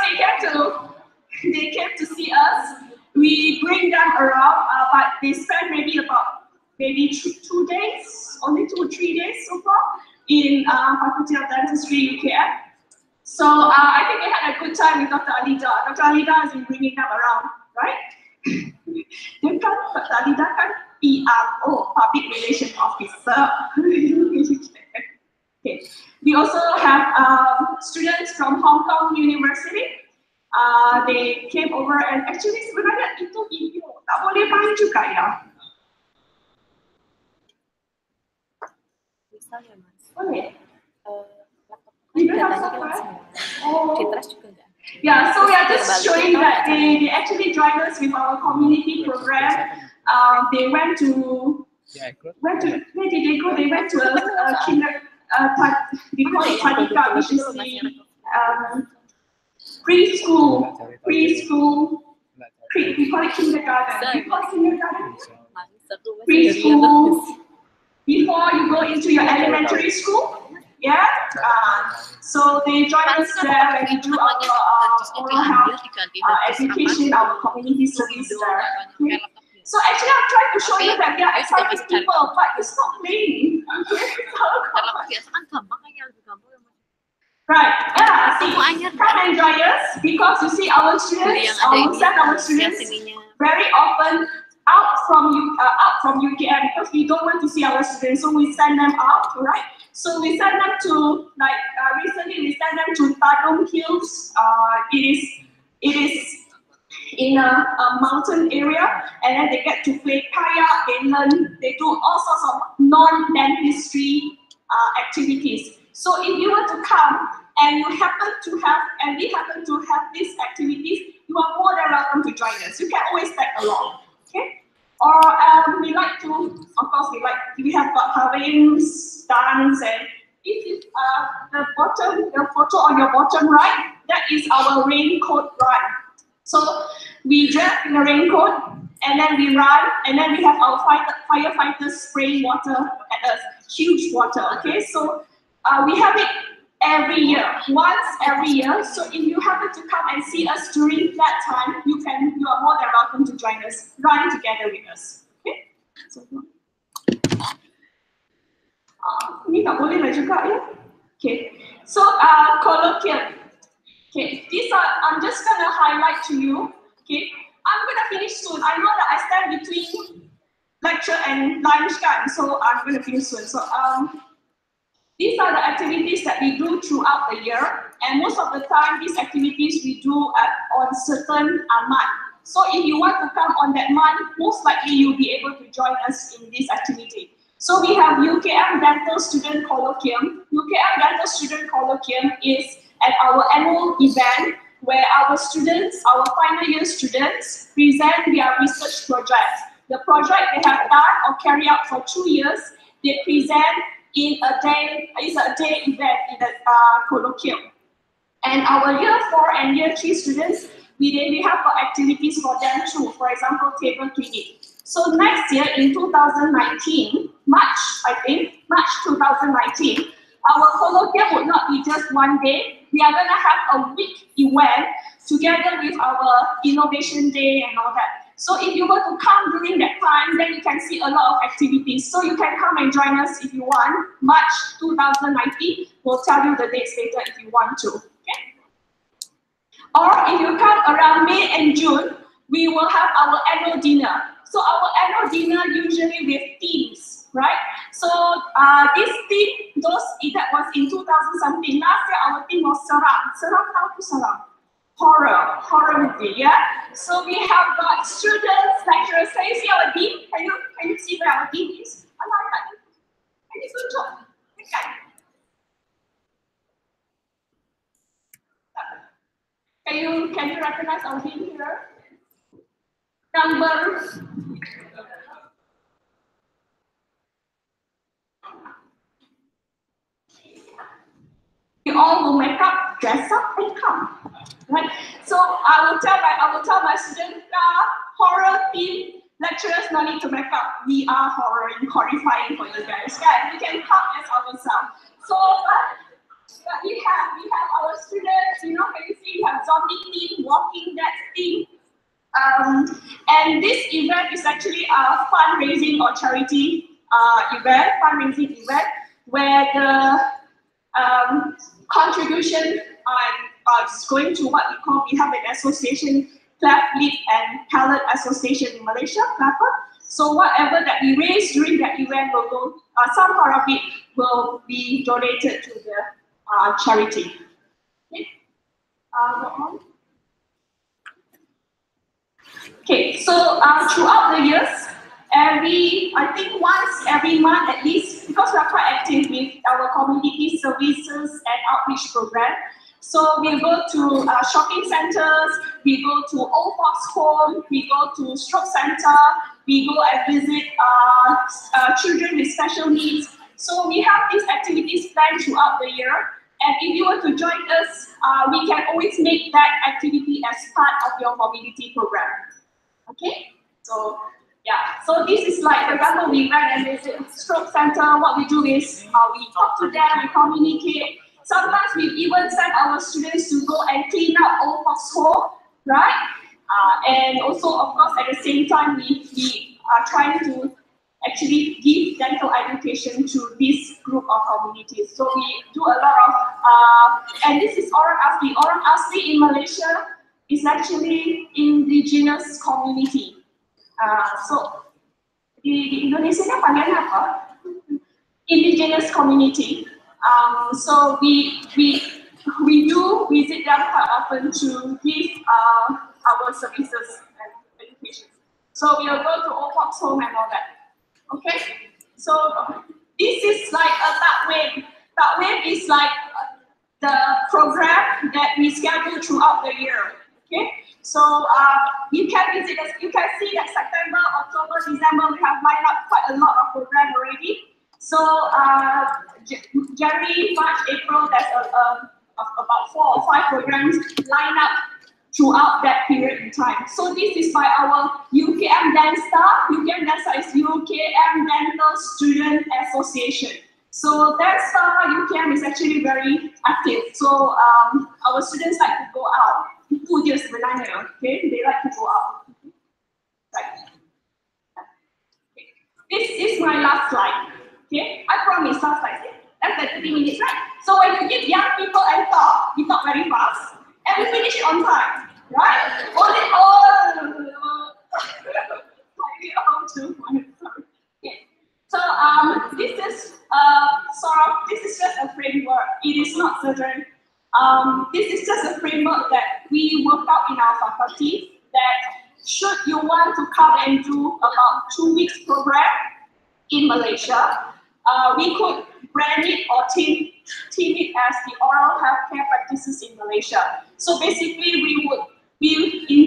they came to see us. We bring them around, but they spend maybe 2 days, only 2 or 3 days so far in Faculty of Dentistry UKM. So I think they had a good time with Dr. Alida. Dr. Alida has been bringing them around, right? Dr. Alida kan PRO, Public Relations Officer. Okay. We also have students from Hong Kong University. They came over and actually sebenarnya itu video tak boleh main juga ya. Misalnya mas. Boleh. Yeah, so we are just showing that they actually joined us with our community program. They went to where did they go? They went to a kinder. We call it Tadika, which is the preschool. We call it kindergarten. Preschool. Before you go into your elementary school, yeah. So they join us there when we do our oral health education, our community service there. Okay. So actually, I'm trying to show you that they are excited people, but it's not playing. Right, yeah, see, come and join us because you see our students, our students very often out from UKM because we don't want to see our students, so we send them out, right? So we send them to, like, recently we sent them to Tadung Hills. It is in a mountain area, and then they get to play kayak, they learn, they do all sorts of non-dentistry activities. So if you were to come and we happen to have these activities, you are more than welcome to join us. You can always tag along, okay? Or we like to, of course, we have got harins, dance, and this is the photo on your bottom right, that is our raincoat run. So we dress in a raincoat, and then we run, and then we have our firefighters spraying water at us, huge water, okay? So we have it every year, once every year. So if you happen to come and see us during that time, you are more than welcome to join us, run together with us. Okay? So, ini tak boleh lah juga ya. Okay. So colloquium. Okay. I'm just gonna highlight to you. Okay. I'm gonna finish soon. I know that I stand between lecture and lunch time, so I'm gonna finish soon. So these are the activities that we do throughout the year, and most of the time, these activities we do on certain month. So if you want to come on that month, most likely you'll be able to join us in this activity. So we have UKM Dental Student Colloquium. UKM Dental Student Colloquium is at our annual event where our students, our final year students, present their research projects. The project they have done or carried out for 2 years, they present in a day, it's a day event in the colloquium. And our year 4 and year 3 students, we have activities for them too. For example, table clinic. So next year in 2019, March 2019, our colloquium would not be just one day. We are going to have a week event together with our innovation day and all that. So if you were to come during that time, then you can see a lot of activities. So you can come and join us if you want. March 2019, we'll tell you the dates later if you want to. Okay? Or if you come around May and June, we will have our annual dinner. So our annual dinner usually with themes, right? So this theme, that was in 2017. Last year our theme was Semarang. Semarang, tahu tu Semarang? Horror movie, yeah? So we have got students, lecturers. Can you see our dean? Can you see where our dean is? Can you tunjuk? Can you recognize our dean here? Number. We all will make up, dress up, and come. Right? So I will tell my students, horror theme lecturers no need to make up. We are horrifying for you guys. Guys, we can come as ourselves. So zombie team walking that thing. And this event is actually a fundraising or charity fundraising event, where the contribution is going to what we have an association, Cleft Lip and Palate Association in Malaysia, CLAPA. So whatever that we raise during that event will go, some part of it will be donated to the charity. Okay, go on. Okay, so throughout the years, I think once every month at least, because we are quite active with our community services and outreach program. So we go to shopping centers, we go to old folks home, we go to stroke center, we go and visit children with special needs. So we have these activities planned throughout the year. And if you were to join us, we can always make that activity as part of your mobility program. Okay, so yeah, so this is like, for example, we went and visit stroke center. What we do is we talk to them, we communicate. Sometimes we even send our students to go and clean up old folks' home, right? And also, of course, at the same time, we are trying to actually give dental education to this group of communities. So we do a lot of, and this is orang asli. Orang asli in Malaysia is actually indigenous community. So di Indonesia nya panggilnya apa? Indigenous community. So we do visit them quite often to give our services and education. So we will go to old folks home and all that. Okay. So this is like a Takwim. Takwim is like the program that we schedule throughout the year. Okay, so you can visit us. You can see that September, October, December, we have lined up quite a lot of program already. So January, March, April, there's about 4 or 5 programs lined up throughout that period in time. So this is by our UKM DANSTA. UKM DANSTA is UKM Dental Student Association. So DANSTA UKM is actually very active. So our students like to go out. Itu je sebenarnya, okay? They like to go out. Right. Okay. This is my last slide. Okay, I promise last slide. That's the 30 minutes, right? So when you give young people and talk, we talk very fast, and we finish it on time, right? Okay. So this is this is just a framework. It is not certain. This is just a framework that we work out in our faculty, that should you want to come and do about 2 weeks program in Malaysia, we could brand it or team it as the oral healthcare practices in Malaysia. So basically,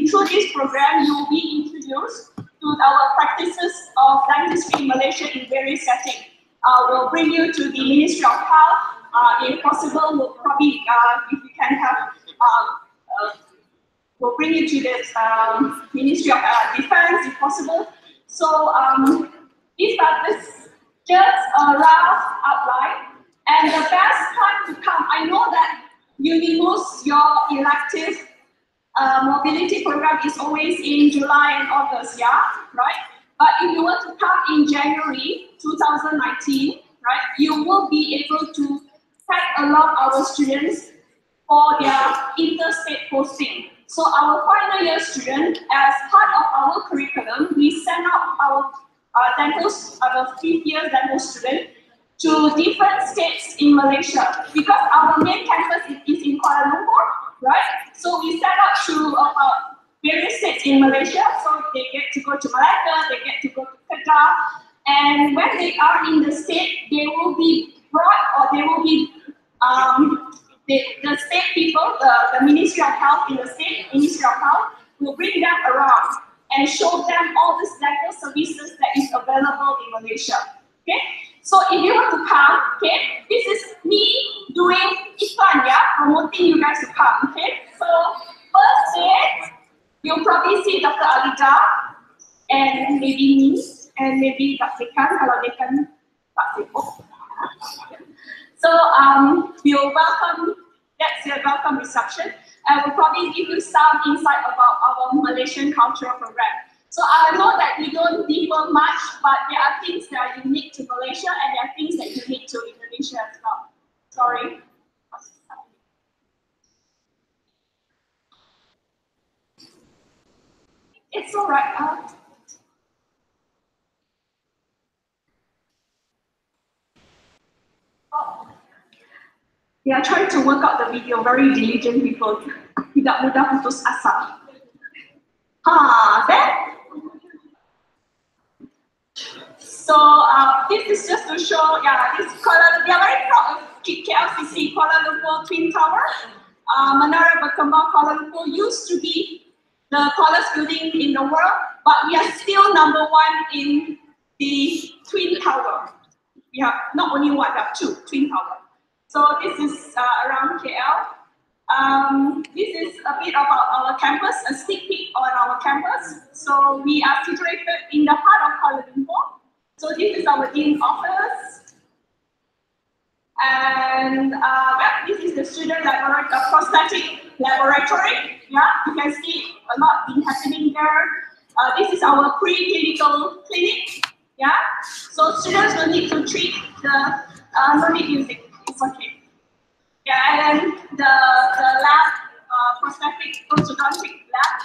through this program, you will be introduced to our practices of dentistry in Malaysia in various settings. We'll bring you to the Ministry of Health. If possible, we'll probably, if we can have, we'll bring you to the Ministry of Defense, if possible. So this is just a rough outline. And the best time to come, I know that UNIMUS, your elective mobility program is always in July and August, yeah, right? But if you want to come in January 2019, right, you will be able to tag along our students for their interstate posting. So our final year student, as part of our curriculum, we send out our our 5th year dental student to different states in Malaysia, because our main campus is in Kuala Lumpur, right? So we send out to about various states in Malaysia, so they get to go to Malacca, they get to go to Kedah, and when they are in the state, they will be brought, or they will be the state people, the Ministry of Health in the state, Ministry of Health, will bring them around and show them all the dental services that is available in Malaysia. Okay, so if you want to come, okay, this is me doing iklan, yeah, promoting you guys to come. Okay, so first day, you'll probably see Dr. Alida and maybe me and maybe Dr. Dekan, kalau Dekan tak sibuk. So we'll welcome, that's your welcome reception. and will probably give you some insight about our Malaysian cultural program. So I know that we don't differ much, but there are things that are unique to Malaysia and there are things that are unique to Indonesia as well. Sorry. It's all right. They are trying to work out the video, very diligent people. Tidak mudah putus asa. Then. So this is just to show, this we are very proud of KLCC, Kuala Lumpur Twin Tower. Menara Berkembang Kuala Lumpur used to be the tallest building in the world, but we are still #1 in the Twin Tower. We have not only one, we have 2 Twin Tower. So this is around KL. This is a bit about our campus, a sneak peek on our campus. So we are situated in the heart of Kuala Lumpur. So this is our dean's office. And this is the student laboratory, prosthetic laboratory. Yeah, you can see a lot been happening there. This is our pre-clinical clinic. Yeah, so students will need to treat the no need music. It's okay. Yeah, and then the lab, prosthetic orthodontic lab.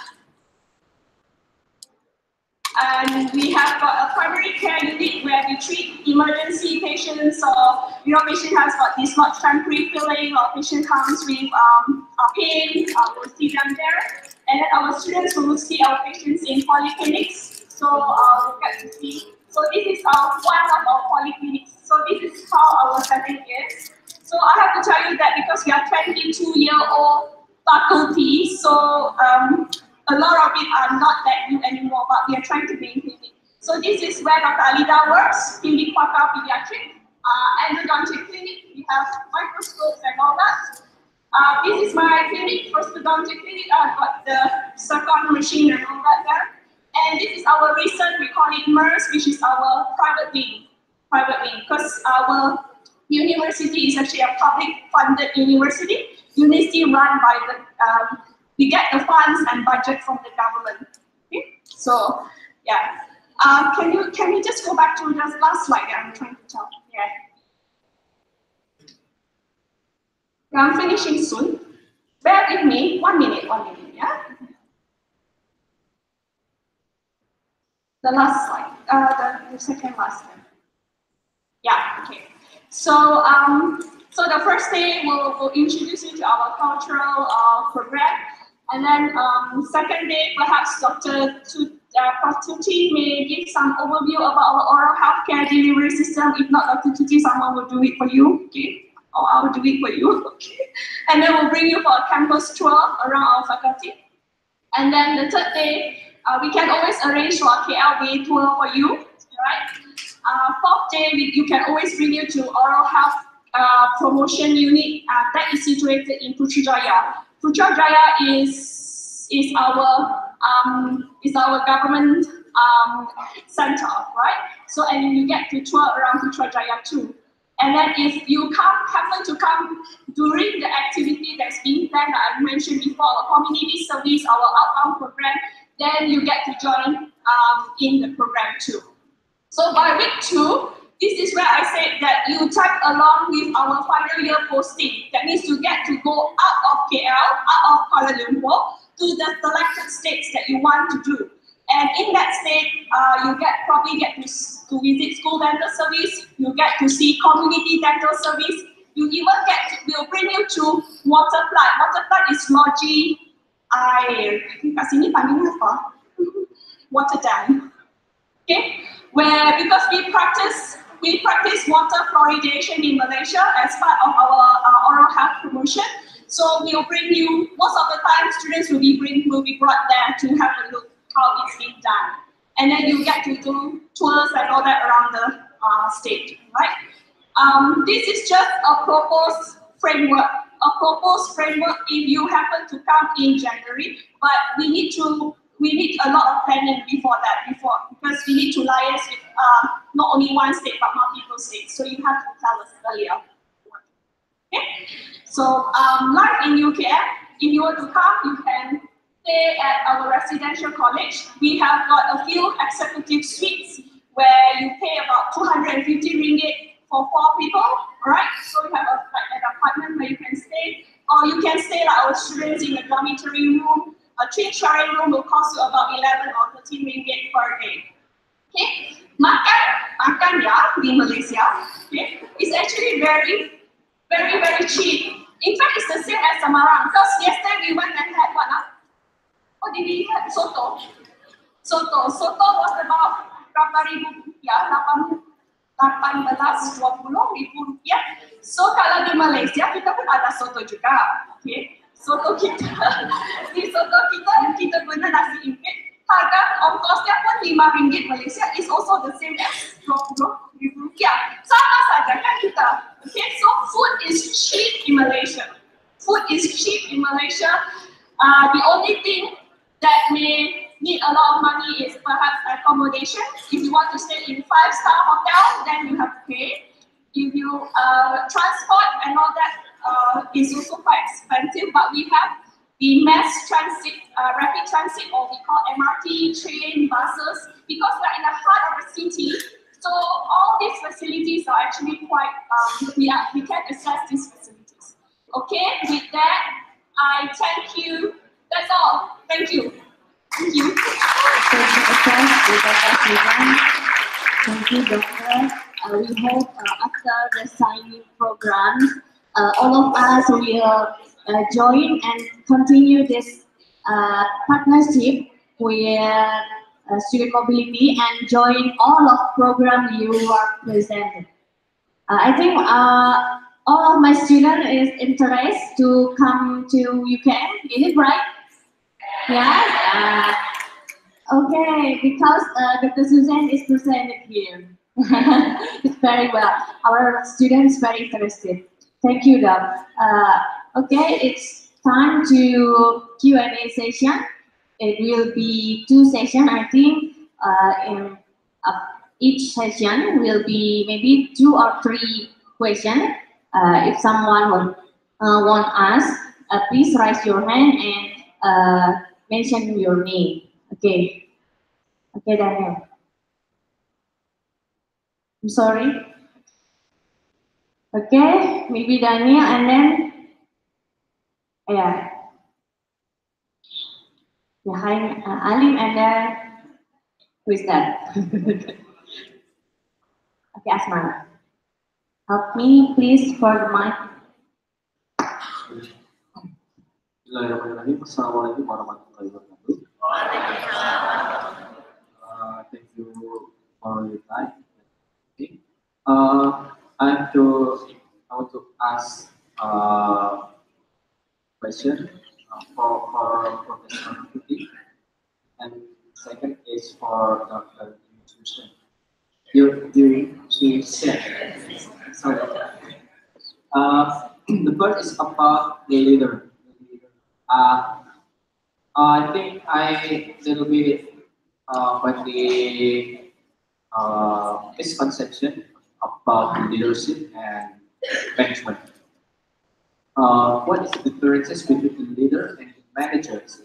And we have got a primary care unit where we treat emergency patients, or patient has got dislodged temporary filling, or patient comes with pain, we'll see them there. And then our students will see our patients in polyclinics. So we'll get to see. So this is one of our polyclinics. So this is how our setting is. So I have to tell you that because we are 22-year-old faculty, so a lot of it are not that new anymore, but we are trying to maintain it. So this is where Dr. Alida works, clinic pakar pediatric, endodontic clinic. We have microscopes and all that. This is my clinic, orthodontic clinic. I've got the circon machine and all that there. And this is our recent, we call it MERS, which is our private wing, because our university is actually a public-funded university. University run by the we get the funds and budget from the government. Okay? So yeah, can we just go back to the last slide that I'm trying to tell? Yeah, I'm finishing soon. Bear with me. 1 minute. Yeah. The last slide. The second last one. Yeah. Okay. So so the first day we'll introduce you to our cultural program. And then second day, perhaps Dr. Tuti may give some overview about our oral healthcare delivery system. If not Dr. Tuti, someone will do it for you, okay? Or I'll do it for you, okay? And then we'll bring you for a campus tour around our faculty. And then the third day, we can always arrange for a KLB tour for you, right? Fourth day, you can always bring you to oral health promotion unit that is situated in Putrajaya. Putrajaya is our government center, right? So and you get to tour around Putrajaya too. And then if you happen to come during the activity that's being planned, that I mentioned before, our community service, our outbound program, then you get to join in the program too. So by week 2, this is where I said that you tag along with our final year posting. That means you get to go out of KL, out of Kuala Lumpur, to the selected states that you want to do. And in that state, you probably get to visit school dental service, you get to see community dental service, you even we'll bring you to water plant. Water plant is logi air. Kat sini panggilnya apa? Water dam. Okay? Where because we practice water fluoridation in Malaysia as part of our oral health promotion. So we'll bring you, most of the time students will be brought there to have a look how it's being done. And then you get to do tours and all that around the state, right? This is just a proposed framework. If you happen to come in January, but we need a lot of planning before because we need to liaise with not only one state but multiple states. So you have to tell us earlier. Okay. So live in UKM if you want to come, you can stay at our residential college. We have got a few executive suites where you pay about 250 ringgit for 4 people, right? So you have like an apartment where you can stay, or you can stay like our students in a dormitory room. A twin sharing room will cost you about 11 or 13 ringgit per day. Okay, makan ya di Malaysia, okay, is actually very cheap. In fact, it's the same as Semarang. Because yesterday we went and had what? Oh, did we have soto? Soto was about berapa ribu rupiah? 18-20 rupiah. So kalau di Malaysia kita pun ada soto juga, okay? Soto kita guna nasi impit. Harga ongkosnya pun 5 ringgit Malaysia is also the same as 20 ribu rupiah. Sama saja kan kita. Okay, so food is cheap in Malaysia. Food is cheap in Malaysia. The only thing that may need a lot of money is perhaps accommodation. If you want to stay in 5-star hotel, then you have to pay. If you transport and all that is also quite expensive, but we have the mass transit, rapid transit, or we call MRT, train, buses, because we're in the heart of the city. So all these facilities are actually quite, we can access these facilities. Okay, with that, I thank you. That's all. Thank you. Thank you. Thank you, Doctor. We hope after the signing program, all of us will join and continue this partnership with student mobility and join all of program you are presented. I think all of my students is interested to come to UK. Is it right? Yes. Okay, because Dr. Susan is presented here. It's very well. Our students very interested. Thank you, Doc. Okay, it's time to Q&A session. It will be 2 sessions, I think. In each session will be maybe 2 or 3 questions. If someone want ask, please raise your hand and mention your name. Okay. Okay, Daniel. I'm sorry. Okay, maybe Daniel and then yeah. Behind Alim and then who is that? Okay, Asma. Help me please for the mic. Bismillahirrahmanirrahim. Assalamualaikum warahmatullahi wabarakatuh. Thank you for your time. Okay. I want to ask question for Professor Putih, and second is for Dr. Susan. Sorry. The first is about the leader. I think I little bit when the misconception about leadership and management. What is the differences between the leader and the managers?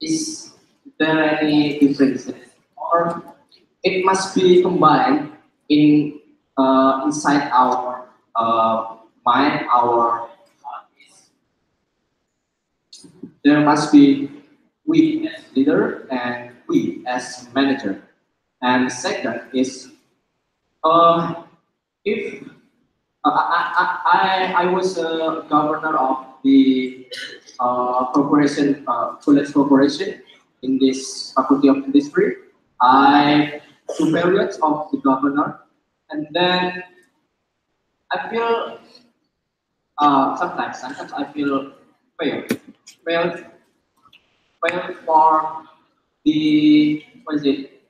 Is there any differences, or it must be combined in inside our mind, there must be we as leader and we as manager. And the second is if I was a governor of the corporation, college corporation in this faculty of industry. I superiors of the governor, and then I feel sometimes I feel fail for the what is it?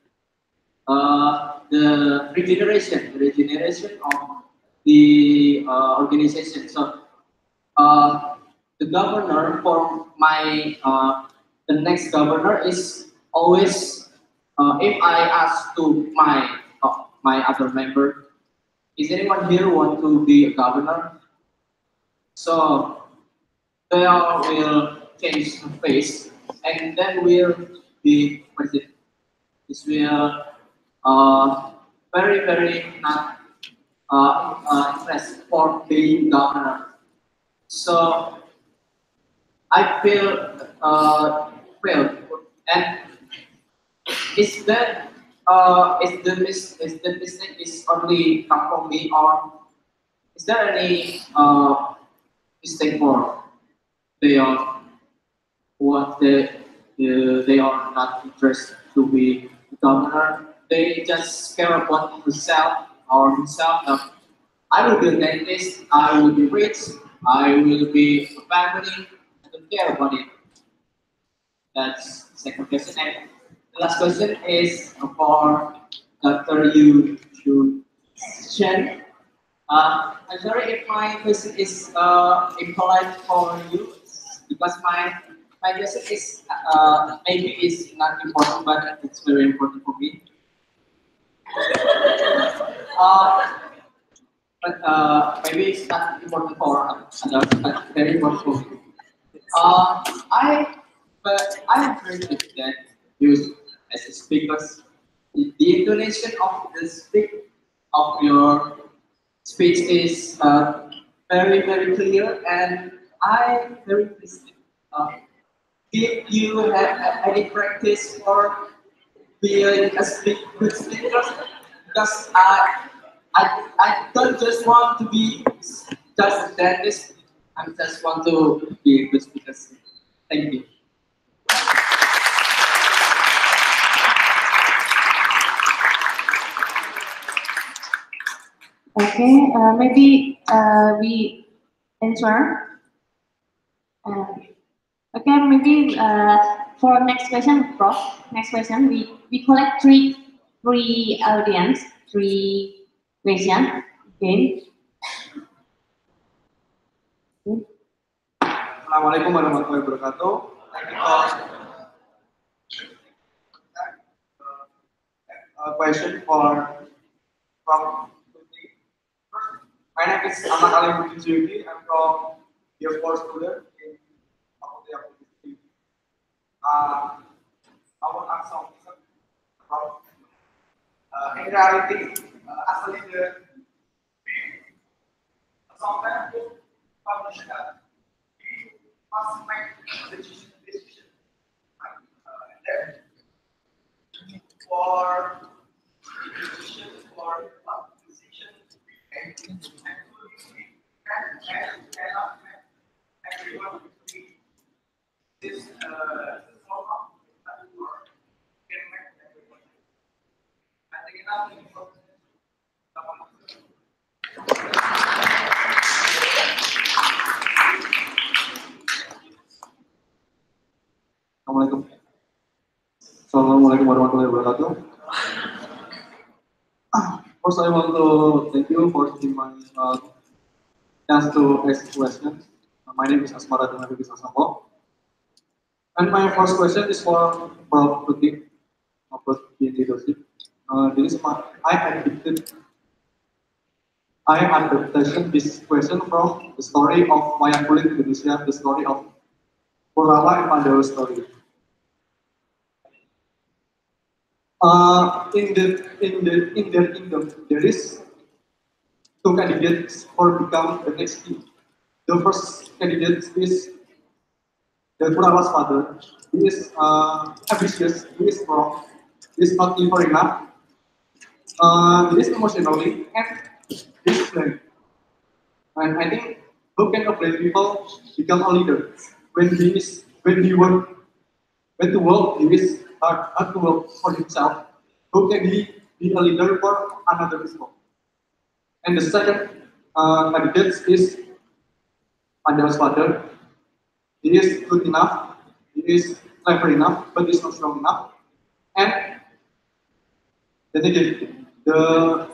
The regeneration of the organization. So the governor for my the next governor is always if I ask to my other member, is anyone here want to be a governor? So they all will change the face, and then will be president. This will very not interest for being governor. So I feel and is that is the mistake is only come from me, or is there any mistake for they are what they are not interested to be governor? They just care about themselves or himself. I will be a dentist. I will be rich. I will be a family. I don't care about it. That's the second question. And the last question is for Dr. Yu Chen. I'm sorry if my question is impolite for you, because my question is maybe is not important, but it's very important for me. Maybe it's not important for others, but very important for me. I heard that you as a speakers, the intonation of the speak of your speech is very clear, and I very pleased. Did you have any practice for being a good speaker? Because I don't just want to be just a dentist. I just want to be a good speaker. Thank you. Okay, maybe we answer. Okay, maybe for next question, Prof. Next question, we collect three audience, three question. Okay. Assalamualaikum warahmatullahi wabarakatuh. Thank you for a question from my name is Ahmad Ali Budi. I'm from year 4 student in Faculty of University. I will ask some from in reality, actually the software published must make decision. And then for decision for decision and cannot everyone this somehow can make everyone. I think enough Assalamualaikum warahmatullahi wabarakatuh. First, I want to thank you for giving my chance to ask questions. My name is Asmara Denari Sasambo. And my first question is for Prof. Puti, Prof. Leadership. This is I understand this question from the story of Wayang Kulit Indonesia, the story of Kurawa and Pandawa story. In their kingdom, there is two candidates for become the next king. The first candidate is the Kurawa's father. He is ambitious. He is strong. He is not clever enough. He is emotionally and he is blind. And I think how can a blind people become a leader when he work when to work he is hard to work for himself? How can he be a leader for another people? And the second candidate is Pandawa's father. He is good enough, he is clever enough, but he is not strong enough. And then again, the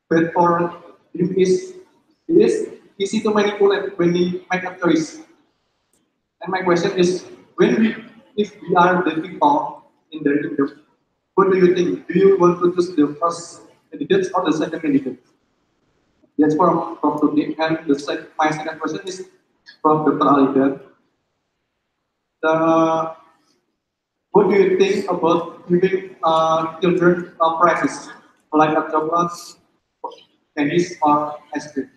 bad for him is he is easy to manipulate when he make a choice. And my question is, if we are the people in the kingdom, what do you think? Do you want to choose the first candidate or the second candidate? That's for Prof. Rudy. And my second question is, from Dr. Alida. What do you think about giving children prizes like a chocolate, candies, or ice cream?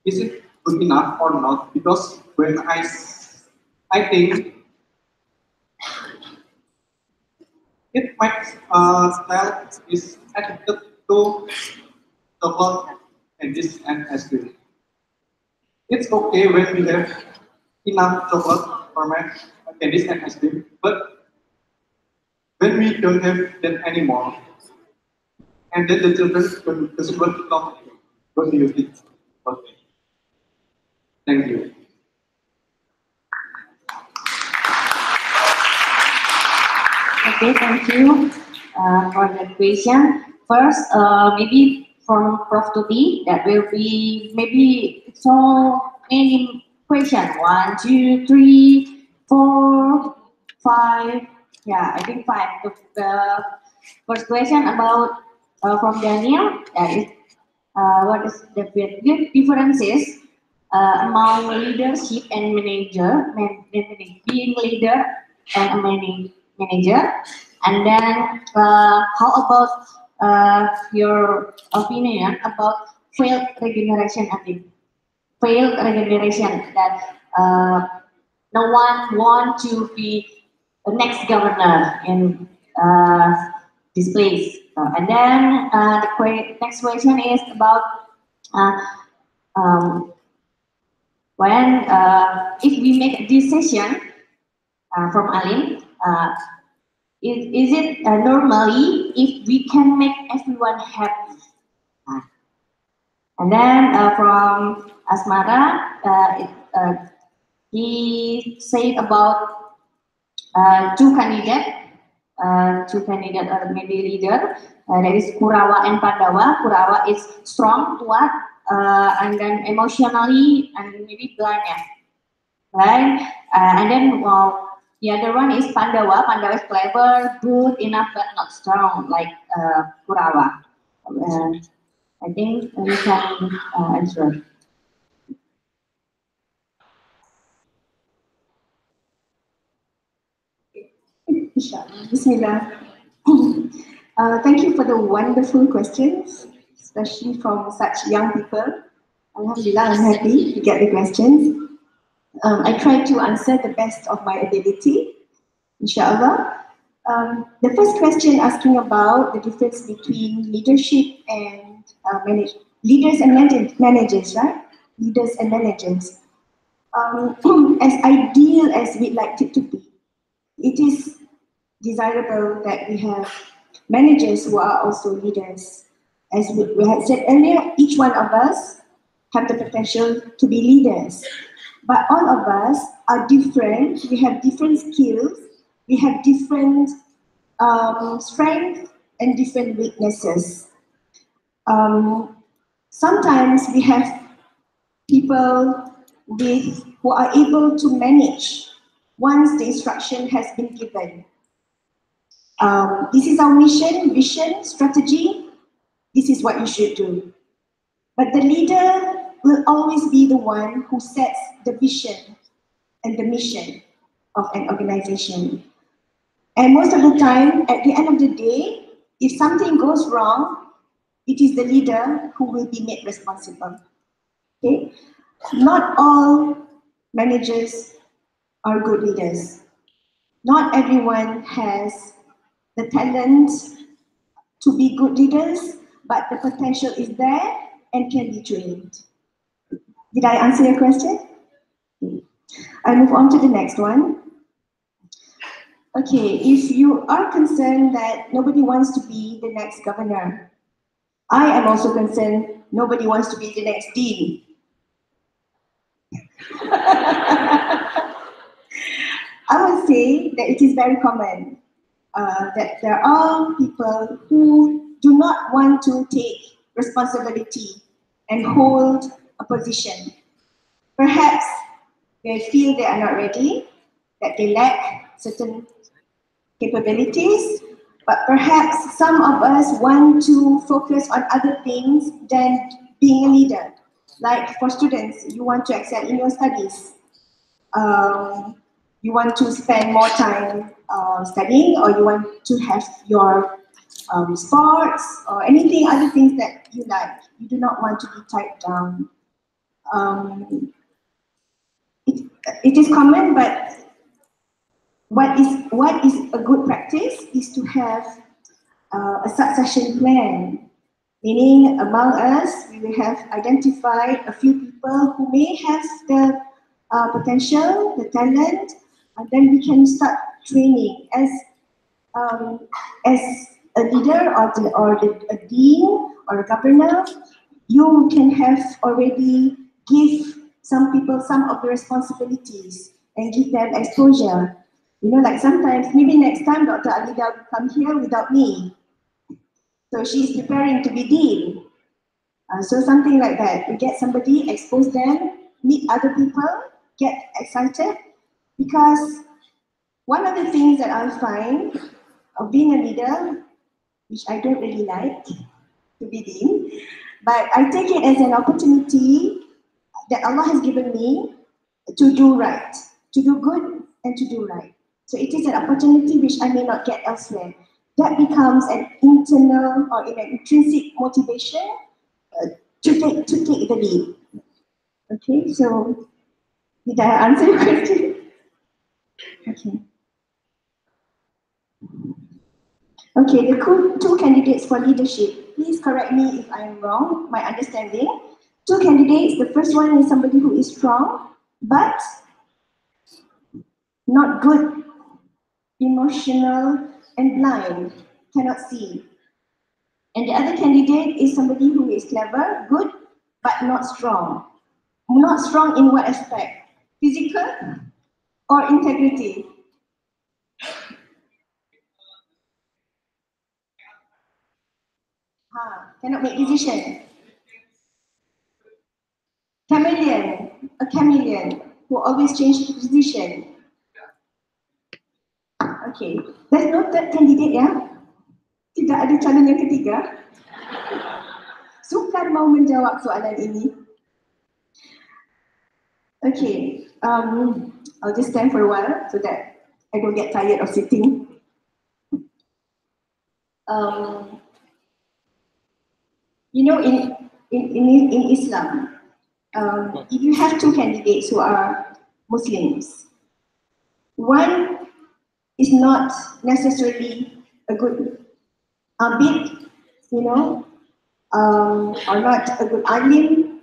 Is it good enough or not? Because when I think it makes child is addicted to chocolate, candies, and ice cream. It's okay when we have enough chocolate or candies and ice cream, but when we don't have that anymore, and then the children doesn't want to talk, what do you think? Okay. Thank you. Okay, thank you for the question. First, maybe from Prof. Tuti, that will be maybe so many questions. 1, 2, 3, 4, 5. Yeah, I think 5. The first question about from Daniel, that is what is the differences among leadership and being leader and a manager, and then how about your opinion about failed regeneration? I think failed regeneration, that no one want to be the next governor in this place. And then the next question is about when if we make a decision from Alim, is it normally if we can make everyone happy? And then from Asmara, he said about two candidates or maybe leader. That is Kurawa and Pandawa. Kurawa is strong, kuat, and then emotionally and maybe blind, right? And then the other one is Pandawa. Pandawa is clever, good enough, but not strong like Kurawa. I think we can answer. Bismillah. Thank you for the wonderful questions, especially from such young people. Alhamdulillah, I'm happy to get the questions. I try to answer the best of my ability, inshallah. The first question asking about the difference between leadership and leaders and managers, right? Leaders and managers. As ideal as we'd like it to be, it is desirable that we have managers who are also leaders. As we had said earlier, each one of us have the potential to be leaders. But all of us are different. We have different skills. We have different strengths and different weaknesses. Sometimes we have people who are able to manage once the instruction has been given. This is our mission, vision, strategy. This is what you should do. But the leader will always be the one who sets the vision and the mission of an organization. And most of the time, at the end of the day, if something goes wrong, it is the leader who will be made responsible. Okay? Not all managers are good leaders. Not everyone has the talent to be good leaders, but the potential is there and can be trained. Did I answer your question? I'll move on to the next one. Okay, if you are concerned that nobody wants to be the next governor, I am also concerned nobody wants to be the next dean. I would say that it is very common that there are people who do not want to take responsibility and hold a position. Perhaps they feel they are not ready, that they lack certain capabilities, but perhaps some of us want to focus on other things than being a leader. Like for students, you want to excel in your studies. You want to spend more time studying, or you want to have your sports or anything, other things that you like. You do not want to be tied down. It is common, but what is a good practice is to have a succession plan. Meaning, among us, we will have identified a few people who may have the potential, the talent, and then we can start training as a leader or a dean or a governor. You can have already give some people some of the responsibilities and give them exposure. You know, like sometimes, maybe next time Dr. Alida will come here without me. So she's preparing to be dean. So something like that. You get somebody, expose them, meet other people, get excited. Because one of the things that I find of being a leader, which I don't really like to be dean, but I take it as an opportunity that Allah has given me to do right, to do good and to do right. So it is an opportunity which I may not get elsewhere. That becomes an internal or an intrinsic motivation to take the lead. Okay, so did I answer your question? Okay. Okay, the two candidates for leadership. Please correct me if I am wrong, my understanding. Two candidates, the first one is somebody who is strong, but not good, emotional and blind, cannot see. And the other candidate is somebody who is clever, good, but not strong. Not strong in what aspect? Physical or integrity? Cannot make decision. Chameleon, a chameleon who always change position. Okay, there's no third candidate ya? Tidak ada calon yang ketiga? Sukar mau menjawab soalan ini. Okay, I'll just stand for a while so that I don't get tired of sitting. You know, in Islam, if you have two candidates who are Muslims, one is not necessarily a good abid, you know, or not a good alim,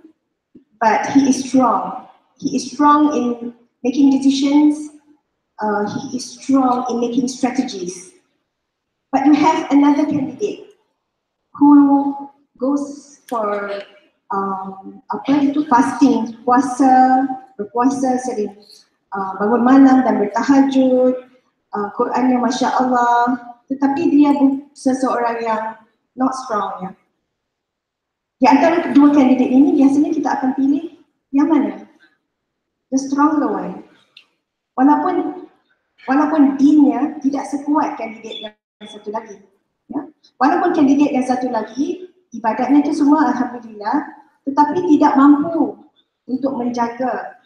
but he is strong. He is strong in making decisions. He is strong in making strategies. But you have another candidate who goes for fasting, berpuasa sering, bangun malam dan bertahajud, Qurannya Masya Allah, tetapi dia seseorang yang not strong ya. Di antara kedua kandidat ini biasanya kita akan pilih yang mana? The stronger one. Walaupun deannya tidak sekuat kandidat yang satu lagi. Ya? Walaupun kandidat yang satu lagi ibadatnya itu semua alhamdulillah, tetapi tidak mampu untuk menjaga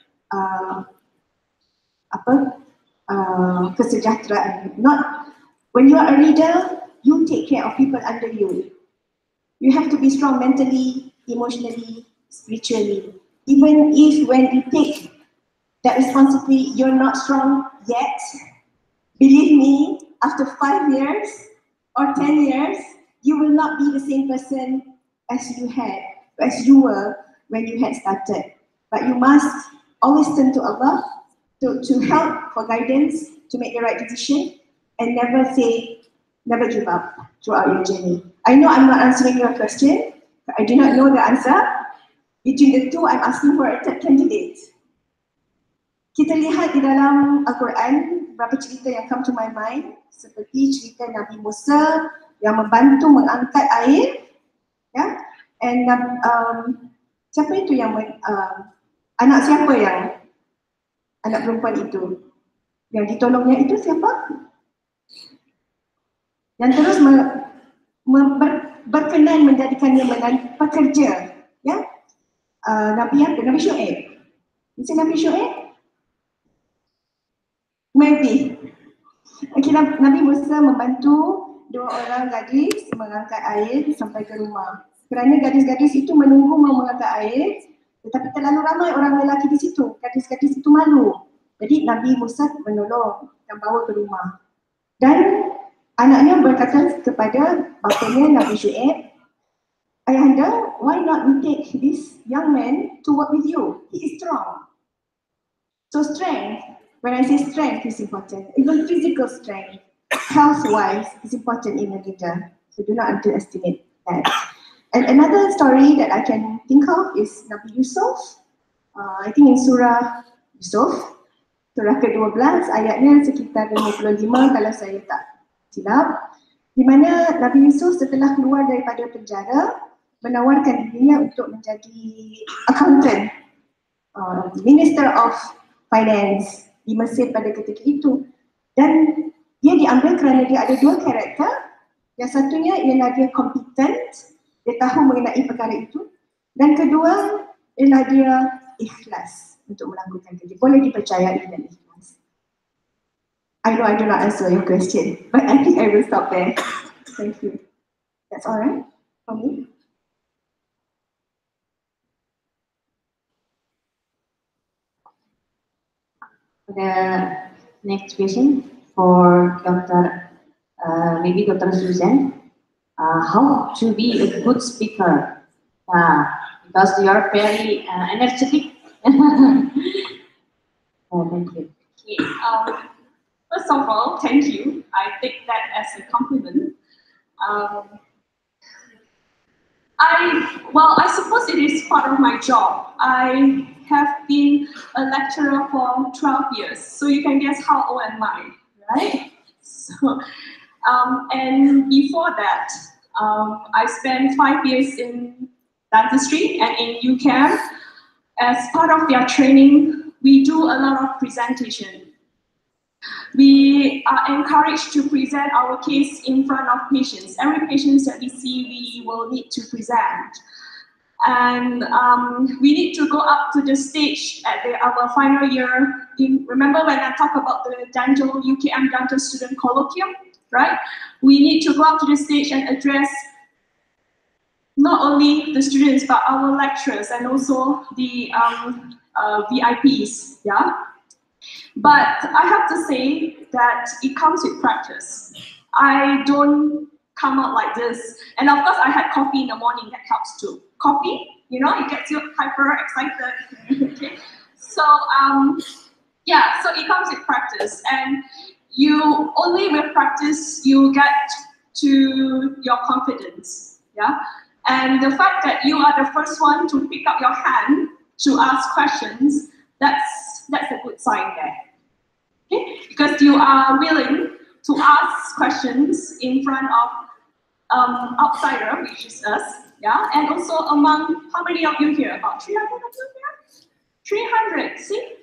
kesejahteraan. Not when you are a leader, you take care of people under you. You have to be strong mentally, emotionally, spiritually. Even if when you take that responsibility, you're not strong yet, believe me, after 5 years or 10 years, you will not be the same person as you were when you had started. But you must always turn to Allah to help for guidance, to make the right decision, and never give up throughout your journey. I know I'm not answering your question. I do not know the answer. Between the two, I'm asking for a third candidate. Kita lihat di dalam Al-Quran beberapa cerita yang come to my mind, seperti cerita Nabi Musa yang membantu mengangkat air, ya. And siapa itu yang anak siapa yang anak perempuan itu yang ditolongnya itu siapa? Yang terus berkenan menjadikannya pekerja, ya. Nabi apa? Nabi Syuaib. Is it Nabi Syuaib? Maybe. Okay, Nabi Musa membantu 2 orang gadis mengangkat air sampai ke rumah. Kerana gadis-gadis itu menunggu mau mengangkat air, tetapi terlalu ramai orang lelaki di situ. Gadis-gadis itu malu. Jadi Nabi Musa menolong dan bawa ke rumah. Dan anaknya berkata kepada bapanya Nabi Syuaib, Ayahanda, why not we take this young man to work with you? He is strong. So strength, when I say strength is important, even physical strength, health-wise is important in a leader. So do not underestimate that. And another story that I can think of is Nabi Yusuf. I think in Surah Yusuf, Surah ke-12, ayatnya sekitar 55 kalau saya tak silap, di mana Nabi Yusuf setelah keluar daripada penjara, menawarkan dirinya untuk menjadi accountant, Minister of Finance di Mesir pada ketika itu. Dan dia diambil kerana dia ada 2 karakter. Yang satunya ialah dia competent, dia tahu mengenai perkara itu. Dan kedua ialah dia ikhlas untuk melakukan kerja. Boleh dipercayai dan ikhlas. I know I do not answer your question, but I think I will stop there. Thank you. That's all right for me. The next question for maybe Dr. Susan. How to be a good speaker? Because you are very energetic. Thank you. Okay. First of all, thank you. I take that as a compliment. I suppose it is part of my job. I have been a lecturer for 12 years, so you can guess how old am I, right? So, and before that, I spent 5 years in dentistry and in UCAM. As part of their training, we do a lot of presentation. We are encouraged to present our case in front of patients. Every patient that we see, we will need to present. And we need to go up to the stage at our final year. Remember when I talk about the dental UKM dental student colloquium, right? We need to go up to the stage and address not only the students, but our lecturers and also the VIPs, yeah? But I have to say that it comes with practice. I don't come out like this. And of course, I had coffee in the morning, that helps too. Coffee, you know, it gets you hyper excited. Okay. So, yeah, so it comes with practice. And you only with practice, you get to your confidence. Yeah. And the fact that you are the first one to pick up your hand to ask questions, that's a good sign there. Okay? Because you are willing to ask questions in front of outsider, which is us, yeah, and also among how many of you here? About 300 of you here? 300. See?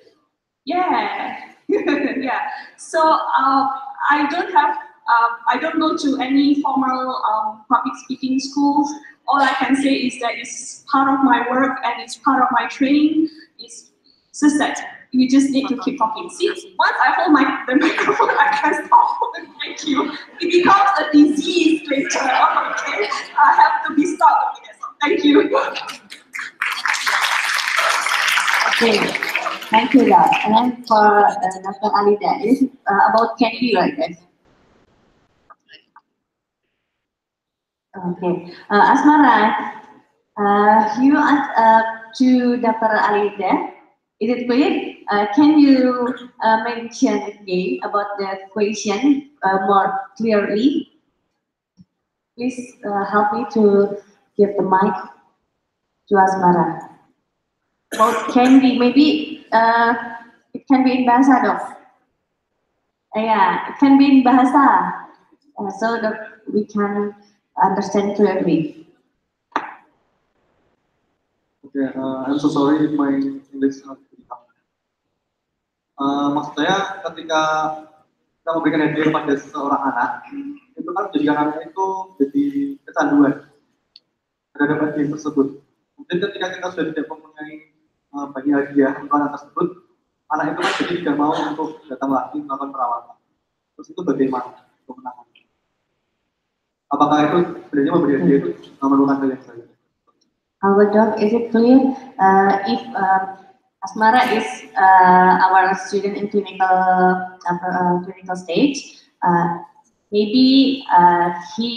Yeah, yeah. So I don't go to any formal public speaking schools. All I can say is that it's part of my work and it's part of my training. It's just that you just need to keep talking. See, once I hold the microphone, I can't stop. Thank you. It becomes a disease later. Okay, I have to be stopped. Thank you. Okay, thank you, Dad. And then for Dr. Alida, it is about candy, right? Okay, Asmara, you asked to Dr. Alida. Is it clear? Can you mention again about the question more clearly? Please help me to give the mic to Asmara. About candy, maybe it can be in bahasa dong. Yeah, it can be in bahasa, so that we can understand clearly. Okay, I'm so sorry if my English not good enough. Maksud saya ketika kita memberikan hadiah pada seseorang anak, itu kan menjadikan anak itu jadi kecanduan terhadap hadiah tersebut. Kemudian ketika kita sudah tidak mempunyai bagi hadiah untuk anak tersebut, anak itu kan jadi tidak mau untuk datang lagi melakukan perawatan. Terus itu bagaimana kemenangan? Apakah itu sebenarnya memberi hadiah itu memerlukan hal yang baik? Our dog, is it clear? If Asmara is our student in clinical stage, maybe he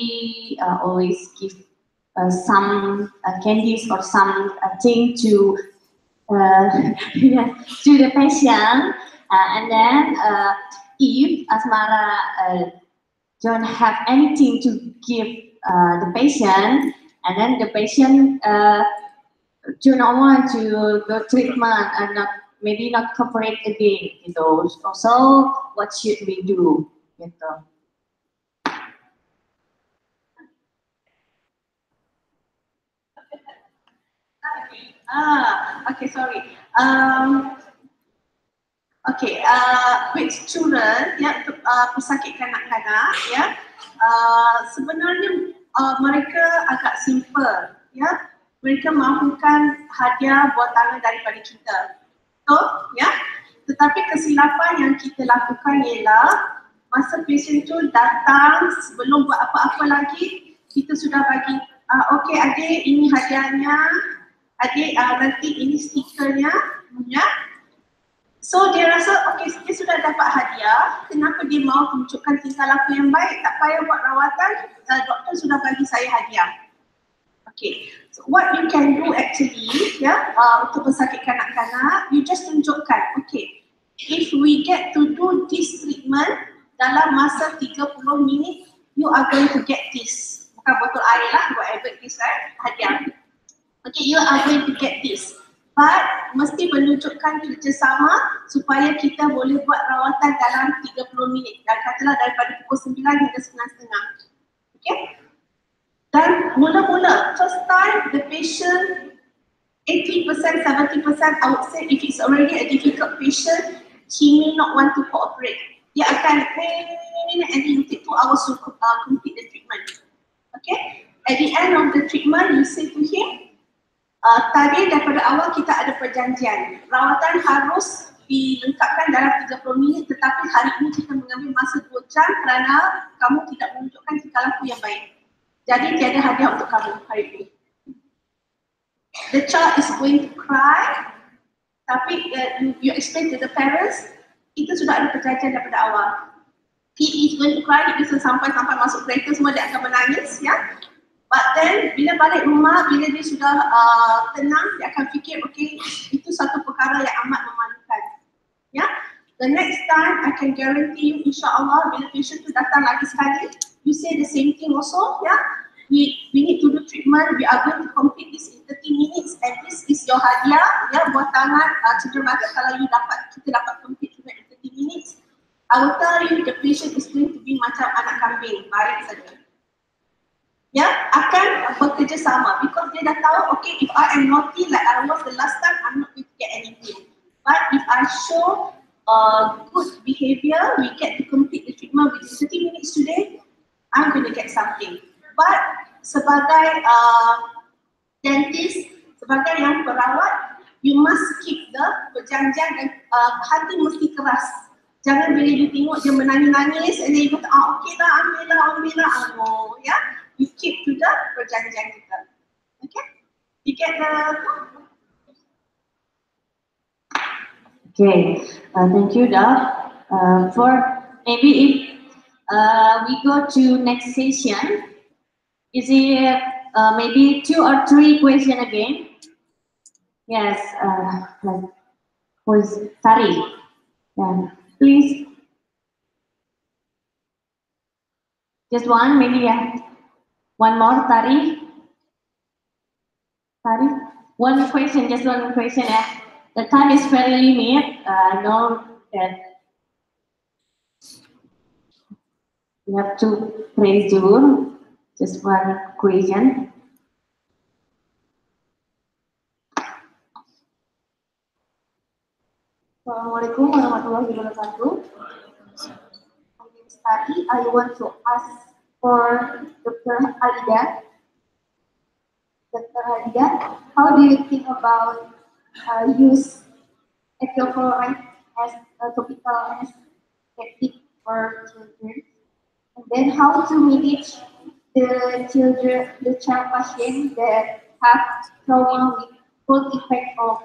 always give some candies or some thing to to the patient, and then if Asmara don't have anything to give the patient, and then the patient do not want to go treatment and maybe not cooperate again, gitu. So what should we do, gitu? Okay, sorry. Okay, with children, ya, pesakit kanak-kanak, ya, sebenarnya mereka agak simple, ya. Mereka mahukan hadiah buat tangan daripada kita, ya. Tetapi kesilapan yang kita lakukan ialah masa patient tu datang sebelum buat apa-apa lagi, kita sudah bagi, okay adik, ini hadiahnya, adik nanti ini stikernya, ya. So dia rasa okay, dia sudah dapat hadiah, kenapa dia mau tunjukkan tingkah laku yang baik? Tak payah buat rawatan, doktor sudah bagi saya hadiah. Okay, so what you can do actually, ya, untuk pesakit kanak-kanak, you just tunjukkan, okay, if we get to do this treatment dalam masa 30 minit, you are going to get this. Bukan botol air lah, whatever it is, right? Hadiah. Okay, you are going to get this. But mesti menunjukkan kerjasama supaya kita boleh buat rawatan dalam 30 minit. Dan katalah daripada pukul 9 hingga 9:30. Okay? Dan mula-mula, first time the patient 80%, 70%, I would say if it's already a difficult patient, he may not want to cooperate. Dia akan and then you take 2 hours to complete the treatment. Okay? At the end of the treatment, you say to him, tadi daripada awal kita ada perjanjian, rawatan harus dilengkapkan dalam 30 minit, tetapi hari ini kita mengambil masa 2 jam kerana kamu tidak menunjukkan tingkah laku yang baik. Jadi tiada hadiah untuk kamu hari ini. The child is going to cry, tapi you explain to the parents, kita sudah ada perjanjian daripada awal. He is going to cry, dia bisa sampai masuk kereta semua dia akan menangis, ya. But then, bila balik rumah, bila dia sudah tenang, dia akan fikir, okay, itu satu perkara yang amat memalukan. Ya, the next time, I can guarantee you, insyaAllah, bila patient tu datang lagi sekali, you say the same thing also, ya. We need to do treatment, we are going to complete this in 30 minutes, and this is your hadiah, ya, buat tangan, cedera mata kalau kita dapat complete treatment in 30 minutes. I will tell you, the patient is going to be macam anak kambing, baik saja. Ya, akan bekerja sama because dia dah tahu, okay, if I am naughty like I was the last time, I'm not going to get anything. But if I show good behavior, we get to complete the treatment within 30 minutes today, I'm going to get something. But sebagai dentist, sebagai yang perawat, you must keep the perjanjian dan hati mesti keras. Jangan bila you tengok dia menangis-nangis and then you kata, okay lah, ambil lah, no, ya. You keep to the perjanjian kita. Okay? You get the... Okay, thank you, Doc. For maybe if we go to next session, is it maybe 2 or 3 questions again? Yes, who's Tari? Yeah, please. Just one, maybe, yeah. One more, Tari. Tari, one question, just one question. Yeah. The time is very limited. I know that we have to praise you. Just one question. Assalamualaikum warahmatullahi wabarakatuh. My name is Tari. I want to ask for Dr. Alida. Dr. Hadia, how do you think about use ethyl chloride as a topical anesthetic for children? And then how to manage the child patient that have trauma with both effect of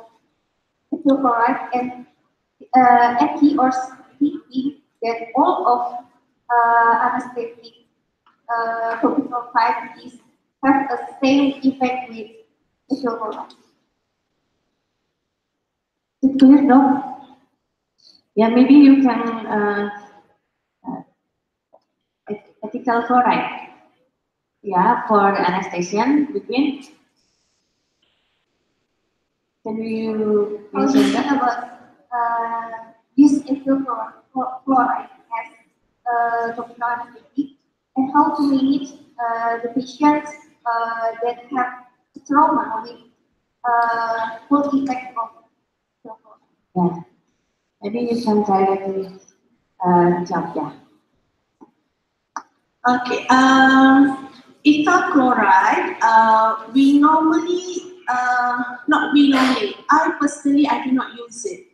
ethyl chloride and anti or thinking that all of anesthetic topical type is have a same effect with ethyl chloride. Is it clear, Doc? Yeah, maybe you can ethical chloride. Yeah, for the anesthesia between. Can you How do you mention think that? about use ethyl chloride as topical anesthetic and how to manage the patients that have trauma with full effect of ethyl chloride? Yeah, maybe you can directly jump. Yeah. Okay. Ethyl chloride. We normally, not we normally. I personally, I do not use it.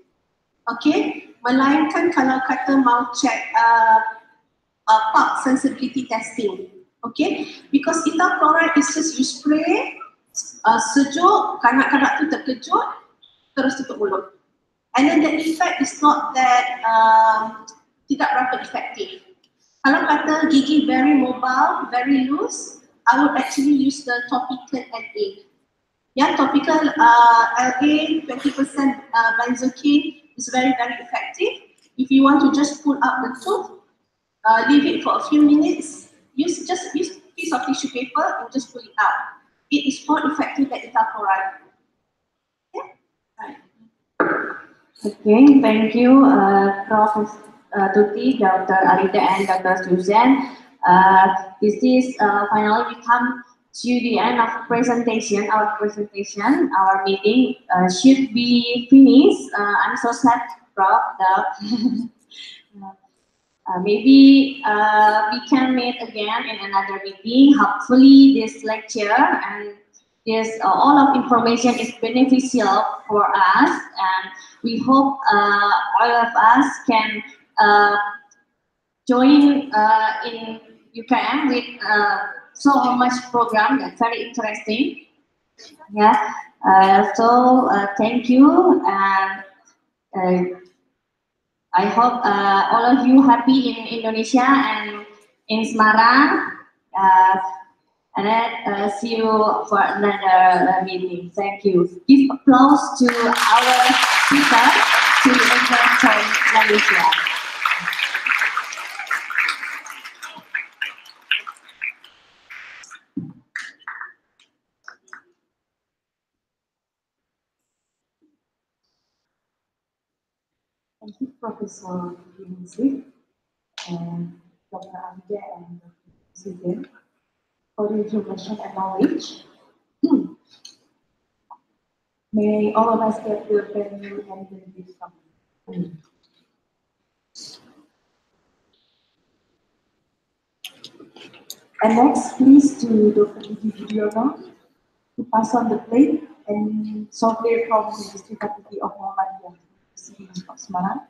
Okay. Melainkan kalau kata mau check pulse sensitivity testing. Okay. Because ethyl chloride is just you spray, sejuk, kanak-kanak tu terkejut, terus tutup mulut. And then the effect is not that tidak berapa effective. Kalau kata gigi very mobile, very loose, I would actually use the topical LA. Yeah, topical LA 20% benzocaine is very effective. If you want to just pull out the tooth, leave it for a few minutes. Use piece of tissue paper and just pull it out. It is more effective than ethyl chloride. Yeah. Right. Okay, thank you, Prof. Tuti, Dr. Arida, and Dr. Susan. This is finally we come to the end of presentation. Our presentation, our meeting should be finished. I'm so sad, Prof. That maybe we can meet again in another meeting. Hopefully, this lecture and this all of information is beneficial for us, and we hope all of us can join in UKM with so much program that's very interesting. Yeah. So thank you, and I hope all of you happy in Indonesia and in Semarang. And then see you for another meeting. Thank you. Give applause to our speaker to represent Malaysia. Thank you, Professor Universiti and Dr. Amida and Dr. Susan, for the information and knowledge. May all of us get the value and benefit from it. And next, please to Dr. Didi Budiono to pass on the plate and software from the District Faculty of Muhammadiyah, Universiti of Semarang.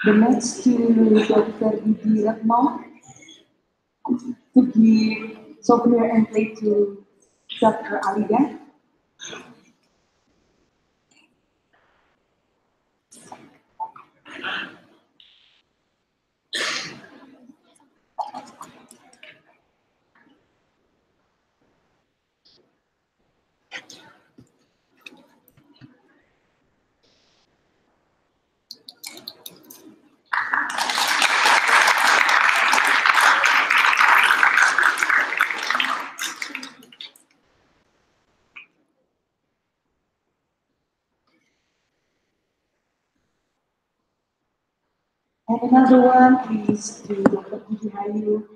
The next to Dr. Didi Ratno to give souvenir and plate to Dr. Aliga. And another one is to Dr. Didi Hayu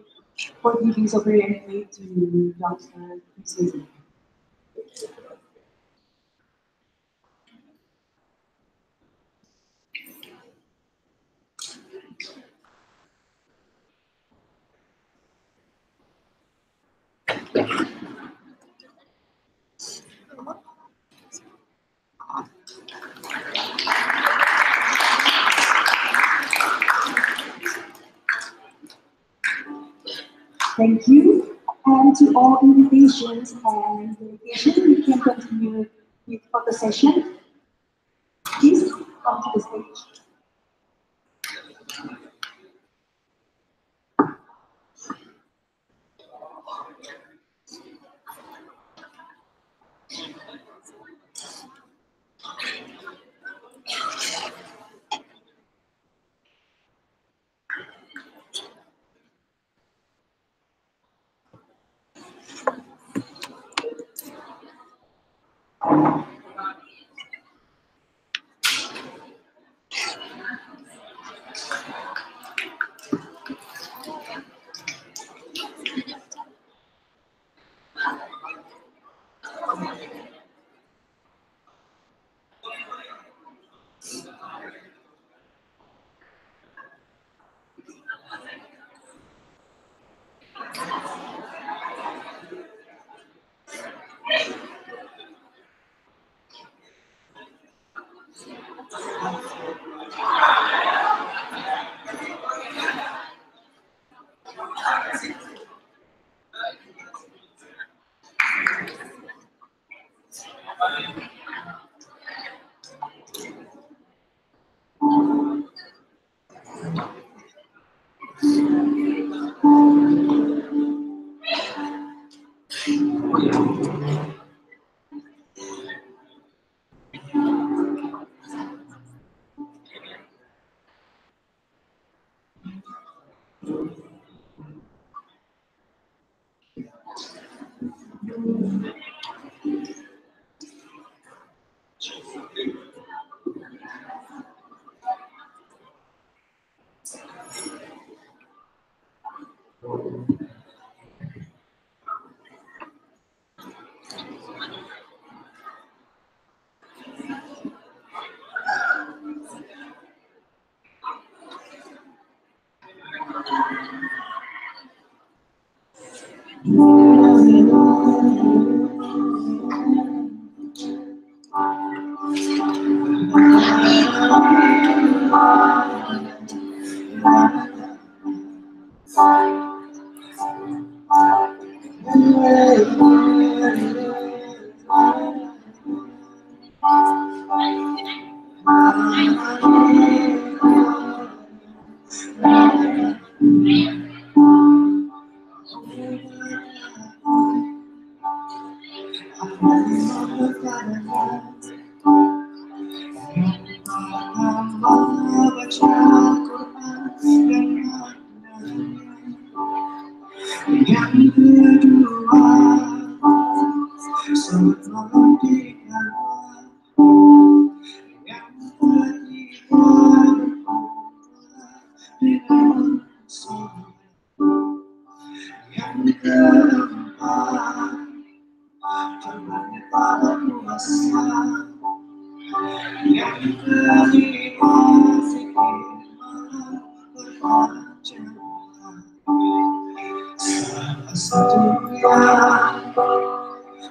for giving souvenir and plate to Dr. Susie. Thank you. And to all invitations and delegation, we can continue with photo session. Please come to the stage.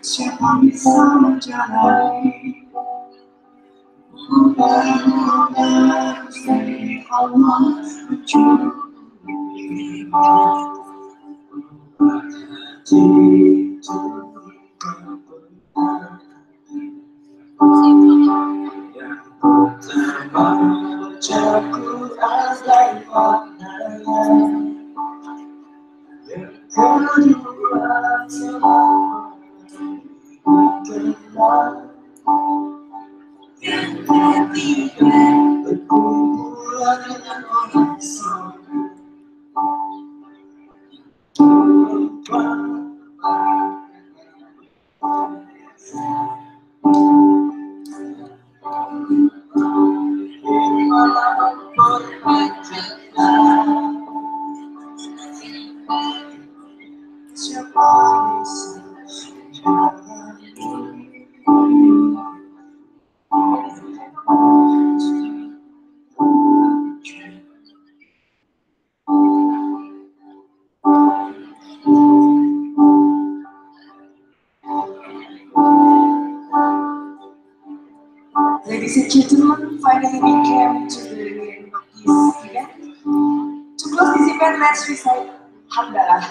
Siapa bisa menjalani Ladies and gentlemen, finally we came to the end of this event. To close this event, let's recite Hamdalah.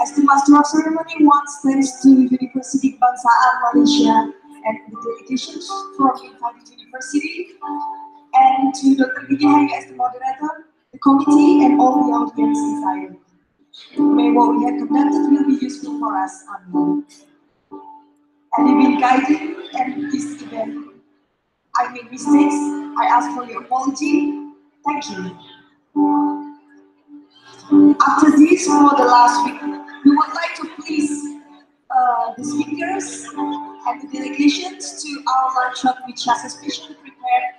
As the Master of Ceremony wants thanks to Universiti Kenbangsaan Malaysia and the delegations from Untitled University, and to Dr. Budi as the moderator, the committee, and all the audience inside. May what we have conducted will be useful for us. Amen. And you've been guided at this event. I made mistakes. I ask for your apology. Thank you. After this, for the last week, we would like to please the speakers and the delegations to our luncheon, which has especially prepared